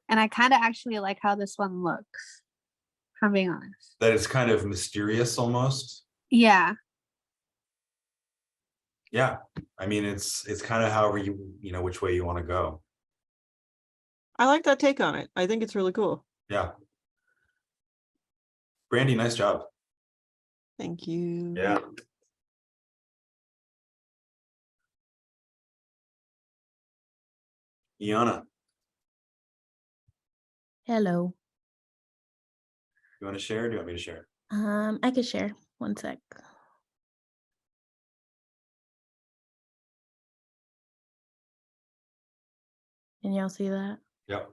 H: And I kind of actually like how this one looks, if I'm being honest.
A: That it's kind of mysterious almost.
H: Yeah.
A: Yeah. I mean, it's kind of however you know, which way you want to go.
D: I like that take on it. I think it's really cool.
A: Yeah. Brandy, nice job.
D: Thank you.
A: Yeah. Iana,
E: Hello.
A: you want to share? Or do you want me to share?
E: I could share. One sec. Can y'all see that?
A: Yep.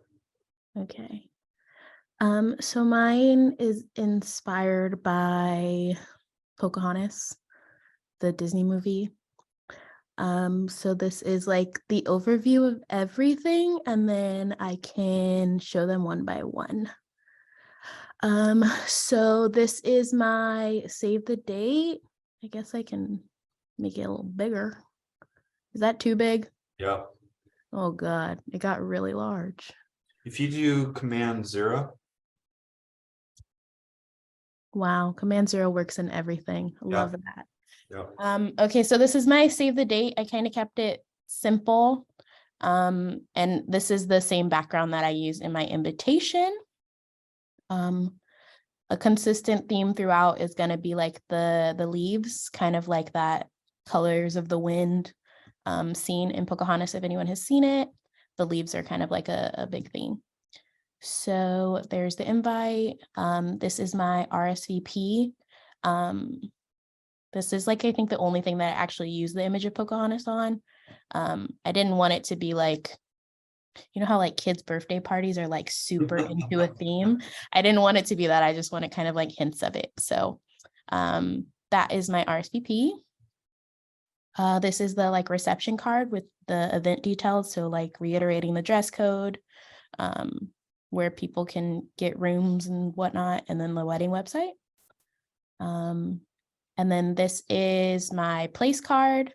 E: Okay. So mine is inspired by Pocahontas, the Disney movie. So this is like the overview of everything, and then I can show them one by one. So this is my save the date. I guess I can make it a little bigger. Is that too big?
A: Yep.
E: Oh God, it got really large.
A: If you do Command-0.
E: Wow, Command-0 works in everything. Love
A: Yeah.
E: that.
A: Yep.
E: Okay, so this is my save the date. I kind of kept it simple. And this is the same background that I use in my invitation. A consistent theme throughout is going to be like the leaves, kind of like that colors of the wind scene in Pocahontas. If anyone has seen it, the leaves are kind of like a big theme. So there's the invite. This is my RSVP. This is like, I think the only thing that I actually use the image of Pocahontas on. I didn't want it to be like, you know how like kids' birthday parties are like super into a theme. I didn't want it to be that. I just wanted kind of like hints of it. So that is my RSVP. This is the like reception card with the event details. So like reiterating the dress code, where people can get rooms and whatnot, and then the wedding website. And then this is my place card.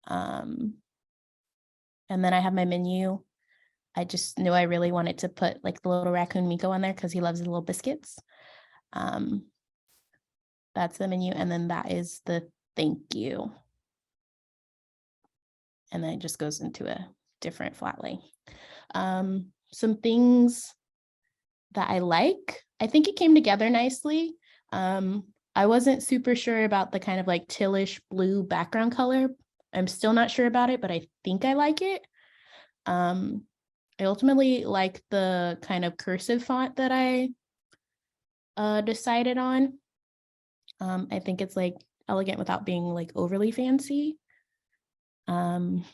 E: And then I have my menu. I just knew I really wanted to put like the little raccoon Miko on there because he loves his little biscuits. That's the menu. And then that is the thank you. And then it just goes into a different flat lay. Some things that I like, I think it came together nicely. I wasn't super sure about the kind of like tealish blue background color. I'm still not sure about it, but I think I like it. I ultimately like the kind of cursive font that I decided on. I think it's like elegant without being like overly fancy. Some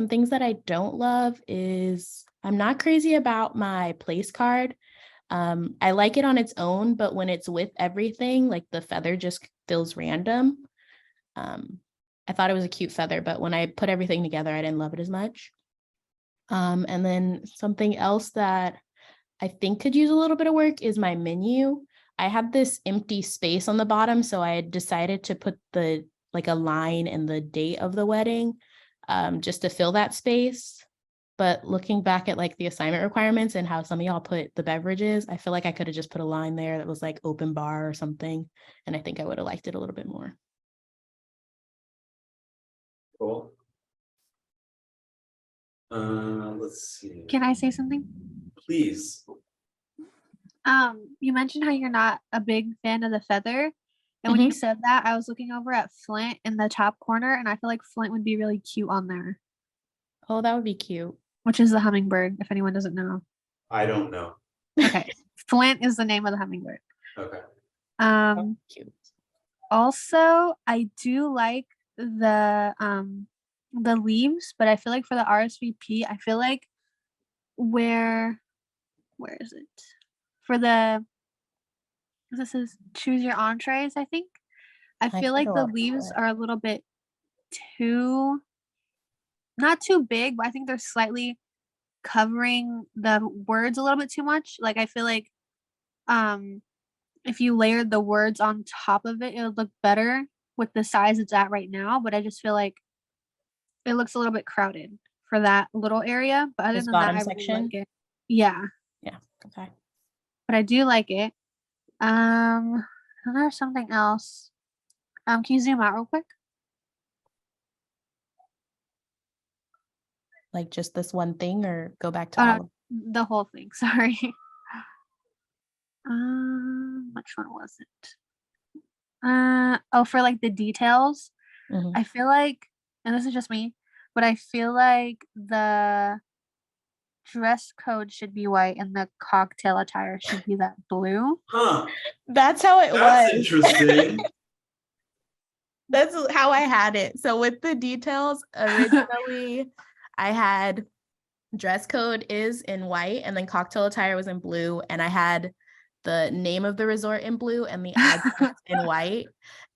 E: things that I don't love is I'm not crazy about my place card. I like it on its own, but when it's with everything, like the feather just feels random. I thought it was a cute feather, but when I put everything together, I didn't love it as much. And then something else that I think could use a little bit of work is my menu. I have this empty space on the bottom, so I had decided to put the like a line and the date of the wedding, just to fill that space. But looking back at like the assignment requirements and how some of y'all put the beverages, I feel like I could have just put a line there that was like open bar or something. And I think I would have liked it a little bit more.
A: Cool. Let's see.
H: Can I say something?
A: Please.
H: You mentioned how you're not a big fan of the feather, And when you said that, I was looking over at Flint in the top corner, and I feel like Flint would be really cute on there,
E: Oh, that would be cute.
H: which is the hummingbird, if anyone doesn't know.
A: I don't know.
H: Okay. Flint is the name of the hummingbird.
A: Okay.
E: Cute.
H: Also, I do like the leaves, but I feel like for the RSVP, I feel like where is it? For the this is choose your entrees, I think. I
E: I
H: feel
E: can
H: like
E: go
H: the
E: up to
H: leaves
E: it.
H: are a little bit too not too big, but I think they're slightly covering the words a little bit too much. Like I feel like if you layered the words on top of it, it would look better with the size it's at right now, but I just feel like it looks a little bit crowded for that little area. But other
E: This
H: than that,
E: bottom
H: I really
E: section?
H: like it. Yeah,
E: Yeah. Okay.
H: but I do like it. And there's something else. Can you zoom out real quick?
E: Like just this one thing, or go back to
H: Oh,
E: all
H: no,
E: of
H: the whole thing. Sorry. Which one was it? Oh, for like the details,
E: Mhm.
H: I feel like, and this is just me, but I feel like the dress code should be white and the cocktail attire should be that blue.
A: Huh.
E: That's how it
A: That's
E: was.
A: interesting.
E: That's how I had it. So with the details, originally I had dress code is in white and then cocktail attire was in blue, and I had the name of the resort in blue and the address in white.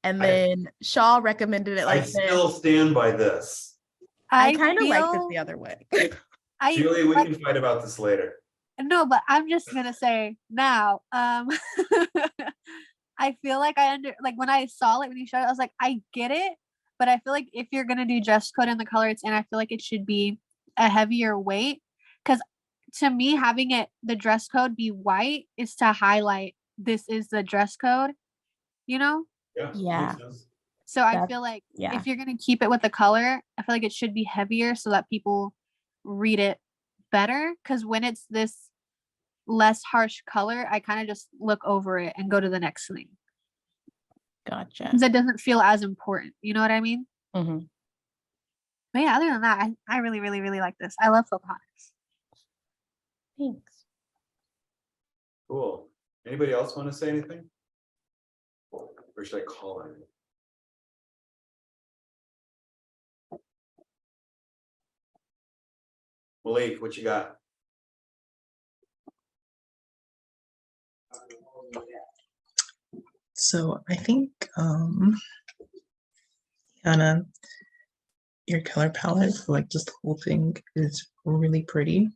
E: And then Shaw recommended it
A: I
E: like
A: still
E: this.
A: stand by this.
E: I kind of liked it
H: feel
E: the other way.
A: Julie, we
H: like
A: can fight about this later.
H: no, but I'm just gonna say now, I feel like like when I saw it when you showed it, I was like, I get it, but I feel like if you're gonna do dress code and the color it's in, I feel like it should be a heavier weight. Because to me, having it the dress code be white is to highlight this is the dress code, you know?
A: Yeah.
E: Yeah.
A: makes sense.
H: So I
E: That's-
H: feel like
E: yeah.
H: if you're gonna keep it with the color, I feel like it should be heavier so that people read it better. Because when it's this less harsh color, I kind of just look over it and go to the next thing.
E: Gotcha.
H: Because it doesn't feel as important. You know what I mean?
E: Mhm.
H: But yeah, other than that, I really, really, really like this. I love Pocahontas.
E: Thanks.
A: Cool. Anybody else want to say anything? Or should I call her? Malik, what you got?
I: So I think Hannah, your color palette for like just the whole thing is really pretty.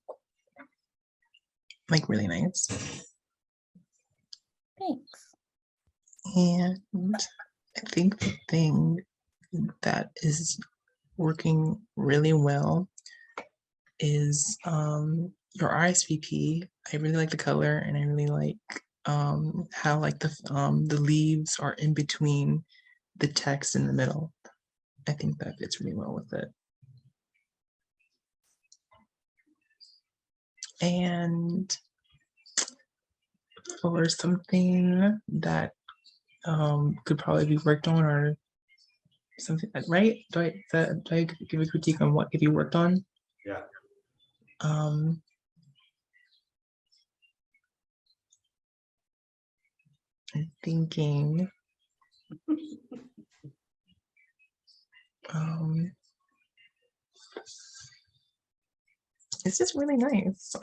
I: Like really nice.
E: Thanks.
I: And I think the thing that is working really well is your RSVP. I really like the color, and I really like how like the leaves are in between the text in the middle. I think that fits really well with it. And for something that could probably be worked on, or something, right? Do I give a critique on what could be worked on?
A: Yeah.
I: I'm thinking it's just really nice.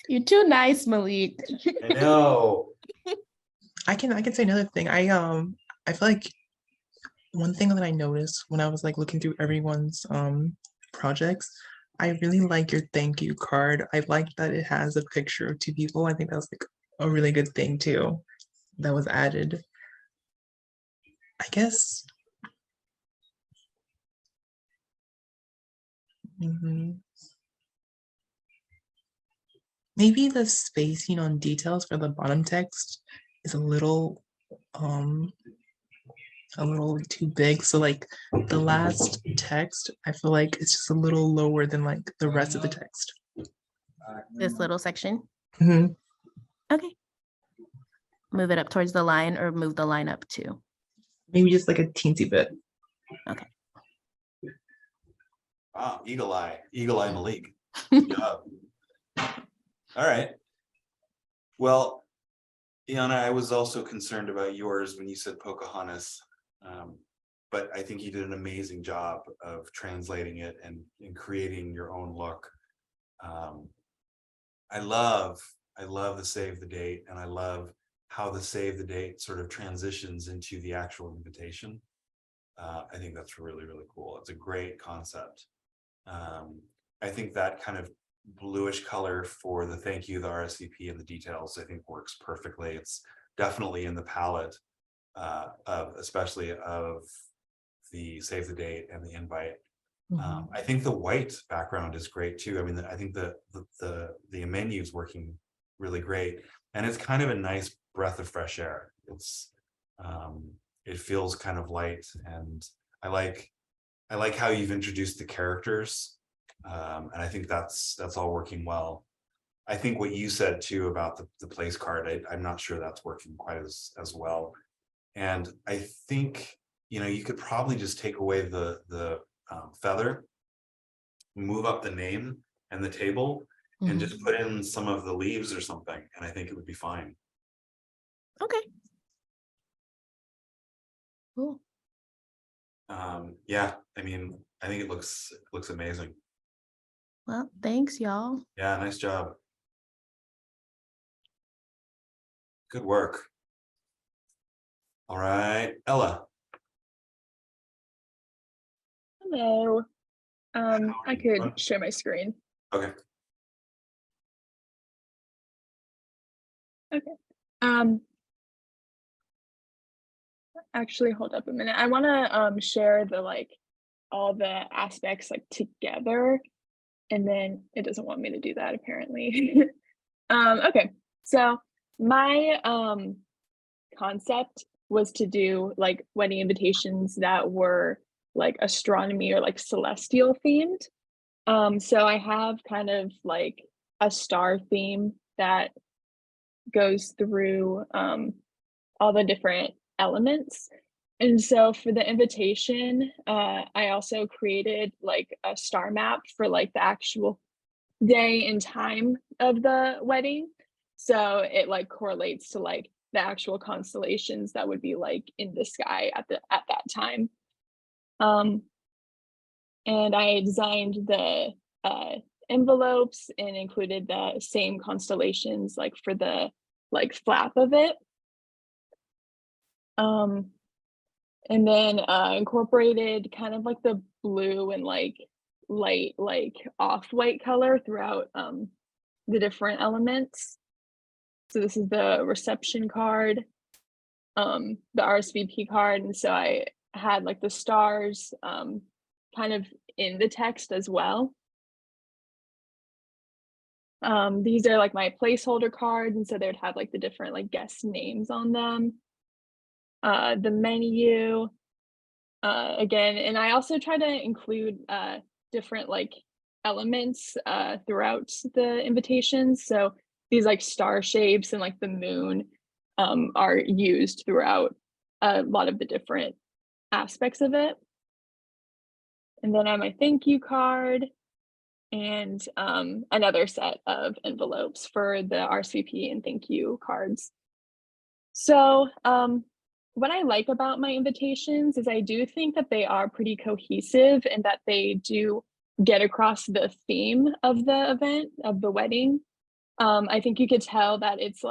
E: You're too nice, Malik.
A: I know.
I: I can say another thing. I feel like one thing that I noticed when I was like looking through everyone's projects, I really like your thank you card. I like that it has a picture of two people. I think that was like a really good thing too that was added. I guess maybe the spacing on details for the bottom text is a little too big. So like the last text, I feel like it's just a little lower than like the rest of the text.
E: This little section.
I: Mhm.
E: Okay. move it up towards the line or move the line up too?
I: Maybe just like a teensy bit.
E: Okay.
A: Wow, Eagle Eye Malik. Good job. All right. Well, Iana, I was also concerned about yours when you said Pocahontas. But I think you did an amazing job of translating it and creating your own look. I love the save the date, and I love how the save the date sort of transitions into the actual invitation. I think that's really, really cool. It's a great concept. I think that kind of bluish color for the thank you, the RSVP, and the details, I think works perfectly. It's definitely in the palette especially of the save the date and the invite. I think the white background is great too. I mean, I think the menu is working really great, and it's kind of a nice breath of fresh air. It's it feels kind of light, and I like how you've introduced the characters, and I think that's all working well. I think what you said too about the place card, I'm not sure that's working quite as well. And I think, you could probably just take away the feather, move up the name and the table, and just put in some of the leaves or something, and I think it would be fine.
E: Okay. Cool.
A: Yeah, I mean, I think it looks amazing.
E: Well, thanks, y'all.
A: Yeah, nice job. Good work. All right, Ella.
G: Hello. I
A: Howdy.
G: could share my screen.
A: Okay.
G: Okay. Actually, hold up a minute. I want to share all the aspects together, and then it doesn't want me to do that apparently. Okay. So my concept was to do wedding invitations that were astronomy or celestial themed. So I have kind of a star theme that goes through all the different elements. And so for the invitation, I also created a star map for the actual day and time of the wedding. So it correlates to the actual constellations that would be in the sky at that time. And I designed the envelopes and included the same constellations for the flap of it. And then incorporated kind of the blue and light off-white color throughout the different elements. So this is the reception card, the RSVP card, and so I had the stars kind of in the text as well. These are my placeholder cards, and so they would have the different guest names on them. The menu, again, and I also try to include different elements throughout the invitations. So these star shapes and the moon are used throughout a lot of the different aspects of it. And then I have my thank you card and another set of envelopes for the RSVP and thank you cards. So what I like about my invitations is I do think that they are pretty cohesive and that they do get across the theme of the event, of the wedding. I think you could tell that it's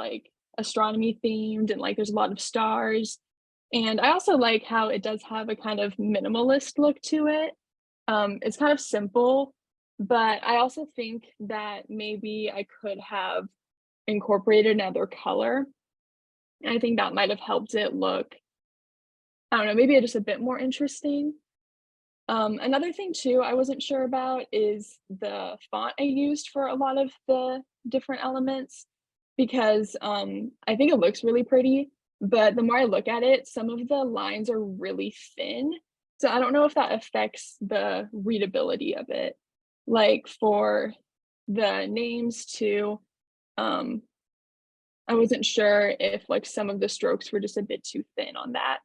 G: astronomy themed and there's a lot of stars. And I also like how it does have a kind of minimalist look to it. It's kind of simple, but I also think that maybe I could have incorporated another color. I think that might have helped it look, I don't know, maybe just a bit more interesting. Another thing too, I wasn't sure about is the font I used for a lot of the different elements, because I think it looks really pretty, but the more I look at it, some of the lines are really thin. So I don't know if that affects the readability of it. For the names too, I wasn't sure if like some of the strokes were just a bit too thin on that.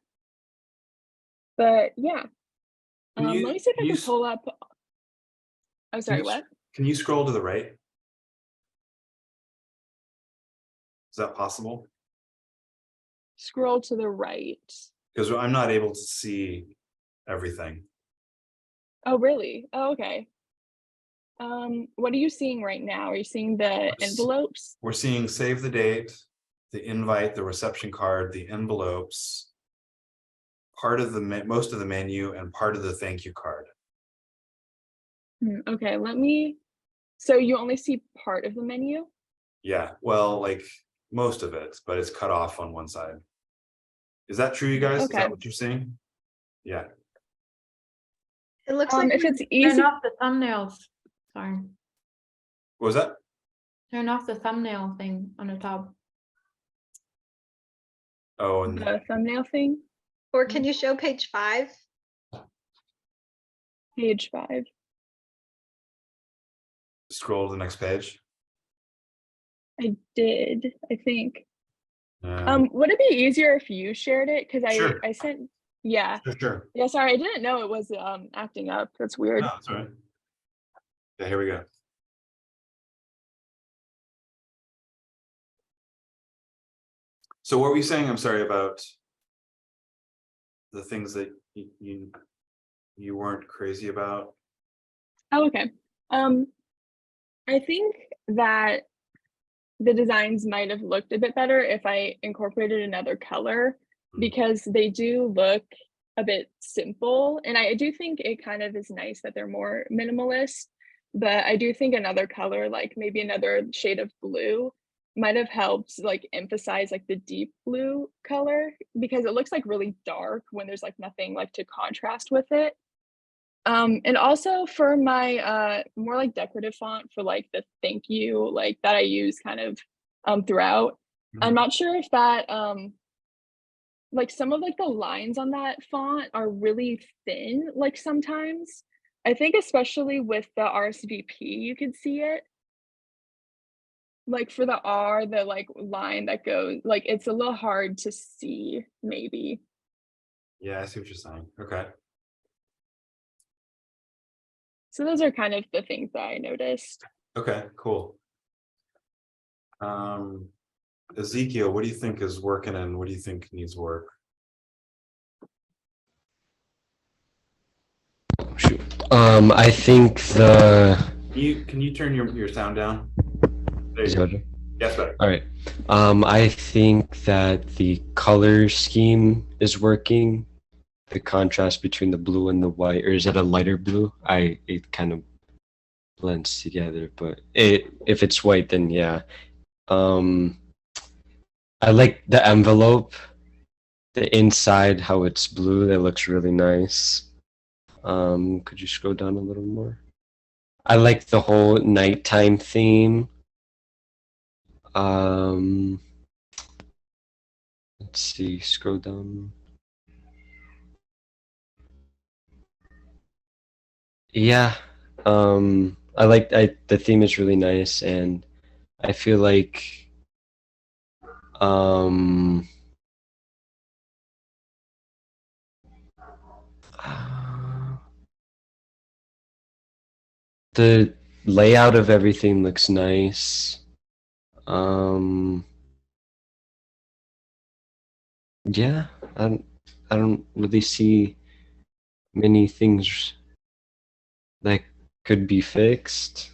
G: But yeah,
A: Can you-
G: let me see if
A: can
G: I
A: you
G: can
A: s-
G: pull up. I'm sorry, what?
A: Can you scroll to the right? Is that possible?
G: Scroll to the right.
A: Because I'm not able to see everything.
G: Oh, really? Oh, okay. What are you seeing right now? Are you seeing the envelopes?
A: We're seeing save the date, the invite, the reception card, the envelopes, part of the most of the menu, and part of the thank you card.
G: Okay, let me. So you only see part of the menu?
A: Yeah, well, like most of it, but it's cut off on one side. Is that true, you guys? Is
G: Okay.
A: that what you're seeing? Yeah.
B: It looks like
G: If it's
F: Turn
G: easy,
F: off the thumbnails. Sorry.
A: What was that?
F: Turn off the thumbnail thing on the top.
A: Oh, and
G: the thumbnail thing,
B: or can you show page 5?
G: page 5.
A: scroll to the next page.
G: I did, I think.
A: Um,
G: Would it be easier if you shared it? Because
A: Sure.
G: I sent, yeah.
A: Sure.
G: Yeah, sorry, I didn't know it was acting up. That's weird.
A: No, that's all right. Yeah, here we go. So what were you saying? I'm sorry about the things that you weren't crazy about.
G: Oh, okay. I think that the designs might have looked a bit better if I incorporated another color, because they do look a bit simple, and I do think it kind of is nice that they're more minimalist, but I do think another color, like maybe another shade of blue, might have helped like emphasize like the deep blue color, because it looks like really dark when there's like nothing like to contrast with it. And also for my more like decorative font for like the thank you, like that I use kind of throughout. I'm not sure if that like some of like the lines on that font are really thin, like sometimes. I think especially with the RSVP, you could see it. Like for the R, the like line that goes, like it's a little hard to see, maybe.
A: Yeah, I see what you're saying. Okay.
G: So those are kind of the things that I noticed.
A: Okay, cool. Ezekiel, what do you think is working and what do you think needs work?
J: Shoot. I think the.
A: Can you turn your sound down? There
J: Is
A: you
J: it
A: go.
J: better?
A: Yes, better.
J: All right. I think that the color scheme is working. The contrast between the blue and the white, or is it a lighter blue? It kind of blends together, but if it's white, then yeah. I like the envelope, the inside, how it's blue. That looks really nice. Could you scroll down a little more? I like the whole nighttime theme. Let's see, scroll down. Yeah, the theme is really nice, and I feel like um the layout of everything looks nice. Yeah, I don't really see many things that could be fixed.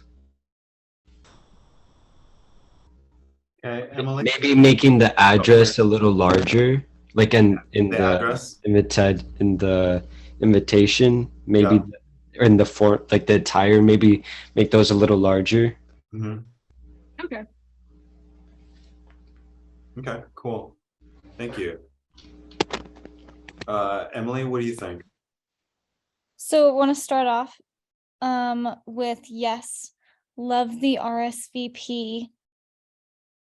A: Okay, Emily.
J: Maybe making the address a little larger, like in
A: The
J: the
A: address.
J: in the invitation, maybe or in the font, like the attire, maybe make those a little larger.
G: Okay.
A: Okay, cool. Thank you. Emily, what do you think?
C: So I want to start off with yes, love the RSVP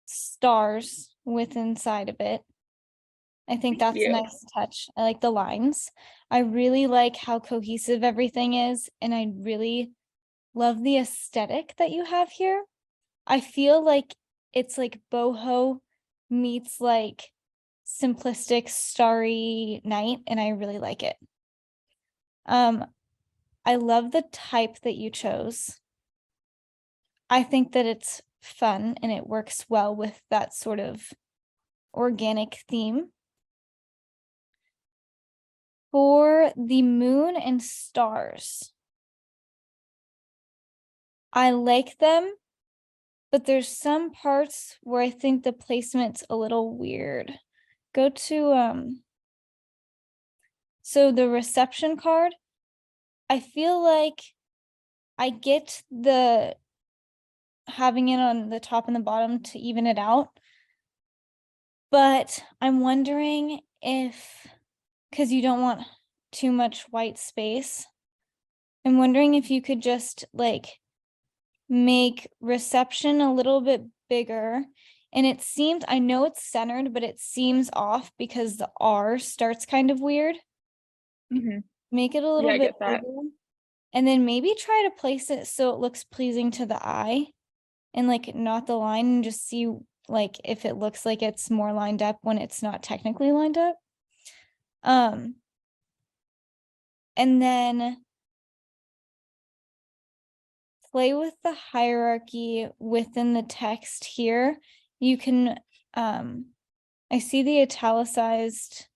C: stars with inside of it. I think that's a
G: you.
C: nice touch. I like the lines. I really like how cohesive everything is, and I really love the aesthetic that you have here. I feel like it's like boho meets like simplistic starry night, and I really like it. I love the type that you chose. I think that it's fun and it works well with that sort of organic theme. For the moon and stars, I like them, but there's some parts where I think the placement's a little weird. Go to so the reception card, I feel like I get the having it on the top and the bottom to even it out. But I'm wondering if, because you don't want too much white space, I'm wondering if you could just like make reception a little bit bigger. And it seemed, I know it's centered, but it seems off because the R starts kind of weird.
G: Mhm.
C: Make it a little
G: I
C: bit
G: get that.
C: bigger. And then maybe try to place it so it looks pleasing to the eye and like not the line, and just see like if it looks like it's more lined up when it's not technically lined up. And then play with the hierarchy within the text here. You can, I see the italicized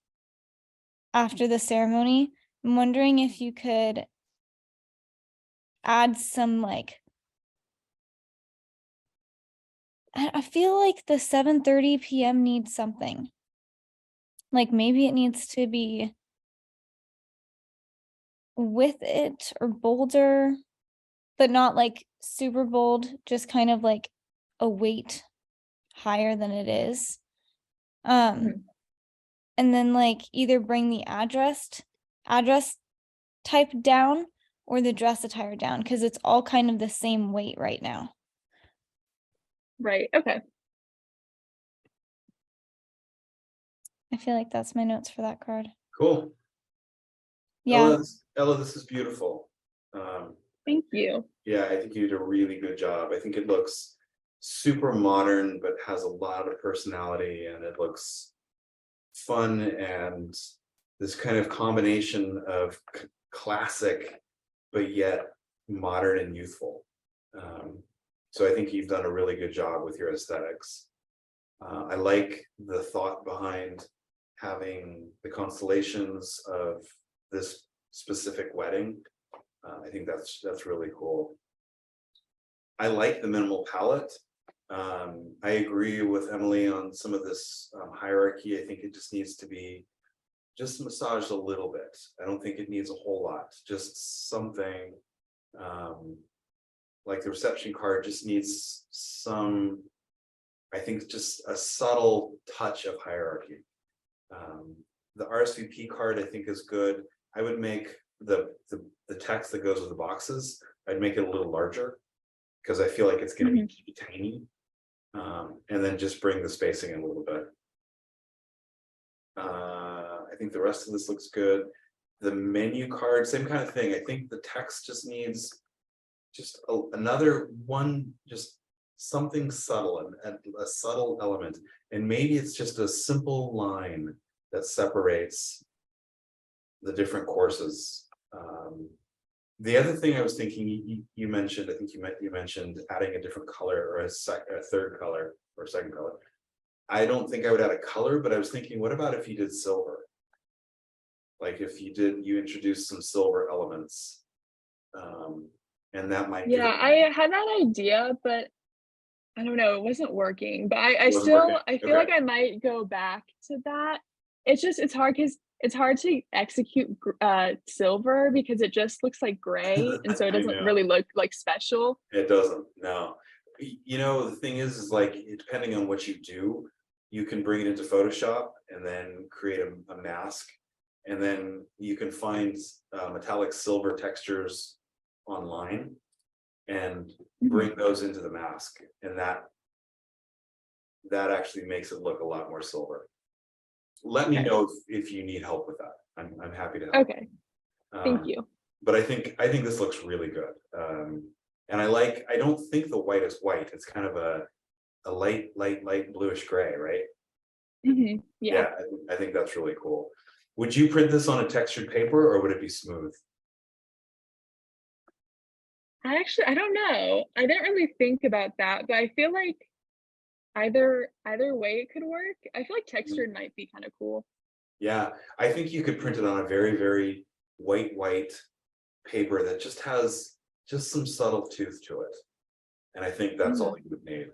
C: after the ceremony. I'm wondering if you could add some like, I feel like the 7:30 p.m. needs something. Like maybe it needs to be with it or bolder, but not like super bold, just kind of like a weight higher than it is. And then like either bring the address type down or the dress attire down, because it's all kind of the same weight right now.
G: Right. Okay.
C: I feel like that's my notes for that card.
A: Cool.
C: Yeah.
A: Ella, this is beautiful.
G: Thank you.
A: Yeah, I think you did a really good job. I think it looks super modern, but has a lot of personality, and it looks fun, and this kind of combination of classic, but yet modern and youthful. So I think you've done a really good job with your aesthetics. I like the thought behind having the constellations of this specific wedding. I think that's really cool. I like the minimal palette. I agree with Emily on some of this hierarchy. I think it just needs to be just massaged a little bit. I don't think it needs a whole lot, just something like the reception card just needs some, I think just a subtle touch of hierarchy. The RSVP card I think is good. I would make the text that goes with the boxes, I'd make it a little larger because I feel like it's going to be tiny. And then just bring the spacing in a little bit. I think the rest of this looks good. The menu card, same kind of thing. I think the text just needs just another one, just something subtle and a subtle element. And maybe it's just a simple line that separates the different courses. The other thing I was thinking, you mentioned, I think you mentioned adding a different color or a third color or second color. I don't think I would add a color, but I was thinking, what about if you did silver? Like if you introduced some silver elements, and that might give
G: Yeah,
A: it-
G: I had that idea, but I don't know, it wasn't working. But I
A: It wasn't
G: still,
A: working?
G: I feel
A: Okay.
G: like I might go back to that. It's just, it's hard because it's hard to execute silver because it just looks like gray, and so it
A: I
G: doesn't
A: know.
G: really look like special.
A: It doesn't, no. You know, the thing is like, depending on what you do, you can bring it into Photoshop and then create a mask. And then you can find metallic silver textures online and bring those into the mask. And that actually makes it look a lot more silver. Let me
G: Okay.
A: know if you need help with that. I'm happy to help.
G: Okay, thank you.
A: But I think this looks really good. And I don't think the white is white. It's kind of a light bluish gray, right?
G: Yeah.
A: Yeah, I think that's really cool. Would you print this on a textured paper or would it be smooth?
G: I don't know. I didn't really think about that, but I feel like either way it could work. I feel like textured might be kind of cool.
A: Yeah, I think you could print it on a very, very white paper that just has just some subtle tooth to it. And I think that's all you would need.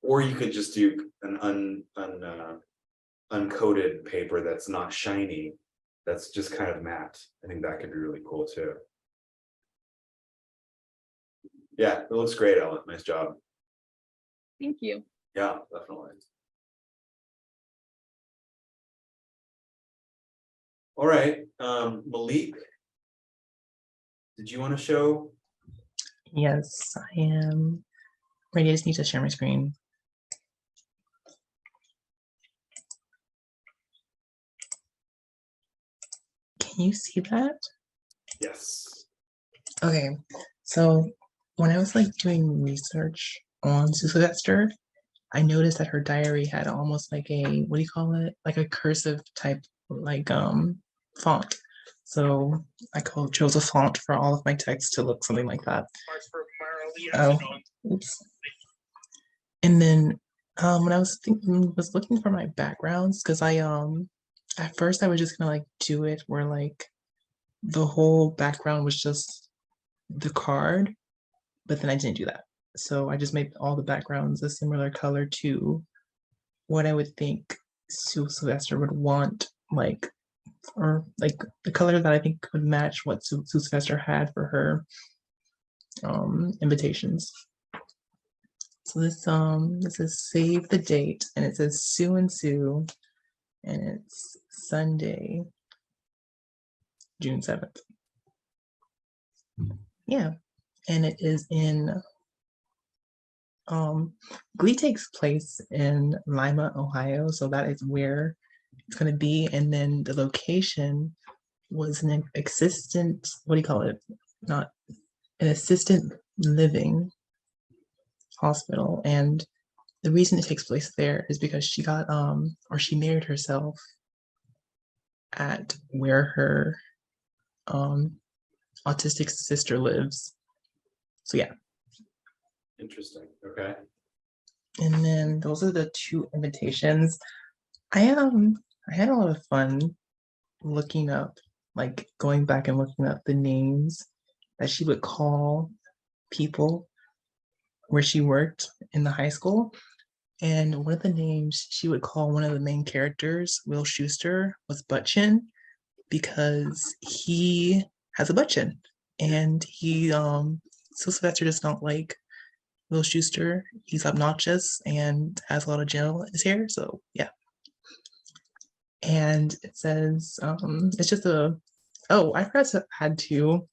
A: Or you could just do an uncoated paper that's not shiny, that's just kind of matte. I think that could be really cool too. Yeah, it looks great, Ellen. Nice job.
G: Thank you.
A: Yeah, definitely. All right, Malik, did you want to show?
I: Yes, I am ready. I just need to share my screen. Can you see that?
A: Yes.
I: Okay, so when I was like doing research on Sylvester, I noticed that her diary had almost like a, what do you call it? Like a cursive type like font. So I chose a font for all of my text to look something like that. Oh, oops. And then when I was looking for my backgrounds, because I at first I was just gonna like do it where like the whole background was just the card, but then I didn't do that. So I just made all the backgrounds a similar color to what I would think Sylvester would want, like, or like the color that I think would match what Sylvester had for her invitations. So this is save the date, and it says Sue and Sue, and it's Sunday, June 7th. Yeah, and it is in Glee takes place in Lima, Ohio, so that is where it's going to be. And then the location was an assistant, what do you call it? Not an assistant living hospital. And the reason it takes place there is because she got or she married herself at where her autistic sister lives. So yeah.
A: Interesting. Okay.
I: And then those are the two invitations. I had a lot of fun looking up, like going back and looking up the names that she would call people where she worked in the high school. And one of the names she would call one of the main characters, Will Schuster, was butt chin, because he has a butt chin. And Sylvester does not like Will Schuster. He's obnoxious and has a lot of gel in his hair. So yeah. And it says, it's just oh, I forgot to add to,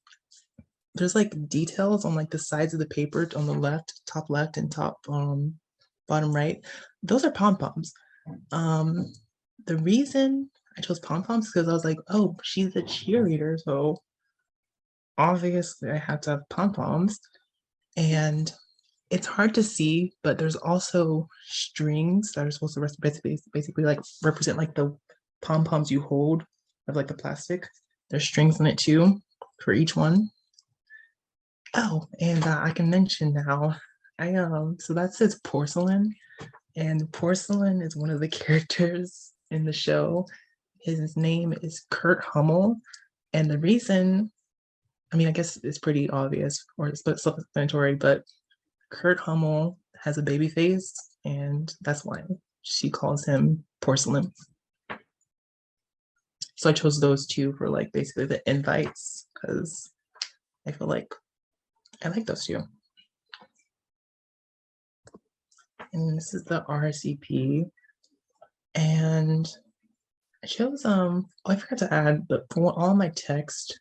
I: there's like details on like the sides of the paper on the left, top left and top bottom right. Those are pom-poms. The reason I chose pom-poms is because I was like, oh, she's a cheerleader, so obviously I have to have pom-poms. And it's hard to see, but there's also strings that are supposed to basically like represent like the pom-poms you hold of like the plastic. There's strings in it too for each one. Oh, and I can mention now, so that says porcelain, and porcelain is one of the characters in the show. His name is Kurt Hummel, and the reason, I mean, I guess it's pretty obvious or it's self-explanatory, but Kurt Hummel has a baby face, and that's why she calls him porcelain. So I chose those two for like basically the invites because I feel like I like those two. And this is the RCP. And I chose oh, I forgot to add, but for all my text,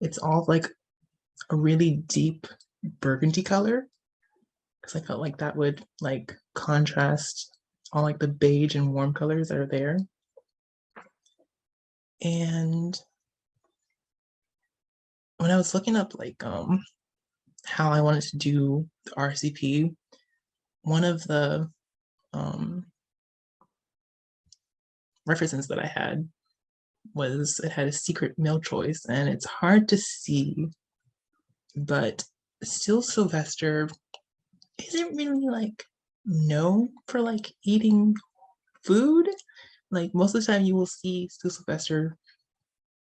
I: it's all like a really deep burgundy color. Because I felt like that would like contrast all like the beige and warm colors that are there. And when I was looking up like how I wanted to do the RCP, one of the references that I had was it had a secret meal choice, and it's hard to see, but still Sylvester isn't really like known for like eating food. Like most of the time you will see Still Sylvester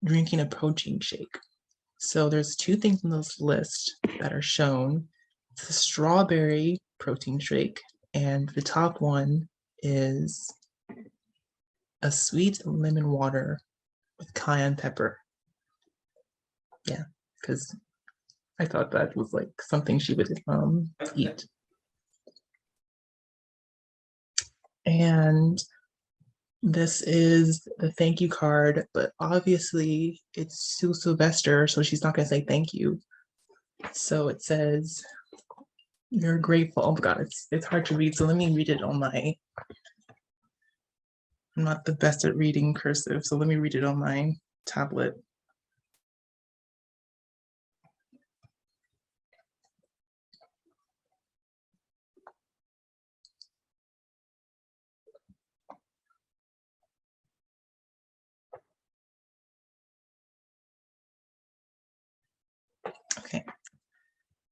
I: drinking a protein shake. So there's two things on this list that are shown. It's the strawberry protein shake, and the top one is a sweet lemon water with cayenne pepper. Yeah, because I thought that was like something she would eat. And this is the thank you card, but obviously it's Sue Sylvester, so she's not gonna say thank you. So it says, "You're grateful." Oh my god, it's hard to read. So let me read it on my. I'm not the best at reading cursive, so let me read it on my tablet. Okay.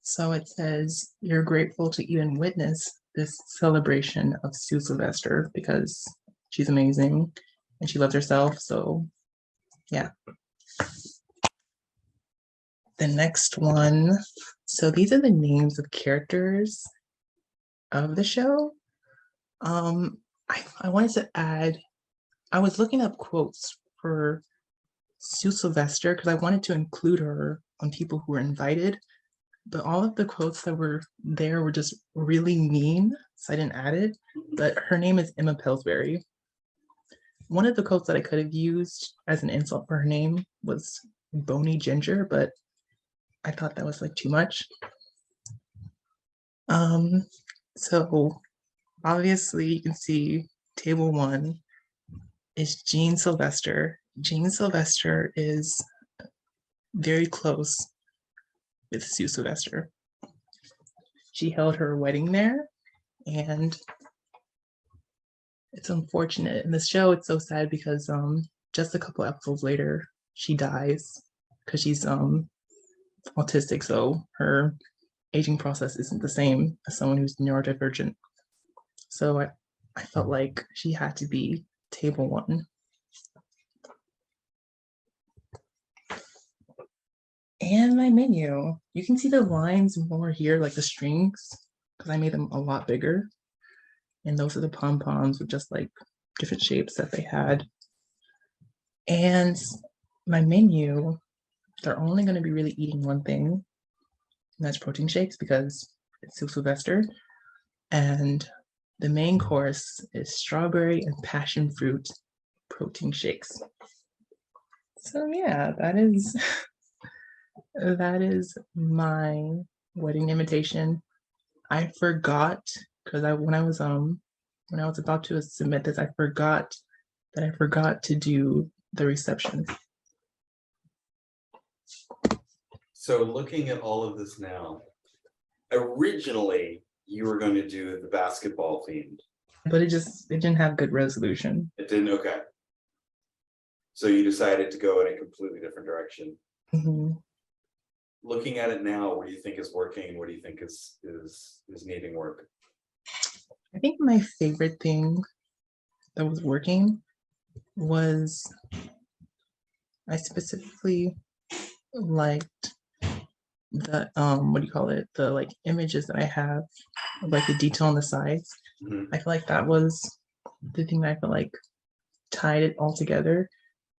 I: So it says, "You're grateful to even witness this celebration of Sue Sylvester because she's amazing and she loves herself." So yeah. The next one. So these are the names of characters of the show. I wanted to add, I was looking up quotes for Sue Sylvester because I wanted to include her on people who were invited, but all of the quotes that were there were just really mean, so I didn't add it. But her name is Emma Pillsbury. One of the quotes that I could have used as an insult for her name was Bony Ginger, but I thought that was like too much. So obviously you can see table one is Jean Sylvester. Jean Sylvester is very close with Sue Sylvester. She held her wedding there, and it's unfortunate. In the show, it's so sad because just a couple episodes later, she dies because she's autistic, so her aging process isn't the same as someone who's neurodivergent. So I felt like she had to be table one. And my menu, you can see the lines more here, like the strings, because I made them a lot bigger. And those are the pom-poms with just like different shapes that they had. And my menu, they're only going to be really eating one thing, and that's protein shakes because it's Sue Sylvester. And the main course is strawberry and passion fruit protein shakes. So yeah, that is my wedding invitation. I forgot because when I was about to submit this, I forgot to do the reception.
A: So looking at all of this now, originally you were going to do the basketball themed.
I: But it didn't have good resolution.
A: It didn't, okay. So you decided to go in a completely different direction.
I: Mm-hmm.
A: Looking at it now, what do you think is working and what do you think is needing work?
I: I think my favorite thing that was working was I specifically liked the what do you call it? The like images that I have, like the detail on the sides. I feel like that was the thing that I felt like tied it all together.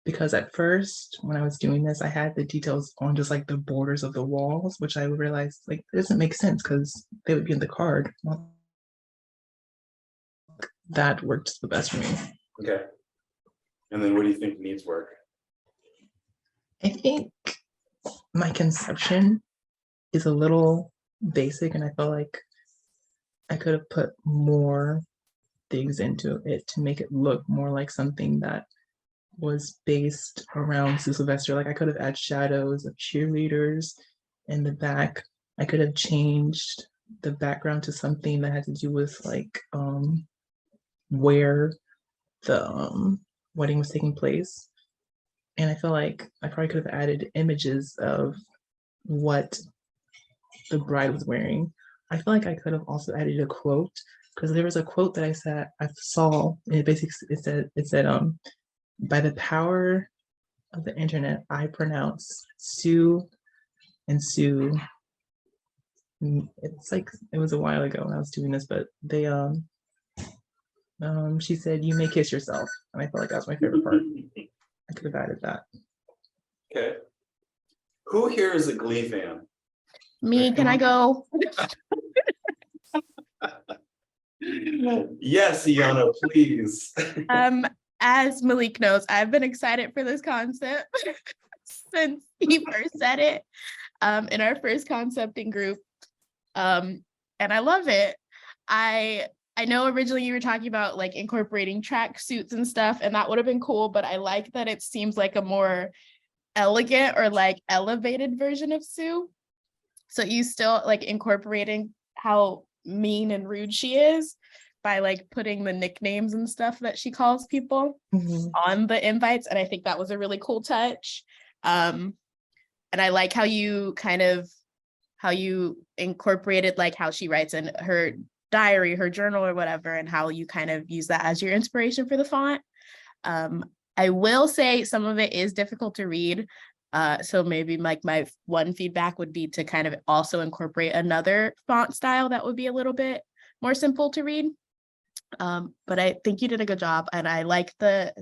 I: Because at first, when I was doing this, I had the details on just like the borders of the walls, which I realized like it doesn't make sense because they would be in the card. Well, that worked the best for me.
A: Okay. And then what do you think needs work?
I: I think my conception is a little basic, and I felt like I could have put more things into it to make it look more like something that was based around Sue Sylvester. Like I could have added shadows of cheerleaders in the back. I could have changed the background to something that had to do with like where the wedding was taking place. And I feel like I probably could have added images of what the bride was wearing. I feel like I could have also added a quote, because there was a quote that I saw, and it basically it said by the power of the internet, I pronounce Sue and Sue. It's like it was a while ago when I was doing this, but they she said, "You may kiss yourself," and I felt like that was my favorite part. I could have added that.
A: Okay. Who here is a Glee fan?
E: Me, can I go?
A: Yes, Iana, please.
E: As Malik knows, I've been excited for this concept since he first said it in our first concepting group. And I love it. I know originally you were talking about like incorporating track suits and stuff, and that would have been cool, but I like that it seems like a more elegant or like elevated version of Sue. So you still like incorporating how mean and rude she is by like putting the nicknames and stuff that she calls people on the invites. And I think that was a really cool touch. And I like how you incorporated like how she writes in her diary, her journal or whatever, and how you kind of use that as your inspiration for the font. I will say some of it is difficult to read. So maybe like my one feedback would be to kind of also incorporate another font style that would be a little bit more simple to read. But I think you did a good job, and I like the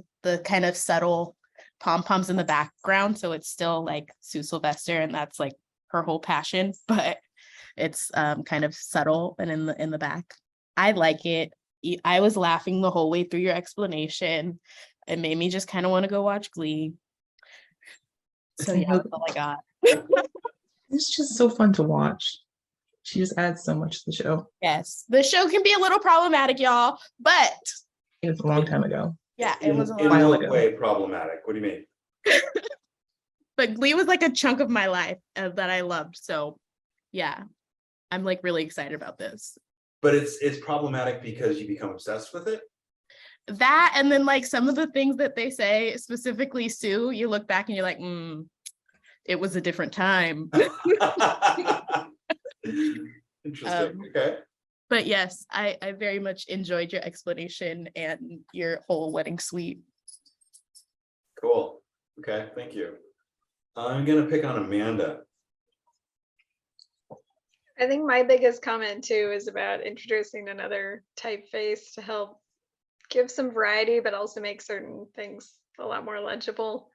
E: kind of subtle pom-poms in the background. So it's still like Sue Sylvester, and that's like her whole passion, but it's kind of subtle and in the back. I like it. I was laughing the whole way through your explanation. It made me just kind of want to go watch Glee. So yeah, that's all I got.
I: It's just so fun to watch. She just adds so much to the show.
E: Yes, the show can be a little problematic, y'all, but
I: it was a long time ago.
E: Yeah, it was a
A: in
E: while
A: what
E: ago.
A: way problematic? What do you mean?
E: But Glee was like a chunk of my life that I loved. So yeah, I'm like really excited about this.
A: But it's problematic because you become obsessed with it.
E: That, and then like some of the things that they say, specifically Sue, you look back and you're like, it was a different time.
A: Interesting. Okay.
E: But yes, I very much enjoyed your explanation and your whole wedding suite.
A: Cool. Okay, thank you. I'm gonna pick on Amanda.
B: I think my biggest comment too is about introducing another typeface to help give some variety, but also make certain things a lot more legible.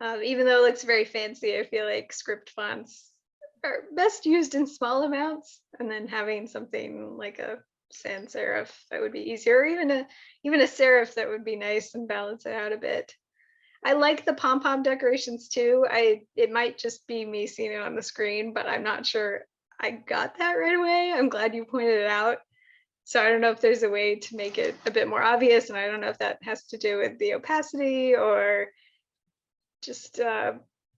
B: Even though it looks very fancy, I feel like script fonts are best used in small amounts, and then having something like a sans serif that would be easier, or even a serif that would be nice and balance it out a bit. I like the pom-pom decorations too. It might just be me seeing it on the screen, but I'm not sure I got that right away. I'm glad you pointed it out. So I don't know if there's a way to make it a bit more obvious, and I don't know if that has to do with the opacity or just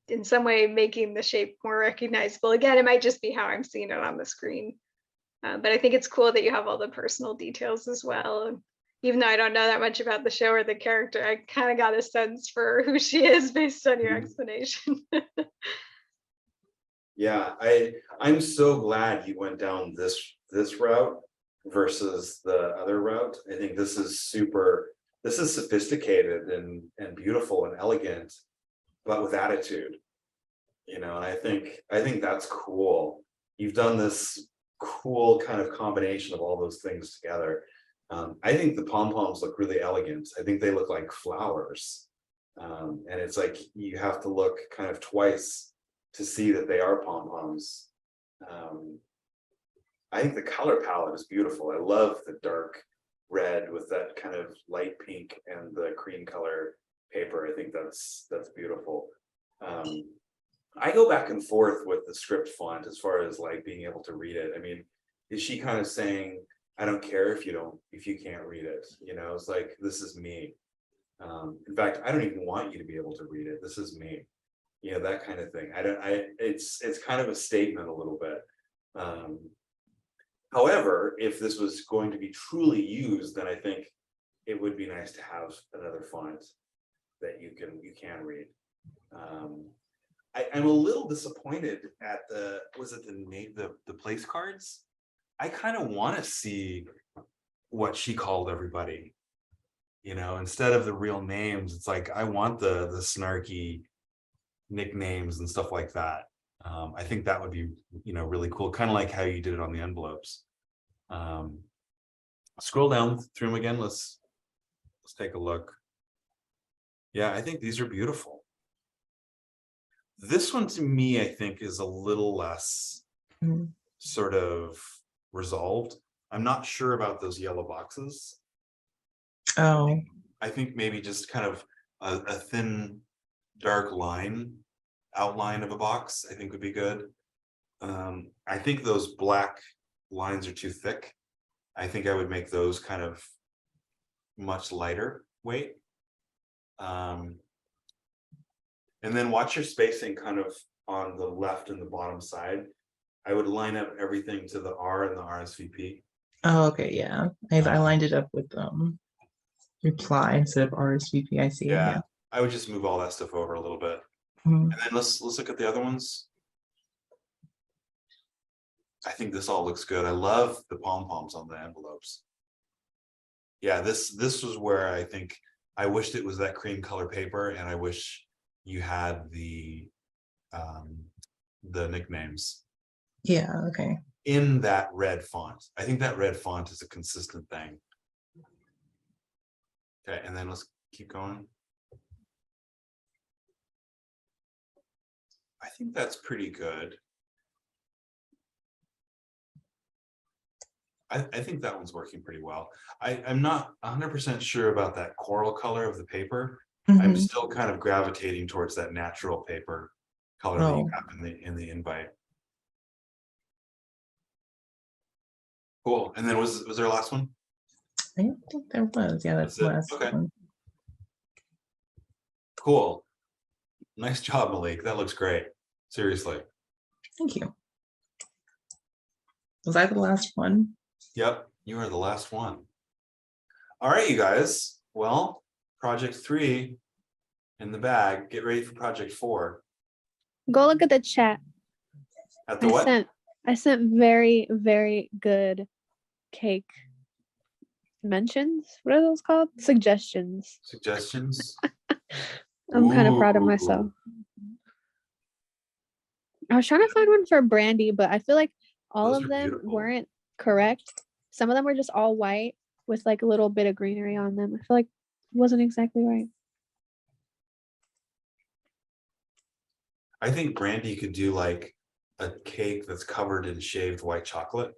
B: in some way making the shape more recognizable. Again, it might just be how I'm seeing it on the screen. But I think it's cool that you have all the personal details as well. And even though I don't know that much about the show or the character, I kind of got a sense for who she is based on your explanation.
A: Yeah, I'm so glad you went down this route versus the other route. I think this is sophisticated and beautiful and elegant, but with attitude. You know, and I think that's cool. You've done this cool kind of combination of all those things together. I think the pom-poms look really elegant. I think they look like flowers. And it's like you have to look kind of twice to see that they are pom-poms. I think the color palette is beautiful. I love the dark red with that kind of light pink and the cream color paper. I think that's beautiful. I go back and forth with the script font as far as like being able to read it. I mean, is she kind of saying, I don't care if you can't read it, you know, it's like, this is me. In fact, I don't even want you to be able to read it. This is me, you know, that kind of thing. It's kind of a statement a little bit. However, if this was going to be truly used, then I think it would be nice to have another font that you can read. I'm a little disappointed at the place cards. I kind of want to see what she called everybody. You know, instead of the real names, it's like I want the snarky nicknames and stuff like that. I think that would be, really cool, kind of like how you did it on the envelopes. Scroll down through them again. Let's take a look. Yeah, I think these are beautiful. This one to me, I think, is a little less sort of resolved. I'm not sure about those yellow boxes.
I: Oh,
A: I think maybe just kind of a thin, dark outline of a box, I think would be good. I think those black lines are too thick. I think I would make those kind of much lighter weight. And then watch your spacing kind of on the left and the bottom side. I would line up everything to the R and the RSVP.
I: oh, okay, yeah. I lined it up with reply instead of RSVP. I see.
A: Yeah, I would just move all that stuff over a little bit.
I: Mhm.
A: And then let's look at the other ones. I think this all looks good. I love the pom-poms on the envelopes. Yeah, this was where I think I wished it was that cream color paper, and I wish you had the nicknames
I: Yeah, okay.
A: in that red font. I think that red font is a consistent thing. Okay, and then let's keep going. I think that's pretty good. I think that one's working pretty well. I'm not 100% sure about that coral color of the paper. I'm
I: Mhm.
A: still kind of gravitating towards that natural paper color that you
I: Oh.
A: have in the invite. Cool. And then was there a last one?
I: I don't think there was. Yeah, that's the
A: That's it?
I: last
A: Okay.
I: one.
A: Cool. Nice job, Malik. That looks great. Seriously.
I: Thank you. Was I the last one?
A: Yep, you are the last one. All right, you guys. Well, project 3 in the bag. Get ready for project 4.
H: Go look at the chat.
A: At the what?
H: I sent very, very good cake mentions. What are those called? Suggestions.
A: Suggestions?
H: I'm kind of proud of myself.
A: Ooh.
H: I was trying to find one for Brandy, but I feel like all
A: Those
H: of
A: are
H: them
A: beautiful.
H: weren't correct. Some of them were just all white with like a little bit of greenery on them. I feel like it wasn't exactly right.
A: I think Brandy could do like a cake that's covered in shaved white chocolate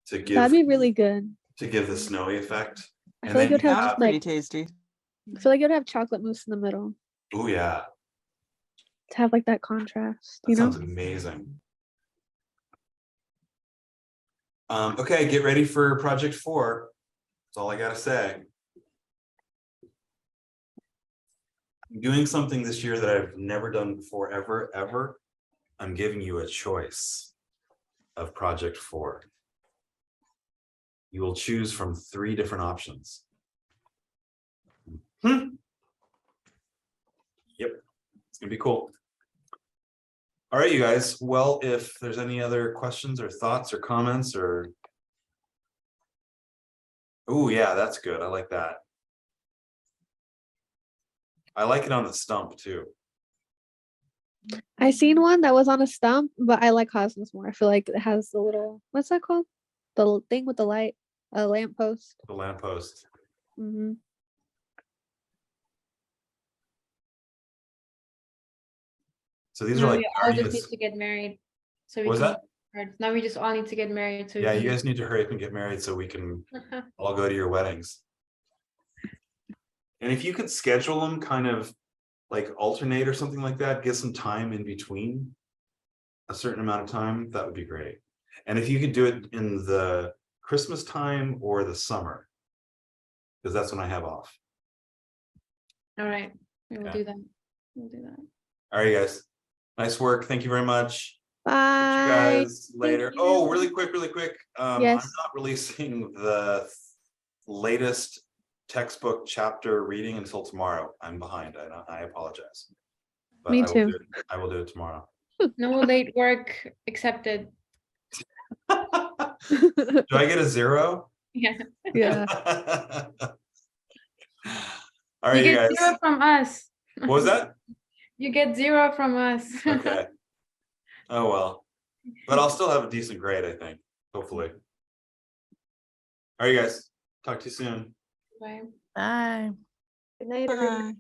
A: to
H: That'd be really good.
A: the snowy effect.
H: I
A: And
H: feel like
A: then
H: it would
A: you
H: have
A: have,
D: Pretty
H: like
D: tasty.
H: I feel like it would have chocolate mousse in the middle
A: oh yeah,
H: to have like that contrast,
A: that
H: you know?
A: sounds amazing. Okay, get ready for project 4. That's all I gotta say. I'm doing something this year that I've never done before, ever. I'm giving you a choice of project 4. You will choose from 3 different options. Yep, it's gonna be cool. All right, you guys. Well, if there's any other questions or thoughts or comments or. Oh yeah, that's good. I like that. I like it on the stump too.
H: I seen one that was on a stump, but I like Cosmos more. I feel like it has the little, what's that called? The thing with the light, a lamppost.
A: The lamppost.
H: Mm-hmm.
A: So these are
F: Now
A: like
F: we all just
A: guardians.
F: need to get married. So we
A: What was
F: can
A: that?
F: start. Now we just all need to get married. So we
A: Yeah,
F: can
A: you guys need to hurry up and get married so we can
F: get-
A: all go to your weddings. And if you could schedule them kind of like alternate or something like that, get some time in between a certain amount of time, that would be great. And if you could do it in the Christmas time or the summer, because that's when I have off.
F: All right, we will
A: Okay.
F: do that. We'll do that.
A: All right, guys. Nice work. Thank you very much. Catch you
H: Bye.
A: guys later.
F: you.
A: Oh, really quick.
H: Yes.
A: I'm not releasing the latest textbook chapter reading until tomorrow. I'm behind. I apologize. But
H: Me
A: I will
H: too.
A: do it- I will do it tomorrow.
F: No late work accepted.
A: Do I get a 0?
F: Yeah.
H: Yeah.
A: All right,
F: You
A: you
F: get
A: guys.
F: 0 from us.
A: What was that?
F: You get 0 from us.
A: Okay. Oh well. But I'll still have a decent grade, I think. Hopefully. All right, you guys. Talk to you soon.
F: Bye.
E: Bye.
B: Good night, everyone.
D: Bye.